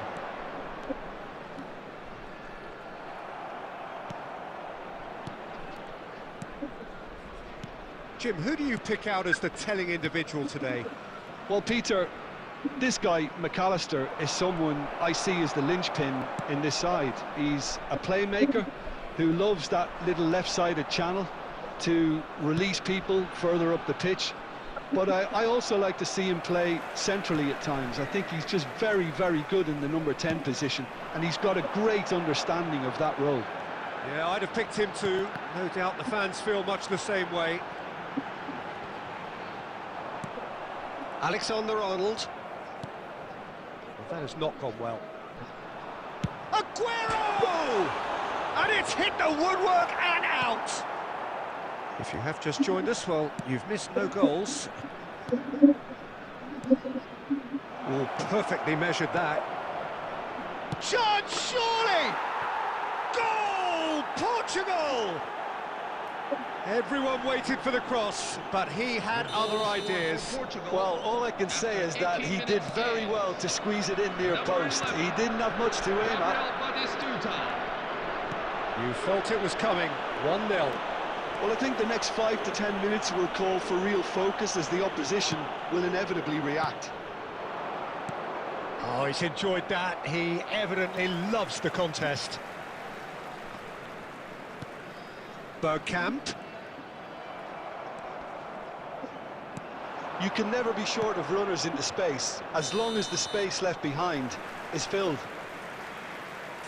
Jim, who do you pick out as the telling individual today? Well, Peter, this guy, McAllister, is someone I see as the linchpin in this side. He's a playmaker who loves that little left-sided channel to release people further up the pitch. But I also like to see him play centrally at times. I think he's just very, very good in the number 10 position, and he's got a great understanding of that role. Yeah, I'd have picked him too. No doubt the fans feel much the same way. Alexander-Arnold. Well, that has not gone well. Aguero! And it's hit the woodwork and out! If you have just joined us, well, you've missed no goals. Oh, perfectly measured that. Chance, surely! Goal! Portugal! Everyone waited for the cross, but he had other ideas. Well, all I can say is that he did very well to squeeze it in near post. He didn't have much to aim at. You felt it was coming. 1-0. Well, I think the next 5 to 10 minutes will call for real focus as the opposition will inevitably react. Oh, he's enjoyed that. He evidently loves the contest. Bergkamp. You can never be short of runners into space, as long as the space left behind is filled.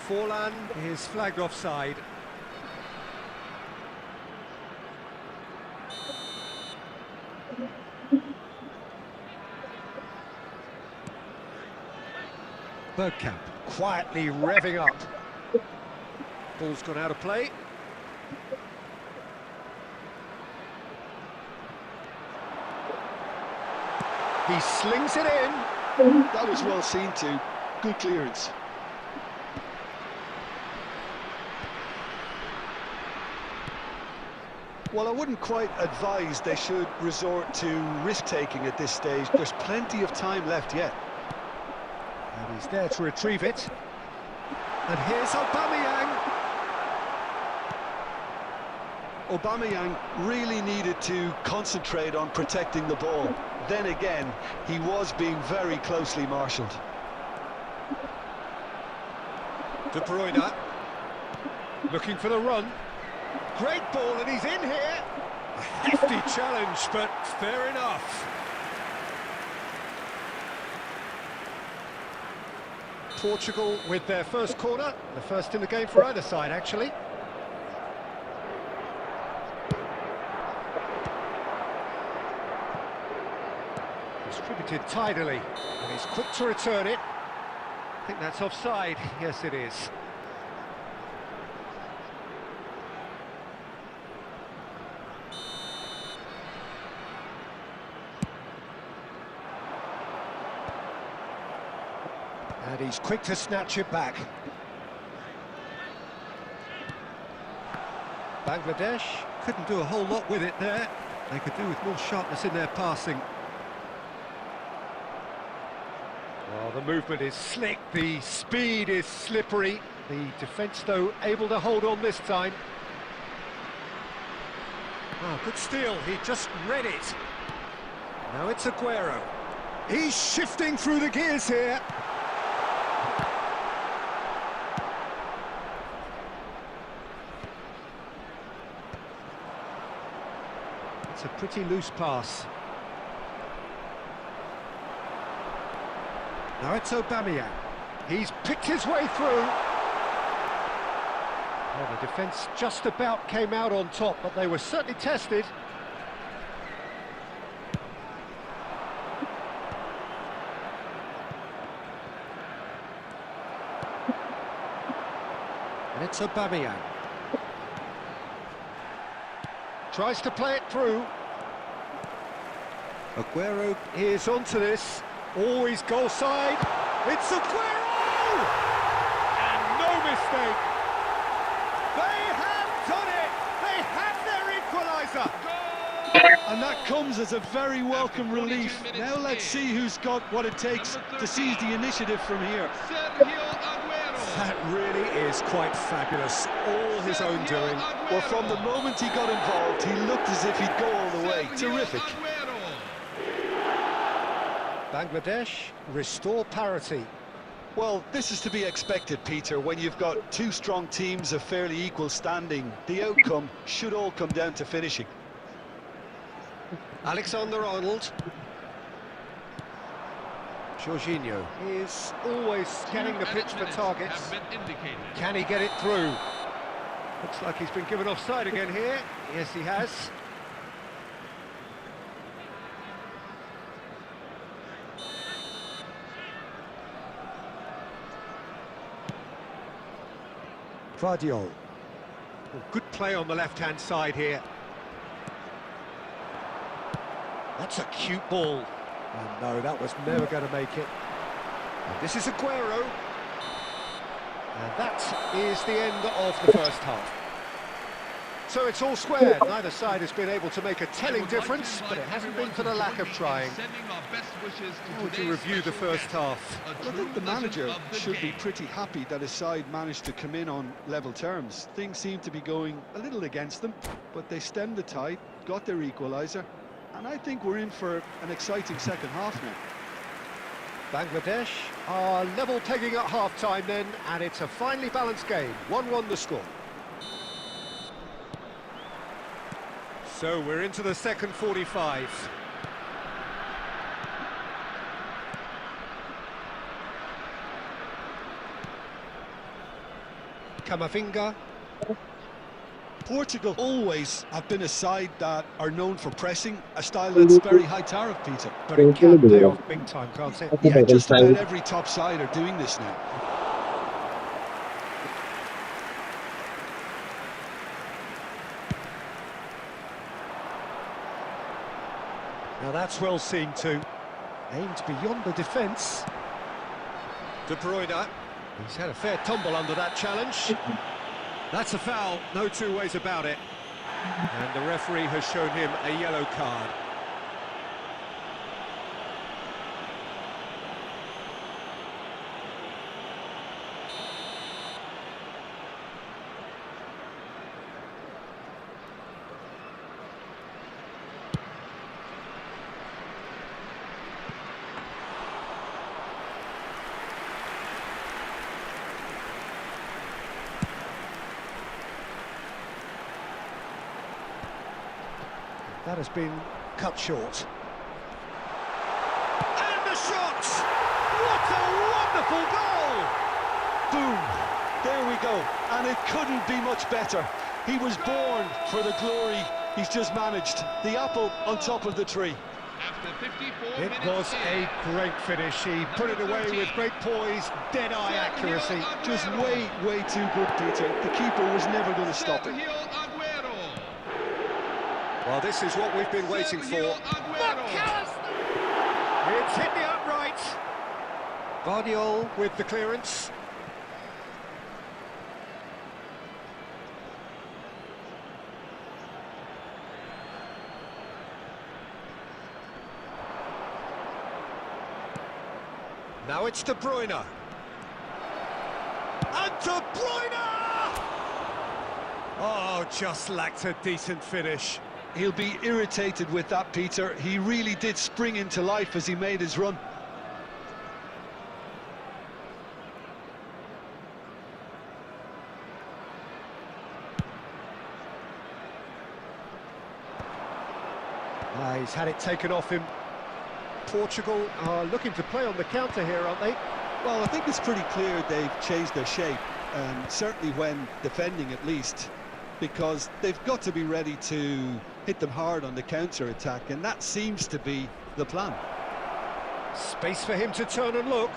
Forlan is flagged offside. Bergkamp quietly revving up. Ball's gone out of play. He slings it in. That was well seen too. Good clearance. Well, I wouldn't quite advise they should resort to risk-taking at this stage. There's plenty of time left yet. And he's there to retrieve it. And here's Aubameyang. Aubameyang really needed to concentrate on protecting the ball. Then again, he was being very closely marshalled. De Bruyne. Looking for the run. Great ball, and he's in here. A hefty challenge, but fair enough. Portugal with their first corner, the first in the game for either side, actually. Distributed tidily, and he's quick to return it. I think that's offside. Yes, it is. And he's quick to snatch it back. Bangladesh couldn't do a whole lot with it there. They could do with more sharpness in their passing. Well, the movement is slick, the speed is slippery. The defence, though, able to hold on this time. Oh, good steal, he just read it. Now it's Aguero. He's shifting through the gears here. It's a pretty loose pass. Now it's Aubameyang. He's picked his way through. Well, the defence just about came out on top, but they were certainly tested. And it's Aubameyang. Tries to play it through. Aguero is onto this. Always goal side. It's Aguero! And no mistake. They have done it! They have their equaliser! And that comes as a very welcome After 42 relief. minutes Now let's played. see who's got what it takes to seize the initiative from here. Sergio Aguero. That really is quite fabulous. All his own doing. Well, from the moment he got involved, he looked as if he'd go all the way. Terrific. Bangladesh restore parity. Well, this is to be expected, Peter. When you've got two strong teams of fairly equal standing, the outcome should all come down to finishing. Alexander-Arnold. Jorginho is always scanning the pitch for targets. Can he get it through? Looks like he's been given offside again here. Yes, he has. Vardiol. Oh, good play on the left-hand side here. That's a cute ball. Oh, no, that was never going to make it. And this is Aguero. And that is the end of the first half. So it's all square. Neither side has been able to make a telling difference, but it hasn't been for the lack of trying. How would you review the first half? Well, I think the manager should be pretty happy that his side managed to come in on level terms. Things seem to be going a little against them, but they stemmed the tide, got their equaliser, and I think we're in for an exciting second half now. Bangladesh are level pegging at half-time then, and it's a finely balanced game. 1-1 the score. So we're into the second 45. Camavinga. Portugal always have been a side that are known for pressing, a style that's very high tariff, Peter. But it can pay off big time, can't it? Yeah, just about every top side are doing this now. Now that's well seen too. Aimed beyond the defence. De Bruyne. He's had a fair tumble under that challenge. That's a foul, no two ways about it. And the referee has shown him a yellow card. That has been cut short. And the shot! What a wonderful goal! boom! There we go, and it couldn't be much better. He was born for the glory he's just managed. The apple on top of the tree. After 54 It minutes was a great finish. He put it away with great poise, dead-eye accuracy. Just way too good, Peter. The keeper was never going to stop it. Sergio Aguero. Well, this is what we've been waiting Sergio for. Aguero. It's hit the upright. Guardiola with the clearance. Now it's De Bruyne. And De Bruyne! Oh, just lacked a decent finish. He'll be irritated with that, Peter. He really did spring into life as he made his run. He's had it taken off him. Portugal are looking to play on the counter here, aren't they? Well, I think it's pretty clear they've changed their shape, certainly when defending at least, because they've got to be ready to hit them hard on the counter-attack, and that seems to be the plan. Space for him to turn and look.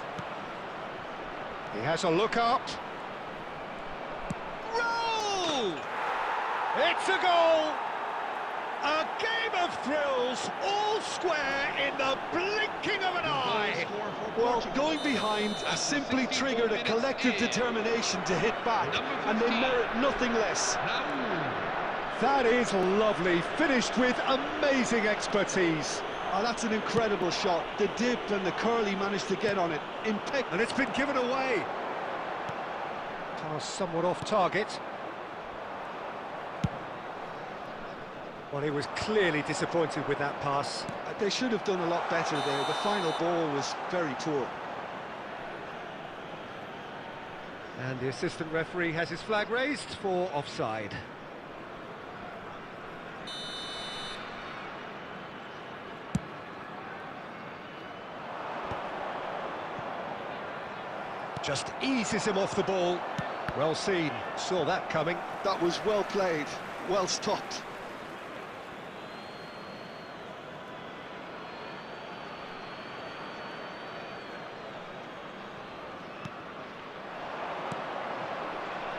He has a look up. Roll! It's a goal! A game of thrills, all square in the blinking of an eye. Well, going behind simply triggered a collective determination to hit back, and they merit nothing less. That is lovely, finished with amazing expertise. Oh, that's an incredible shot. The dip and the curl he managed to get on it, impeccable. And it's been given away. Pass somewhat off target. Well, he was clearly disappointed with that pass. They should have done a lot better there. The final ball was very poor. And the assistant referee has his flag raised for offside. Just eases him off the ball. Well seen, saw that coming. That was well played, well stopped.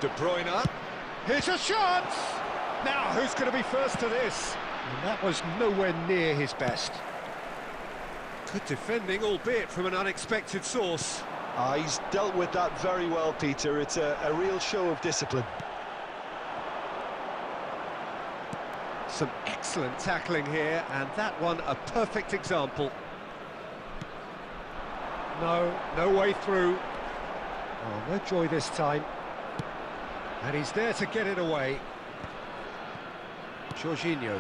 De Bruyne, here's a shot! Now, who's going to be first to this? And that was nowhere near his best. Good defending, albeit from an unexpected source. He's dealt with that very well, Peter. It's a real show of discipline. Some excellent tackling here, and that one a perfect example. No way through. Oh, no joy this time. And he's there to get it away. Jorginho.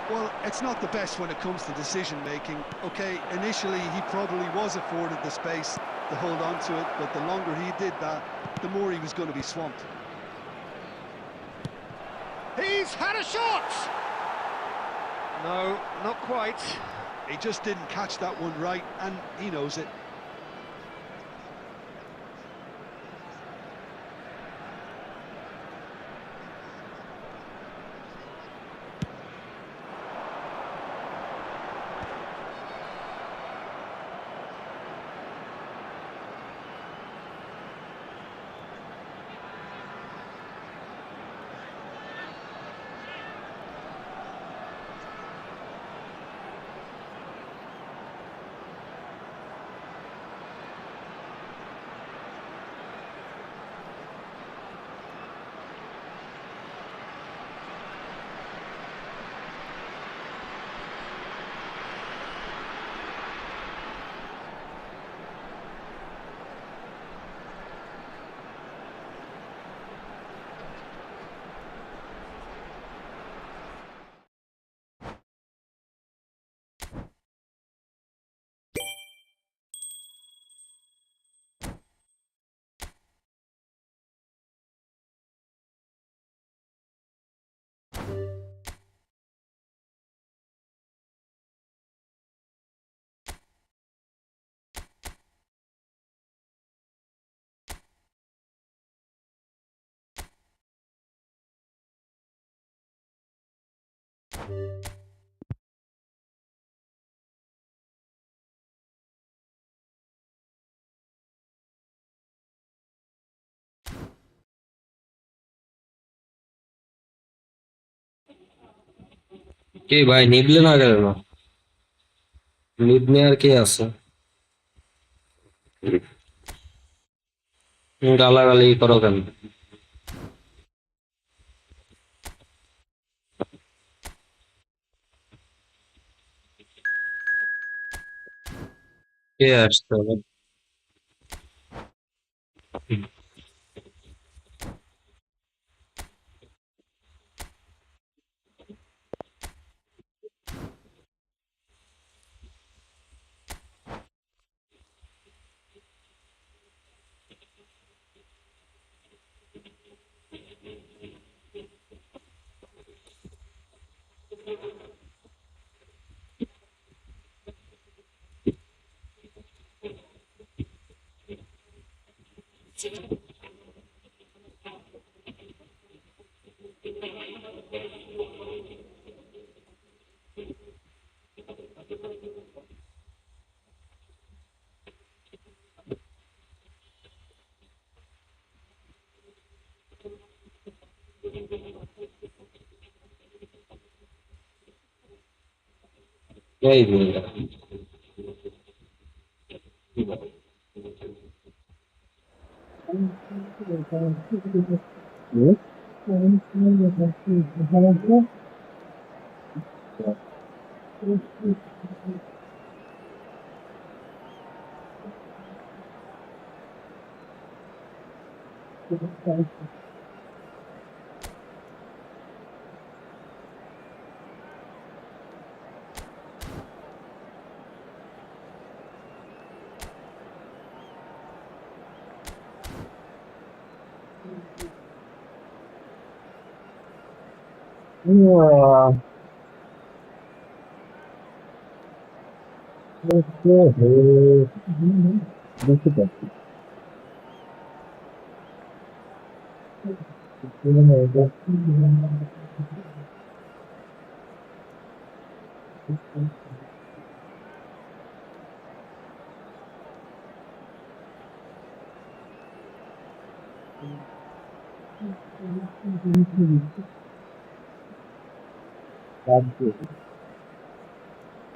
Well, it's not the best when it comes to decision-making. OK, initially he probably was afforded the space to hold on to it, but the longer he did that, the more he was going to be swamped. He's had a shot! No, not quite. He just didn't catch that one right, and he knows it. কে ভাই নিবলে না গেল না? নিব নেয়ার কে আছে? গালাগালি করো কেন? কে আসছে আবার? এই বুঝলা।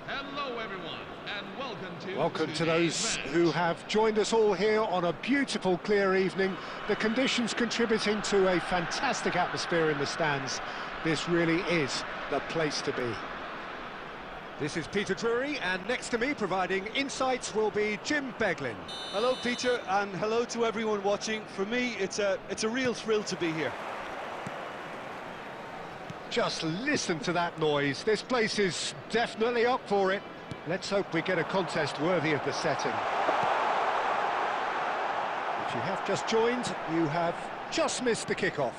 Hello, everyone, and Welcome to today's those match. who have joined us all here on a beautiful, clear evening. The conditions contributing to a fantastic atmosphere in the stands. This really is the place to be. This is Peter Drury, and next to me, providing insights, will be Jim Beglin. Hello, Peter, and hello to everyone watching. For me, it's a real thrill to be here. Just listen to that noise. This place is definitely up for it. Let's hope we get a contest worthy of the setting. If you have just joined, you have just missed the kickoff.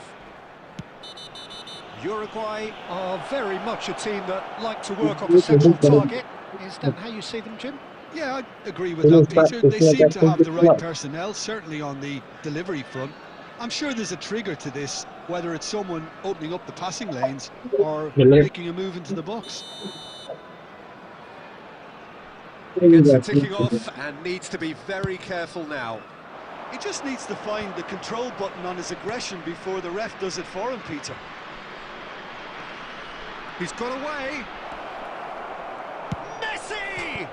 Uruguay are very much a team that like to work off a central target. Is that how you see them, Jim? Yeah, I agree with that, Peter. They seem to have the right personnel, certainly on the delivery front. I'm sure there's a trigger to this, whether it's someone opening up the passing lanes or making a move into the box. He gets it ticking off and needs to be very careful now. He just needs to find the control button on his aggression before the ref does it for him, Peter. He's got away. Messi!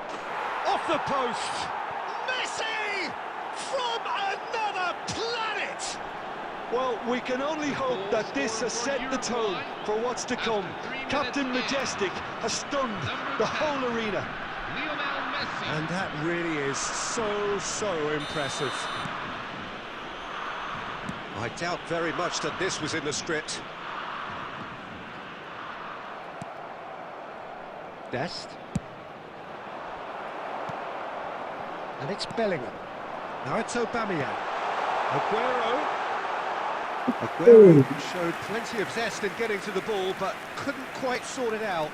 Off the post. Messi! From another planet! Well, we can only hope that this has set the tone for what's to come. Captain Majestic has stunned the whole arena. And that really is so impressive. I doubt very much that this was in the script. Dest. And it's Bellingham. Now it's Aubameyang. Aguero showed plenty of zest in getting to the ball, but couldn't quite sort it out.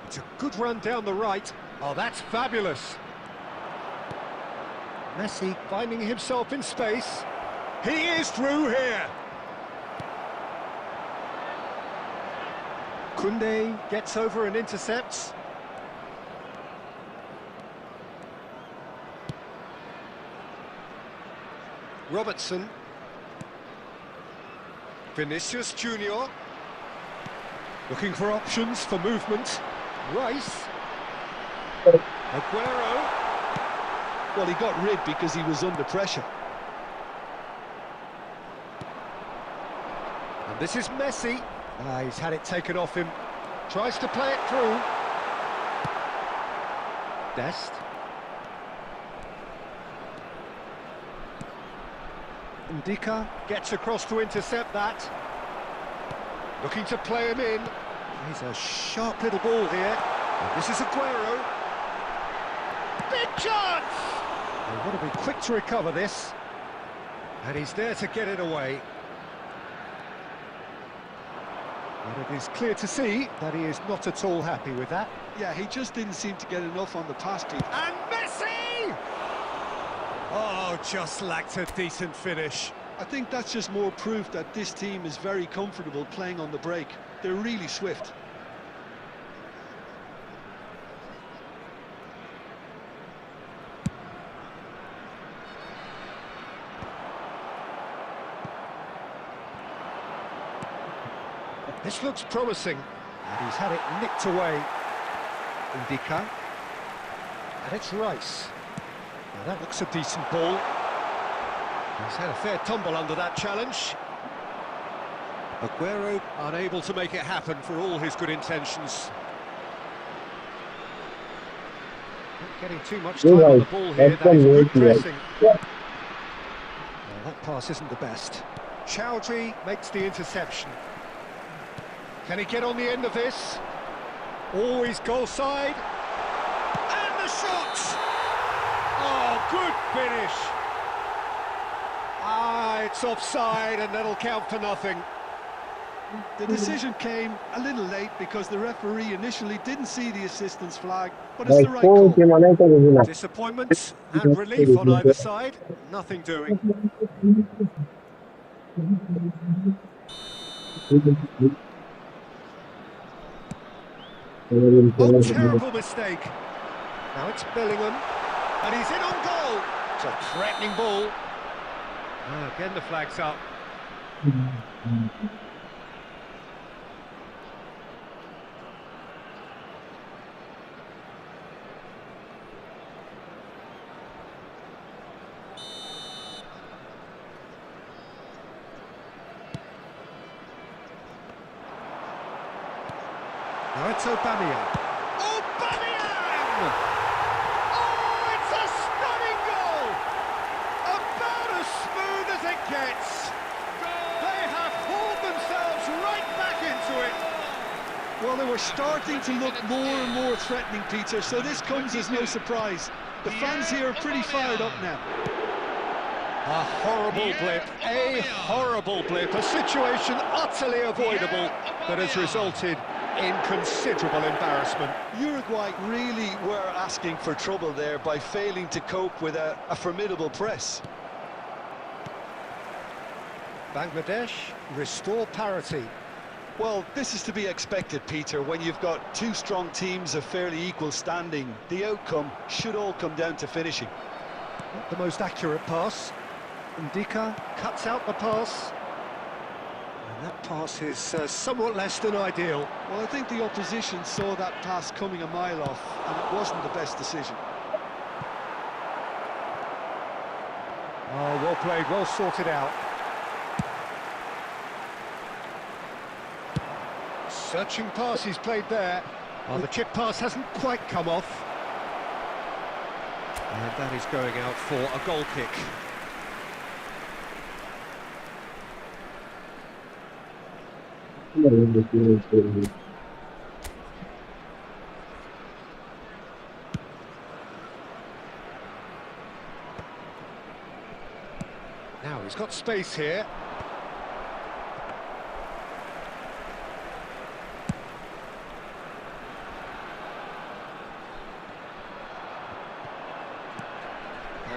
It's a good run down the right. Oh, that's fabulous. Messi finding himself in space. He is through here. Kunde gets over and intercepts. Robertson. Vinicius Junior. Looking for options for movement. Rice. Aguero. Well, he got rid because he was under pressure. And this is Messi. He's had it taken off him. Tries to play it through. Dest. Ndika gets across to intercept that. Looking to play him in. He's a sharp little ball here. And this is Aguero. Big chance! They want to be quick to recover this. And he's there to get it away. But it is clear to see that he is not at all happy with that. Yeah, he just didn't seem to get enough on the pass, Pete. And Messi! Oh, just lacked a decent finish. I think that's just more proof that this team is very comfortable playing on the break. They're really swift. This looks promising. And he's had it nicked away. Ndika. And it's Rice. Now that looks a decent ball. He's had a fair tumble under that challenge. Aguero unable to make it happen for all his good intentions. Not getting too much time on the ball here. That is good pressing. Well, that pass isn't the best. Chowdhury makes the interception. Can he get on the end of this? Always goal side. And the shot! Oh, good finish. It's offside and that'll count for nothing. The decision came a little late because the referee initially didn't see the assistance flag, but it's the right call. Disappointment and relief on either side. Nothing doing. Oh, terrible mistake. Now it's Bellingham, and he's in on goal. It's a threatening ball. Again the flag's up. Now it's Aubameyang. Aubameyang! Oh, it's a stunning goal! About as smooth as it gets. They have hauled themselves right back into it. Well, they were starting to look more and more threatening, Peter, so this comes as no surprise. The fans here are pretty fired up now. A horrible blip, a situation utterly avoidable that has resulted in considerable embarrassment. Uruguay really were asking for trouble there by failing to cope with a formidable press. Bangladesh restore parity. Well, this is to be expected, Peter, when you've got two strong teams of fairly equal standing. The outcome should all come down to finishing. Not the most accurate pass. Ndika cuts out the pass. And that pass is somewhat less than ideal. Well, I think the opposition saw that pass coming a mile off, and it wasn't the best decision. Oh, well played, well sorted out. Searching pass he's played there. Oh, the chip pass hasn't quite come off. And that is going out for a goal kick. Now he's got space here.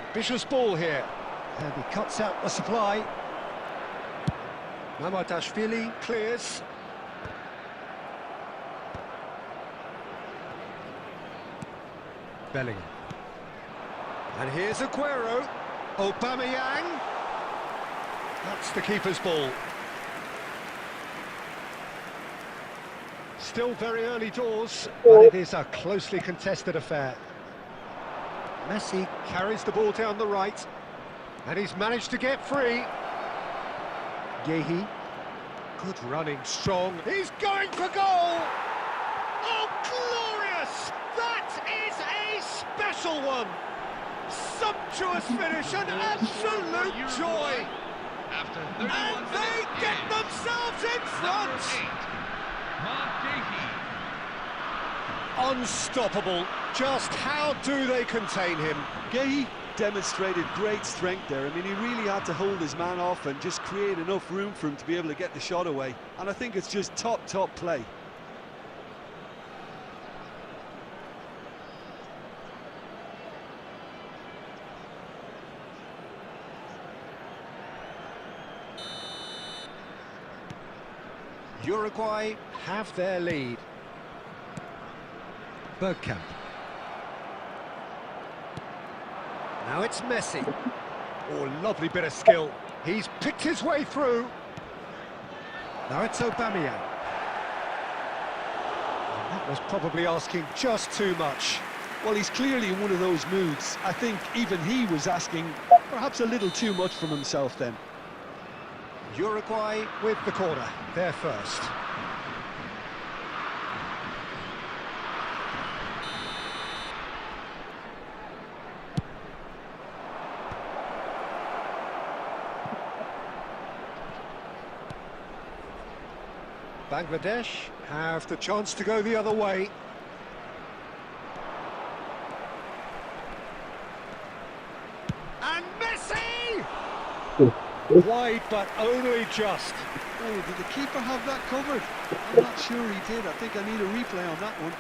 Ambitious ball here. And he cuts out the supply. Mamadashvili clears. Bellingham. And here's Aguero. Aubameyang. That's the keeper's ball. Still very early doors, but it is a closely contested affair. Messi carries the ball down the right, and he's managed to get free. Yehi, good running, strong. He's going for goal! Oh, glorious! That is a special one! Sumptuous finish, an absolute joy! After 31 And they minutes get in, themselves in front! number 8, Unstoppable. Just how do they contain him? Gay demonstrated great strength there. I mean, he really had to hold his man off and just create enough room for him to be able to get the shot away. And I think it's just top play. Uruguay have their lead. Bergkamp. Now it's Messi. Oh, lovely bit of skill. He's picked his way through. Now it's Aubameyang. And that was probably asking just too much. Well, he's clearly in one of those moods. I think even he was asking perhaps a little too much from himself then. Uruguay with the corner. They're first. Bangladesh have the chance to go the other way. And Messi! Wide, but only just. Oh, did the keeper have that covered? I'm not sure he did. I think I need a replay on that one.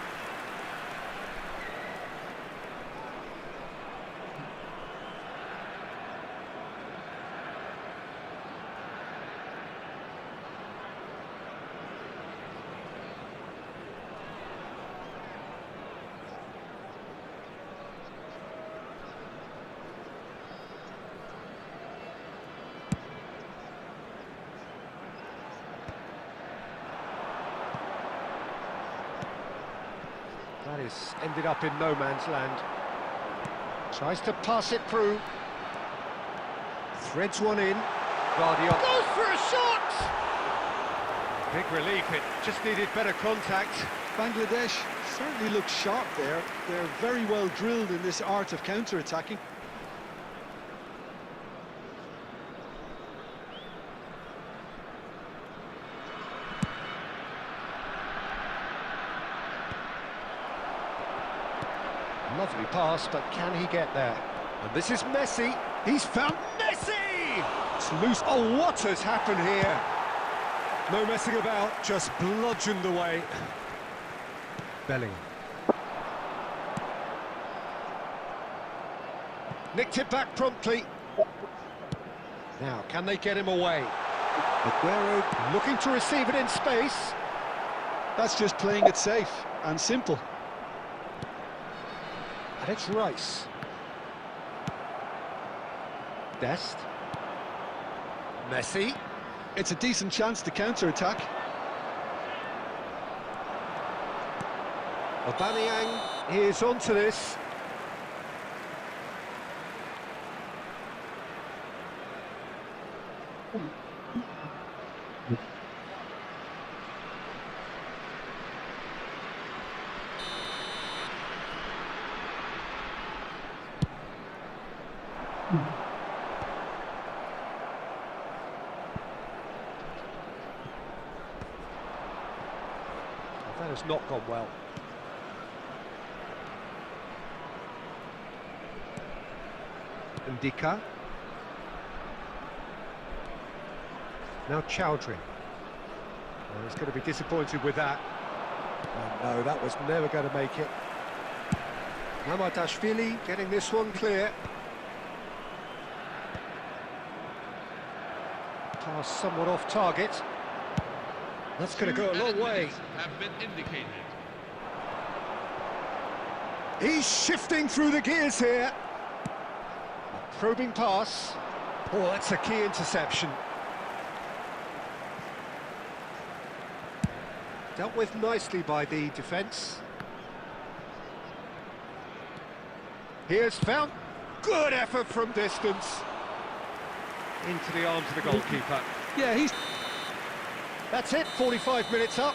That is ended up in no man's land. Tries to pass it through. Threads one in. Guardiola goes for a shot! Big relief, it just needed better contact. Bangladesh certainly looks sharp there. They're very well drilled in this art of counter-attacking. Lovely pass, but can he get there? And this is Messi. He's found Messi! It's loose. Oh, what has happened here? No messing about, just bludgeoned away. Bellingham. Nicked it back promptly. Now, can they get him away? Aguero looking to receive it in space. That's just playing it safe and simple. And it's Rice. Dest. Messi. It's a decent chance to counter-attack. Aubameyang is onto this. That has not gone well. Ndika. Now Chowdhury. Well, he's going to be disappointed with that. Oh, no, that was never going to make it. Mamadashvili getting this one clear. Pass somewhat off target. That's going to go a long way. Have been indicated. He's shifting through the gears here. A probing pass. Oh, that's a key interception. Dealt with nicely by the defence. Here's found. Good effort from distance. Into the arms of the goalkeeper. Yeah, he's... That's it, 45 minutes up.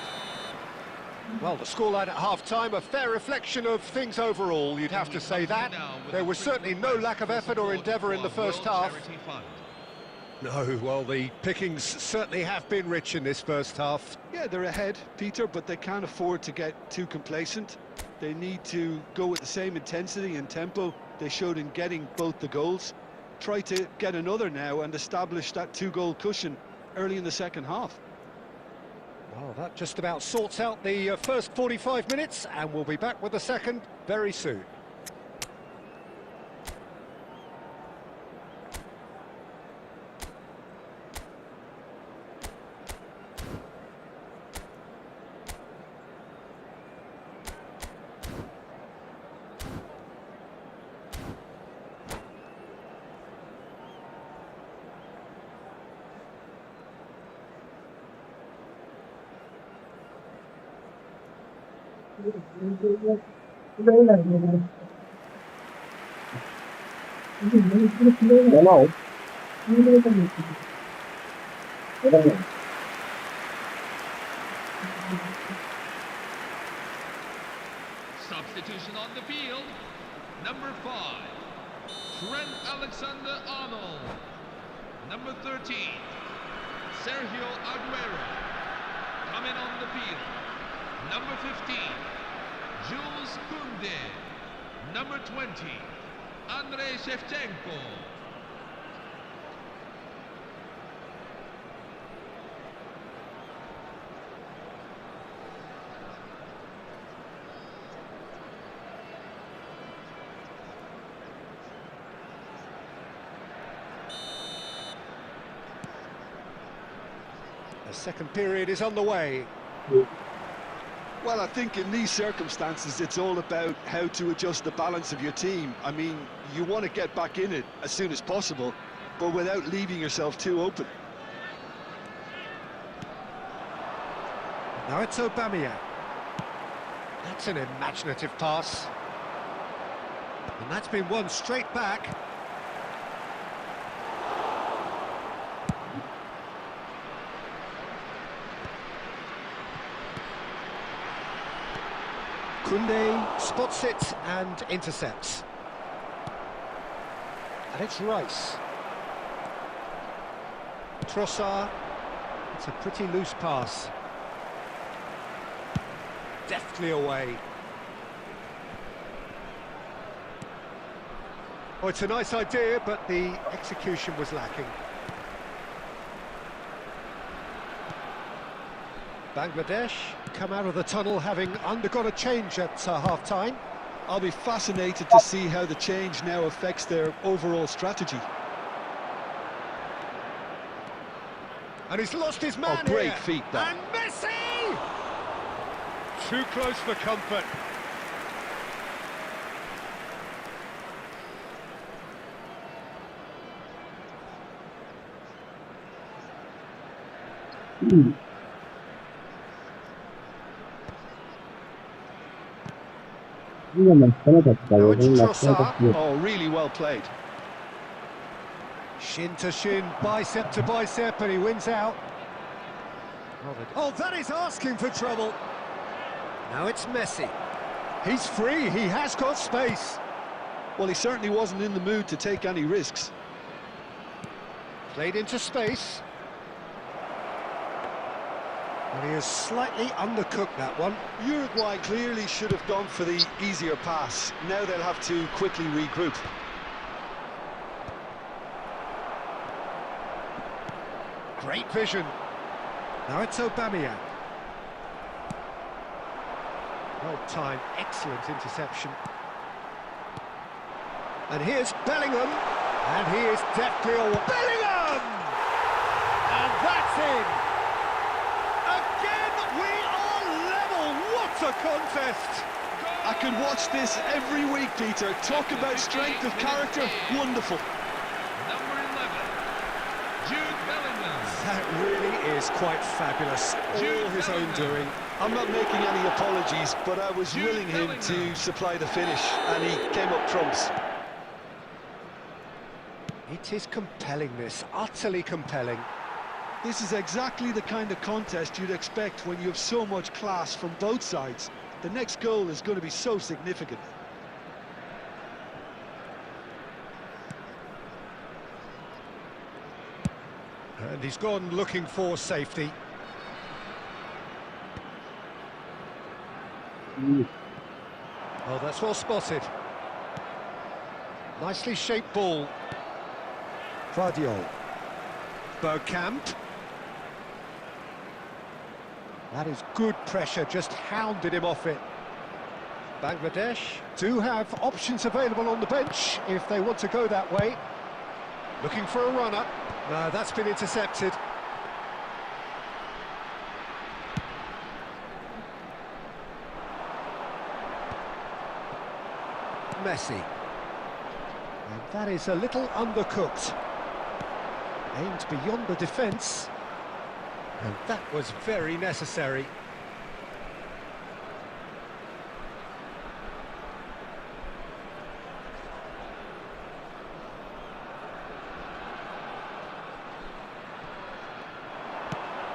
Well, the scoreline at half-time, a fair reflection of things overall, you'd have to say that. There was certainly no lack of effort or endeavour in the first half. No, well, the pickings certainly have been rich in this first half. Yeah, they're ahead, Peter, but they can't afford to get too complacent. They need to go with the same intensity and tempo they showed in getting both the goals. Try to get another now and establish that two-goal cushion early in the second half. Well, that just about sorts out the first 45 minutes, and we'll be back with the second very soon. Hello. Substitution on the field. Number 5, Trent Alexander-Arnold. Number 13, Sergio Aguero. Coming on the field. Number 15, Jules Koundé. Number 20, Andrei Shevchenko. The second period is on the way. Well, I think in these circumstances, it's all about how to adjust the balance of your team. I mean, you want to get back in it as soon as possible, but without leaving yourself too open. Now it's Aubameyang. That's an imaginative pass. And that's been won straight back. Koundé spots it and intercepts. And it's Rice. Trossard. It's a pretty loose pass. Deftly away. Oh, it's a nice idea, but the execution was lacking. Bangladesh come out of the tunnel having undergone a change at half-time. I'll be fascinated to see how the change now affects their overall strategy. And he's lost his man Oh, great here. feat, that. And Messi! Too close for comfort. Now it's Trossard. Oh, really well played. Shin to shin, bicep to bicep, and he wins out. Oh, that is asking for trouble. Now it's Messi. He's free, he has got space. Well, he certainly wasn't in the mood to take any risks. Played into space. And he has slightly undercooked that one. Uruguay clearly should have gone for the easier pass. Now they'll have to quickly regroup. Great vision. Now it's Aubameyang. Well timed, excellent interception. And here's Bellingham. And he is deftly away. Bellingham! And that's in. Again, we are level. What a contest! I I could watch this every week, Peter. Talk about strength of character. Wonderful. Number 11, Jude Bellingham. That really is quite fabulous. All his own doing. I'm not making any apologies, but I was Jude willing him to Bellingham. supply the finish, and he came up trumps. It is compelling, this. Utterly compelling. This is exactly the kind of contest you'd expect when you have so much class from both sides. The next goal is going to be so significant. And he's gone looking for safety. Oh, that's well spotted. Nicely shaped ball. Vardiol. Bergkamp. That is good pressure, just hounded him off it. Bangladesh do have options available on the bench if they want to go that way. Looking for a runner. No, that's been intercepted. Messi. And that is a little undercooked. Aimed beyond the defence. And that was very necessary.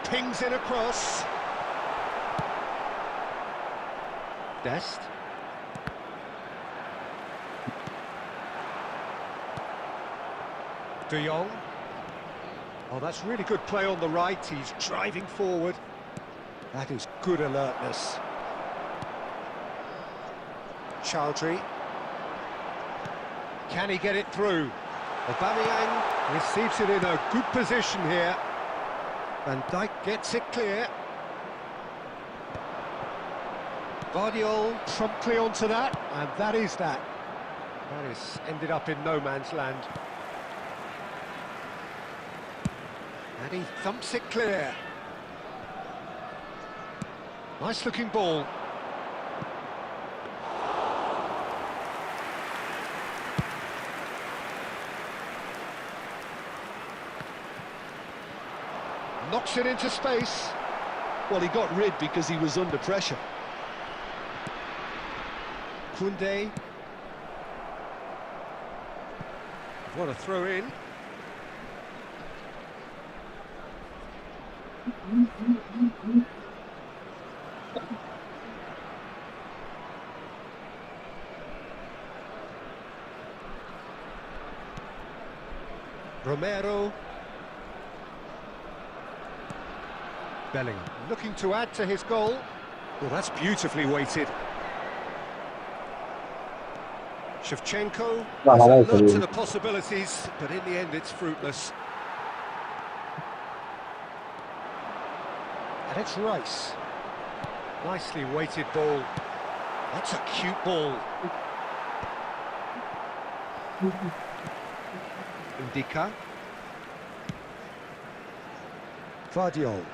Pings in across. Dest. De Jong. Oh, that's really good play on the right. He's driving forward. That is good alertness. Chowdhury. Can he get it through? Aubameyang receives it in a good position here. Van Dijk gets it clear. Vardiol promptly onto that, and that is that. That is ended up in no man's land. And he thumps it clear. Nice looking ball. Knocks it into space. Well, he got rid because he was under pressure. Koundé. What a throw in. Romero. Bellingham looking to add to his goal. Well, that's beautifully weighted. Shevchenko has alert to the possibilities, but in the end it's fruitless. And it's Rice. Nicely weighted ball. That's a cute ball. Ndika. Vardiol.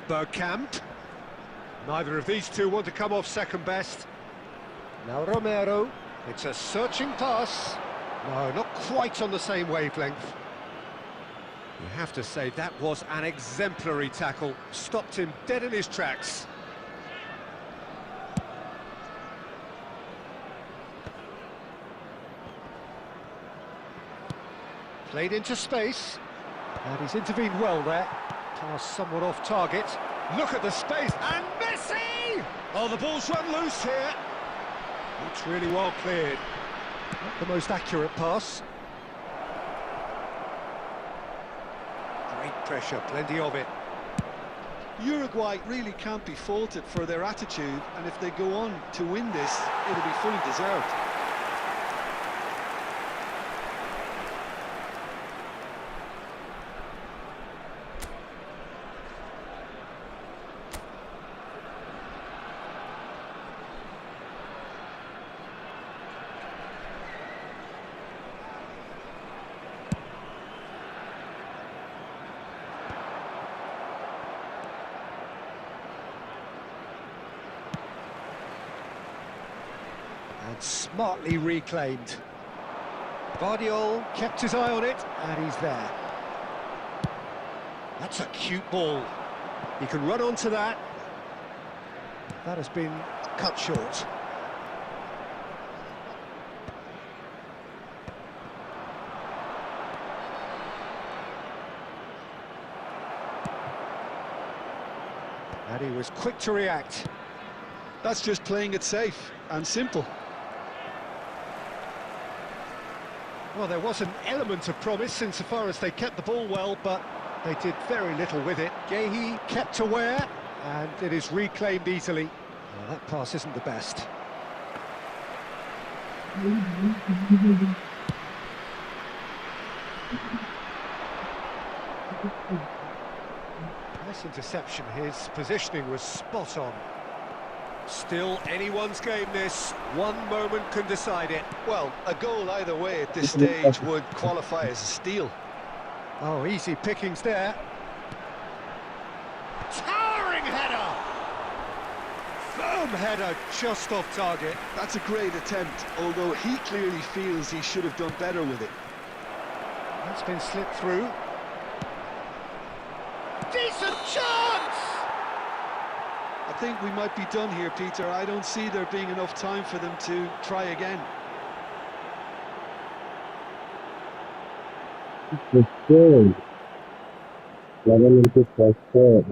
Bergkamp. Neither of these two want to come off second best. Now Romero. It's a searching pass. No, not quite on the same wavelength. You have to say that was an exemplary tackle. Stopped him dead in his tracks. Played into space. And he's intervened well there. Pass somewhat off target. Look at the space. And Messi! Oh, the ball's run loose here. It's really well cleared. Not the most accurate pass. Great pressure, plenty of it. Uruguay really can't be faulted for their attitude, and if they go on to win this, it'll be fully deserved. Smartly reclaimed. Guardiola kept his eye on it, and he's there. That's a cute ball. He can run onto that. That has been cut short. And he was quick to react. That's just playing it safe and simple. Well, there was an element of promise insofar as they kept the ball well, but they did very little with it. Gehi kept aware, and it is reclaimed easily. Well, that pass isn't the best. Nice interception. His positioning was spot on. Still anyone's game, this. One moment can decide it. Well, a goal either way at this stage would qualify as a steal. Oh, easy pickings there. Towering header! Firm header, just off target. That's a great attempt, although he clearly feels he should have done better with it. That's been slipped through. Decent chance! I think we might be done here, Peter. I don't see there being enough time for them to try again. Good. 11 into 4.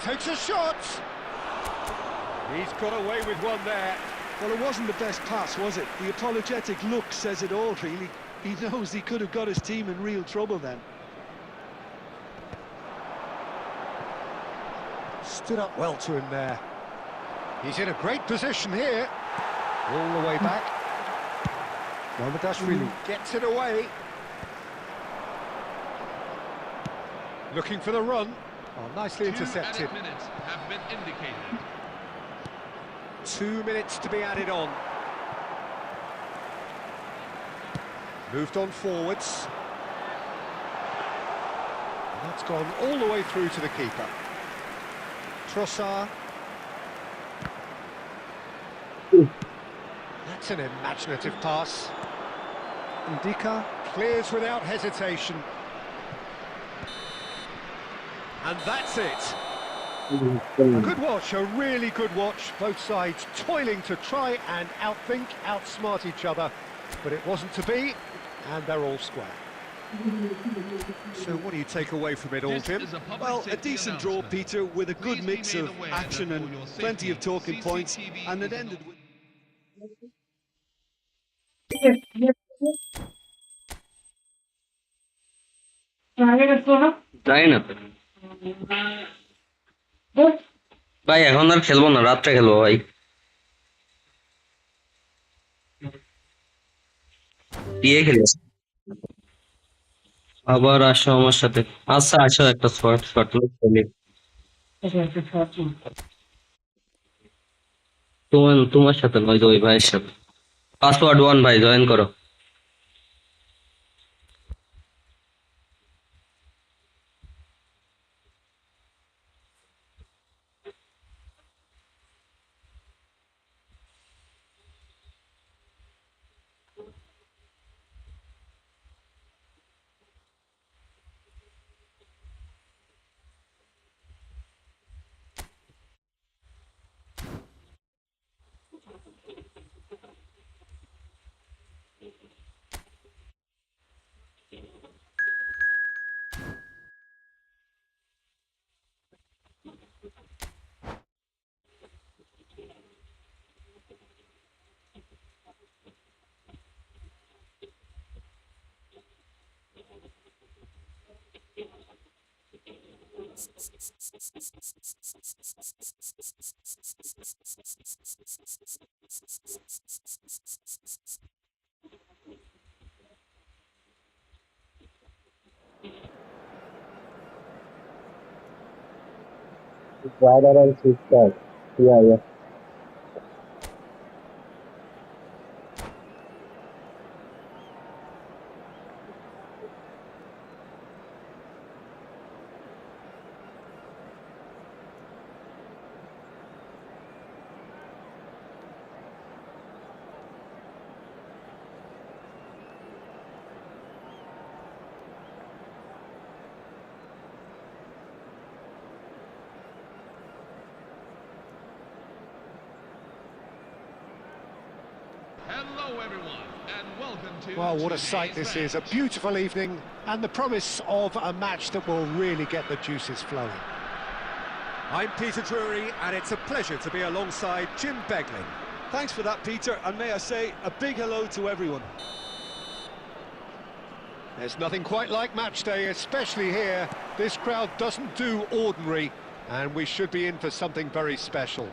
Takes a shot! He's got away with one there. Well, it wasn't the best pass, was it? The apologetic look says it all, really. He knows he could have got his team in real trouble then. Stood up well to him there. He's in a great position here. All the way back. Mamadashvili gets it away. Looking for the run. Oh, nicely intercepted. 2 added minutes have been indicated. 2 minutes to be added on. Moved on forwards. And that's gone all the way through to the keeper. Trossard. That's an imaginative pass. Ndika clears without hesitation. And that's it. A good watch, a really good watch. Both sides toiling to try and outthink, outsmart each other. But it wasn't to be, and they're all square. So what do you take away from it all, This Tim? is a public Well, a safety decent draw, announcement. Peter, with a good Please be mix made of aware action that for and your plenty of safety, talking points, CCTV and it is ended with... আগে গেছো না তাই না তো। বল ভাই এখন আর খেলবো না, রাত্রে খেলবো ভাই। দিয়ে খেলো আবার আসো আমার সাথে। আচ্ছা আসো, একটা শর্ট শর্ট খেলি। তোমার সাথে নয়, ওই ভাইয়ের সাথে। পাসওয়ার্ড 1 ভাই, জয়েন করো। Rider and sister. Yeah, yeah. Hello, everyone, and welcome to. Well, what a sight today's this is. A match. beautiful evening and the promise of a match that will really get the juices flowing. I'm Peter Drury, and it's a pleasure to be alongside Jim Beglin. Thanks for that, Peter, and may I say a big hello to everyone. There's nothing quite like match day, especially here. This crowd doesn't do ordinary, and we should be in for something very special.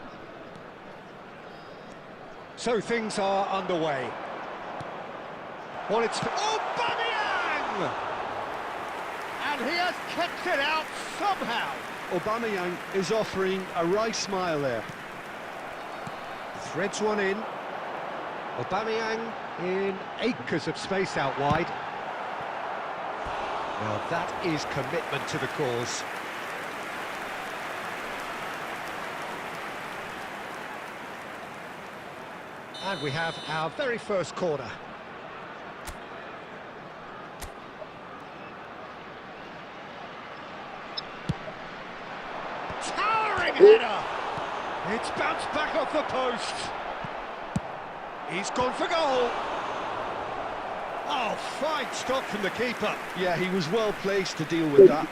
So things are underway. Well, it's... Oh, Aubameyang! And he has kept it out somehow. Aubameyang is offering a wry smile there. Threads one in. Aubameyang in acres of space out wide. Well, that is commitment to the cause. And we have our very first corner. Towering header! It's bounced back off the post. He's gone for goal. Oh, fine stop from the keeper. Yeah, he was well placed to deal with that.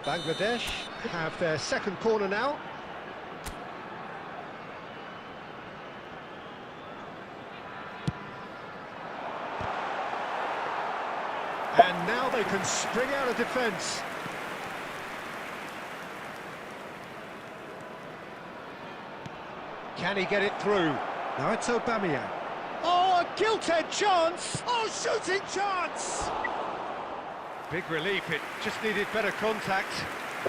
Bangladesh have their second corner now. And now they can spring out of defence. Can he get it through? Now it's Aubameyang. Oh, a gilt-edged chance! Oh, shooting chance! Big relief, it just needed better contact.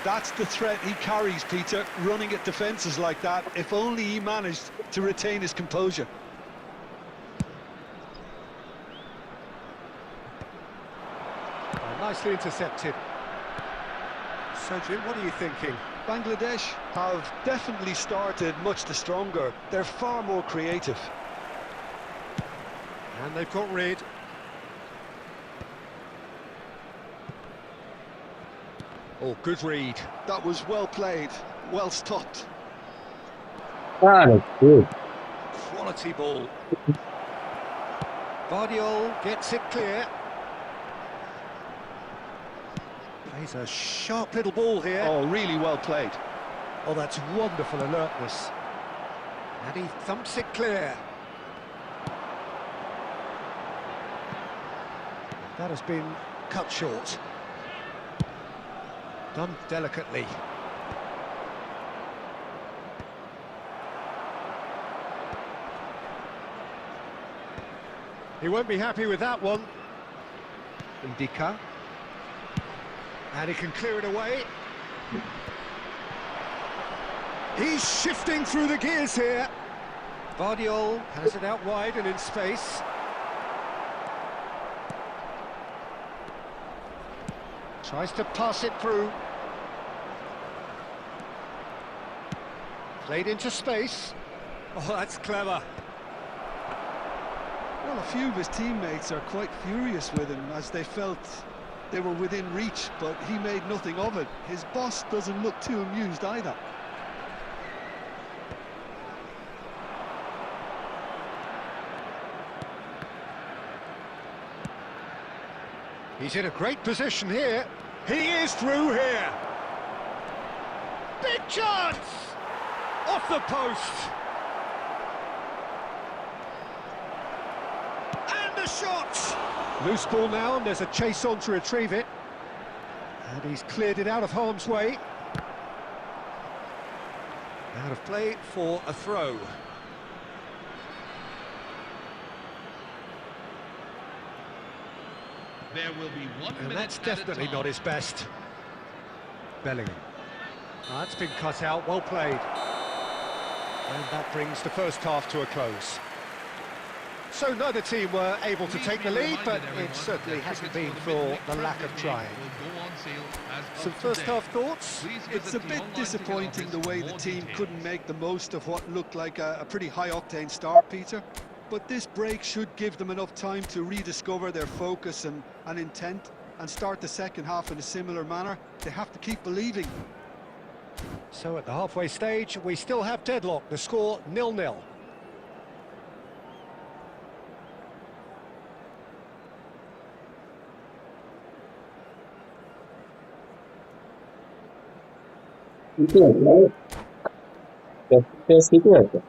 That's the threat he carries, Peter, running at defences like that. If only he managed to retain his composure. Oh, nicely intercepted. So, Jim, what are you thinking? Bangladesh have definitely started much the stronger. They're far more creative. And they've got rid. Oh, good read. That was well played, well stopped. Ah, that's good. Quality ball. Vardiol gets it clear. Plays a sharp little ball here. Oh, really well played. Oh, that's wonderful alertness. And he thumps it clear. That has been cut short. Done delicately. He won't be happy with that one. Indica. And he can clear it away. He's shifting through the gears here. Vardiol has it out wide and in space. Tries to pass it through. Played into space. Oh, that's clever. Well, a few of his teammates are quite furious with him as they felt they were within reach, but he made nothing of it. His boss doesn't look too amused either. He's in a great position here. He is through here. Big chance! Off the post. And a shot! Loose ball now, and there's a chase on to retrieve it. And he's cleared it out of harm's way. Out of play for a throw. There will be 1 And minute that's added definitely time. not his best. Bellingham. That's been cut out, well played. And that brings the first half to a close. So neither team were able to Please take be the lead, reminded, but everyone, it certainly that hasn't tickets been for for midweek the lack Premier of League trying. will go on sale as Some of first today. half thoughts? Please It's visit a the bit online disappointing ticket the office way for the more team details. couldn't make the most of what looked like a pretty high-octane start, Peter. But this break should give them enough time to rediscover their focus and intent and start the second half in a similar manner. They have to keep believing. So at the halfway stage, we still have deadlock. The score 0-0. itu aja. Tes itu aja.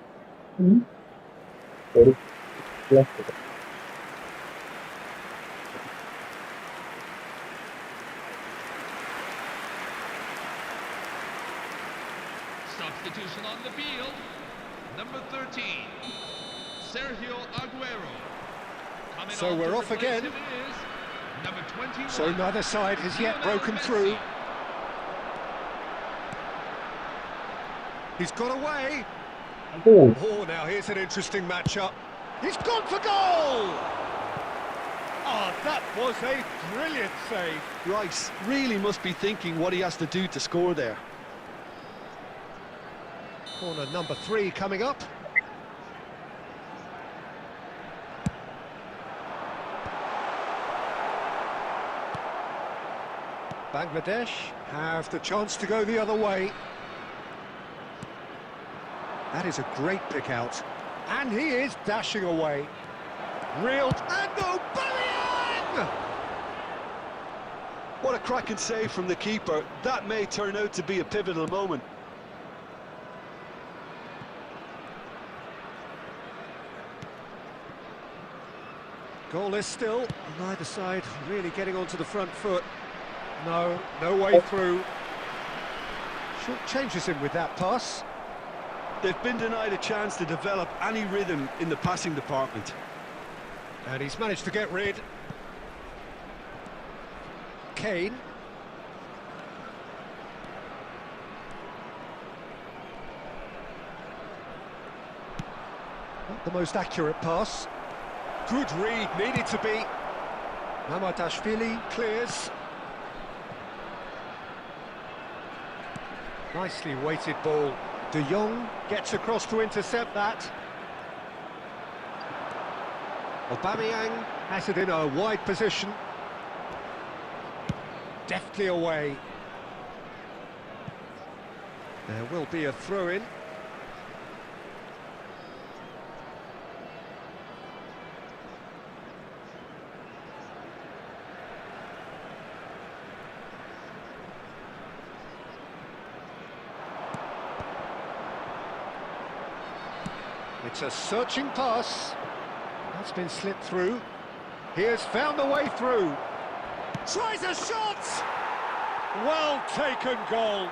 Dari kelas. Substitution on the field. Number 13, Sergio Aguero. Coming So on we're to off replace again. him is number 21. So neither side has yet Lionel broken Messi. through. He's got away. Itu Oh, now here's an interesting matchup. He's gone for goal! Oh, that was a brilliant save. Rice really must be thinking what he has to do to score there. Corner number 3 coming up. Bangladesh have the chance to go the other way. That is a great pick out. And he is dashing away. Real... And Aubameyang! What a cracking save from the keeper. That may turn out to be a pivotal moment. Goalless still. Neither side really getting onto the front foot. No, no way through. Short changes him with that pass. They've been denied a chance to develop any rhythm in the passing department. And he's managed to get rid. Kane. Not the most accurate pass. Good read, needed to be. Mamadashvili clears. Nicely weighted ball. De Jong gets across to intercept that. Aubameyang has it in a wide position. Deftly away. There will be a throw-in. It's a searching pass. That's been slipped through. He has found the way through. Tries a shot! Well taken goal.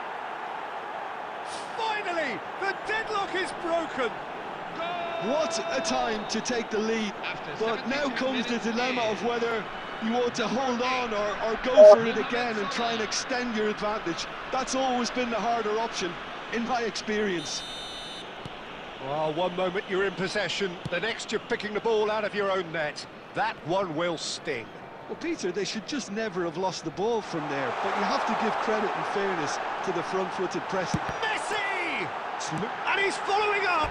Finally, the deadlock is broken. What a time to take the lead. After But now 72 comes the minutes dilemma in. of whether you want to hold on or go for it again and try and extend your advantage. That's always been the harder option, in my experience. Well, one moment you're in possession, the next you're picking the ball out of your own net. That one will sting. Well, Peter, they should just never have lost the ball from there, but you have to give credit and fairness to the front-footed pressing. Messi! And he's following up!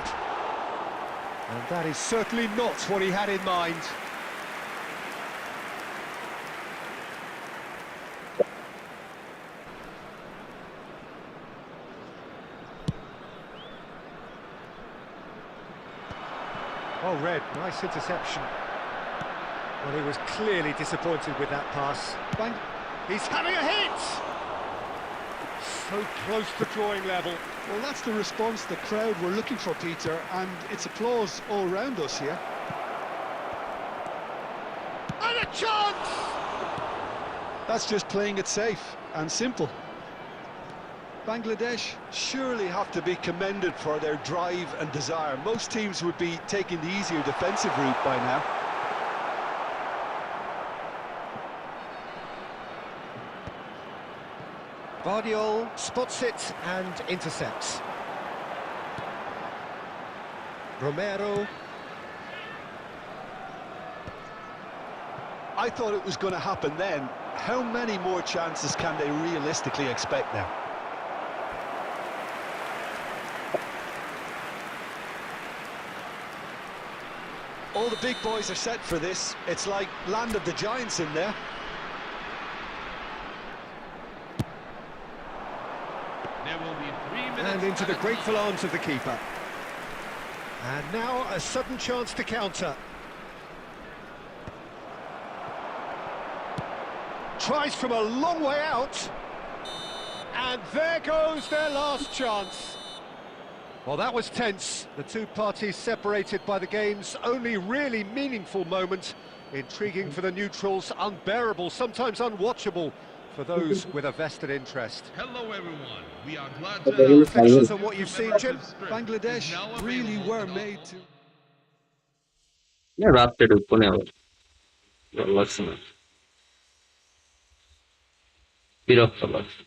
And that is certainly not what he had in mind. Oh, Red, nice interception. Well, he was clearly disappointed with that pass. He's having a hit! So close to drawing level. Well, that's the response the crowd were looking for, Peter, and it's applause all round us here. And a chance! That's just playing it safe and simple. Bangladesh surely have to be commended for their drive and desire. Most teams would be taking the easier defensive route by now. Vardiol spots it and intercepts. Romero. I thought it was going to happen then. How many more chances can they realistically expect now? All the big boys are set for this. It's like Land of the Giants in there. There will be 3 minutes. And into the grateful arms of the keeper. And now a sudden chance to counter. Tries from a long way out. And there goes their last chance. Well, that was tense. The two parties separated by the game's only really meaningful moment. Intriguing for the neutrals, unbearable, sometimes unwatchable for those with a vested interest. Hello, everyone. We are glad Okay, to announce Reflections that on what you've seen, Jim? Bangladesh is now really available were in all made to... রাত্রে ঢুকবো না আবার ভালো লাগছে না বিরক্ত লাগছে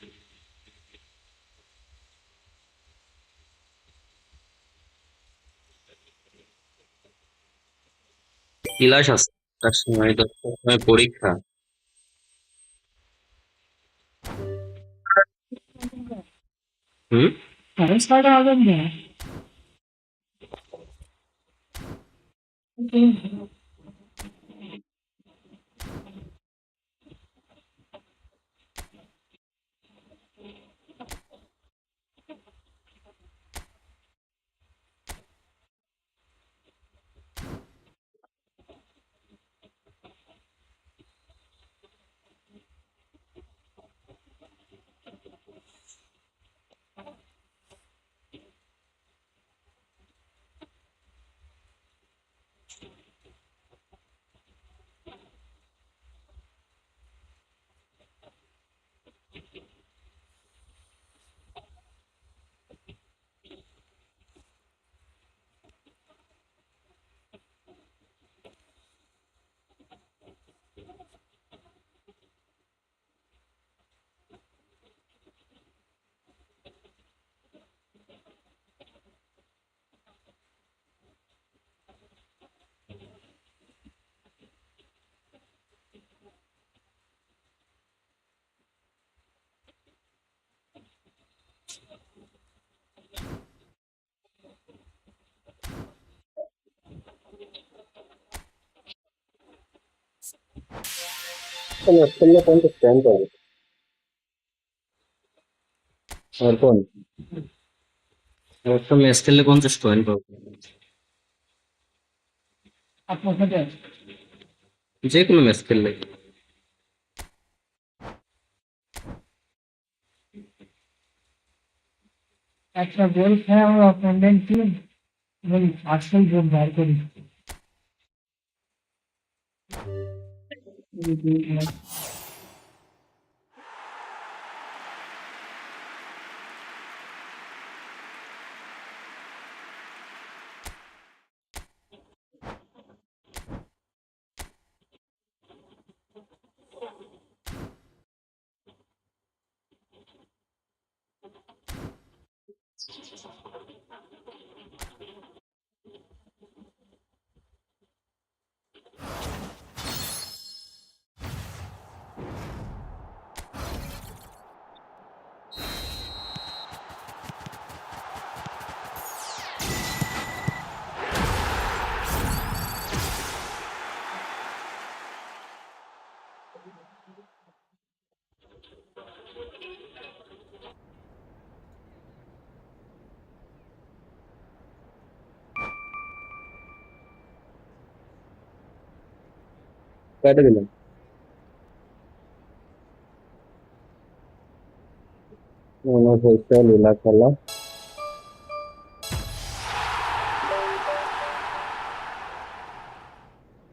class আছে তার সময় 10টার সময় পরীক্ষা হুম সাড়ে ছয়টা বাজে না খেললে 50 পয়েন্ট পাবে আর কোন একটা ম্যাচ খেললে 50 পয়েন্ট পাবো আপনার সাথে যে কোনো ম্যাচ খেললে একটা গোল খেয়ে আমরা অপোনেন্ট টিম এবং আসল গোল বার করি কয়টা দিলাম? মনে হচ্ছে লীলা খেলা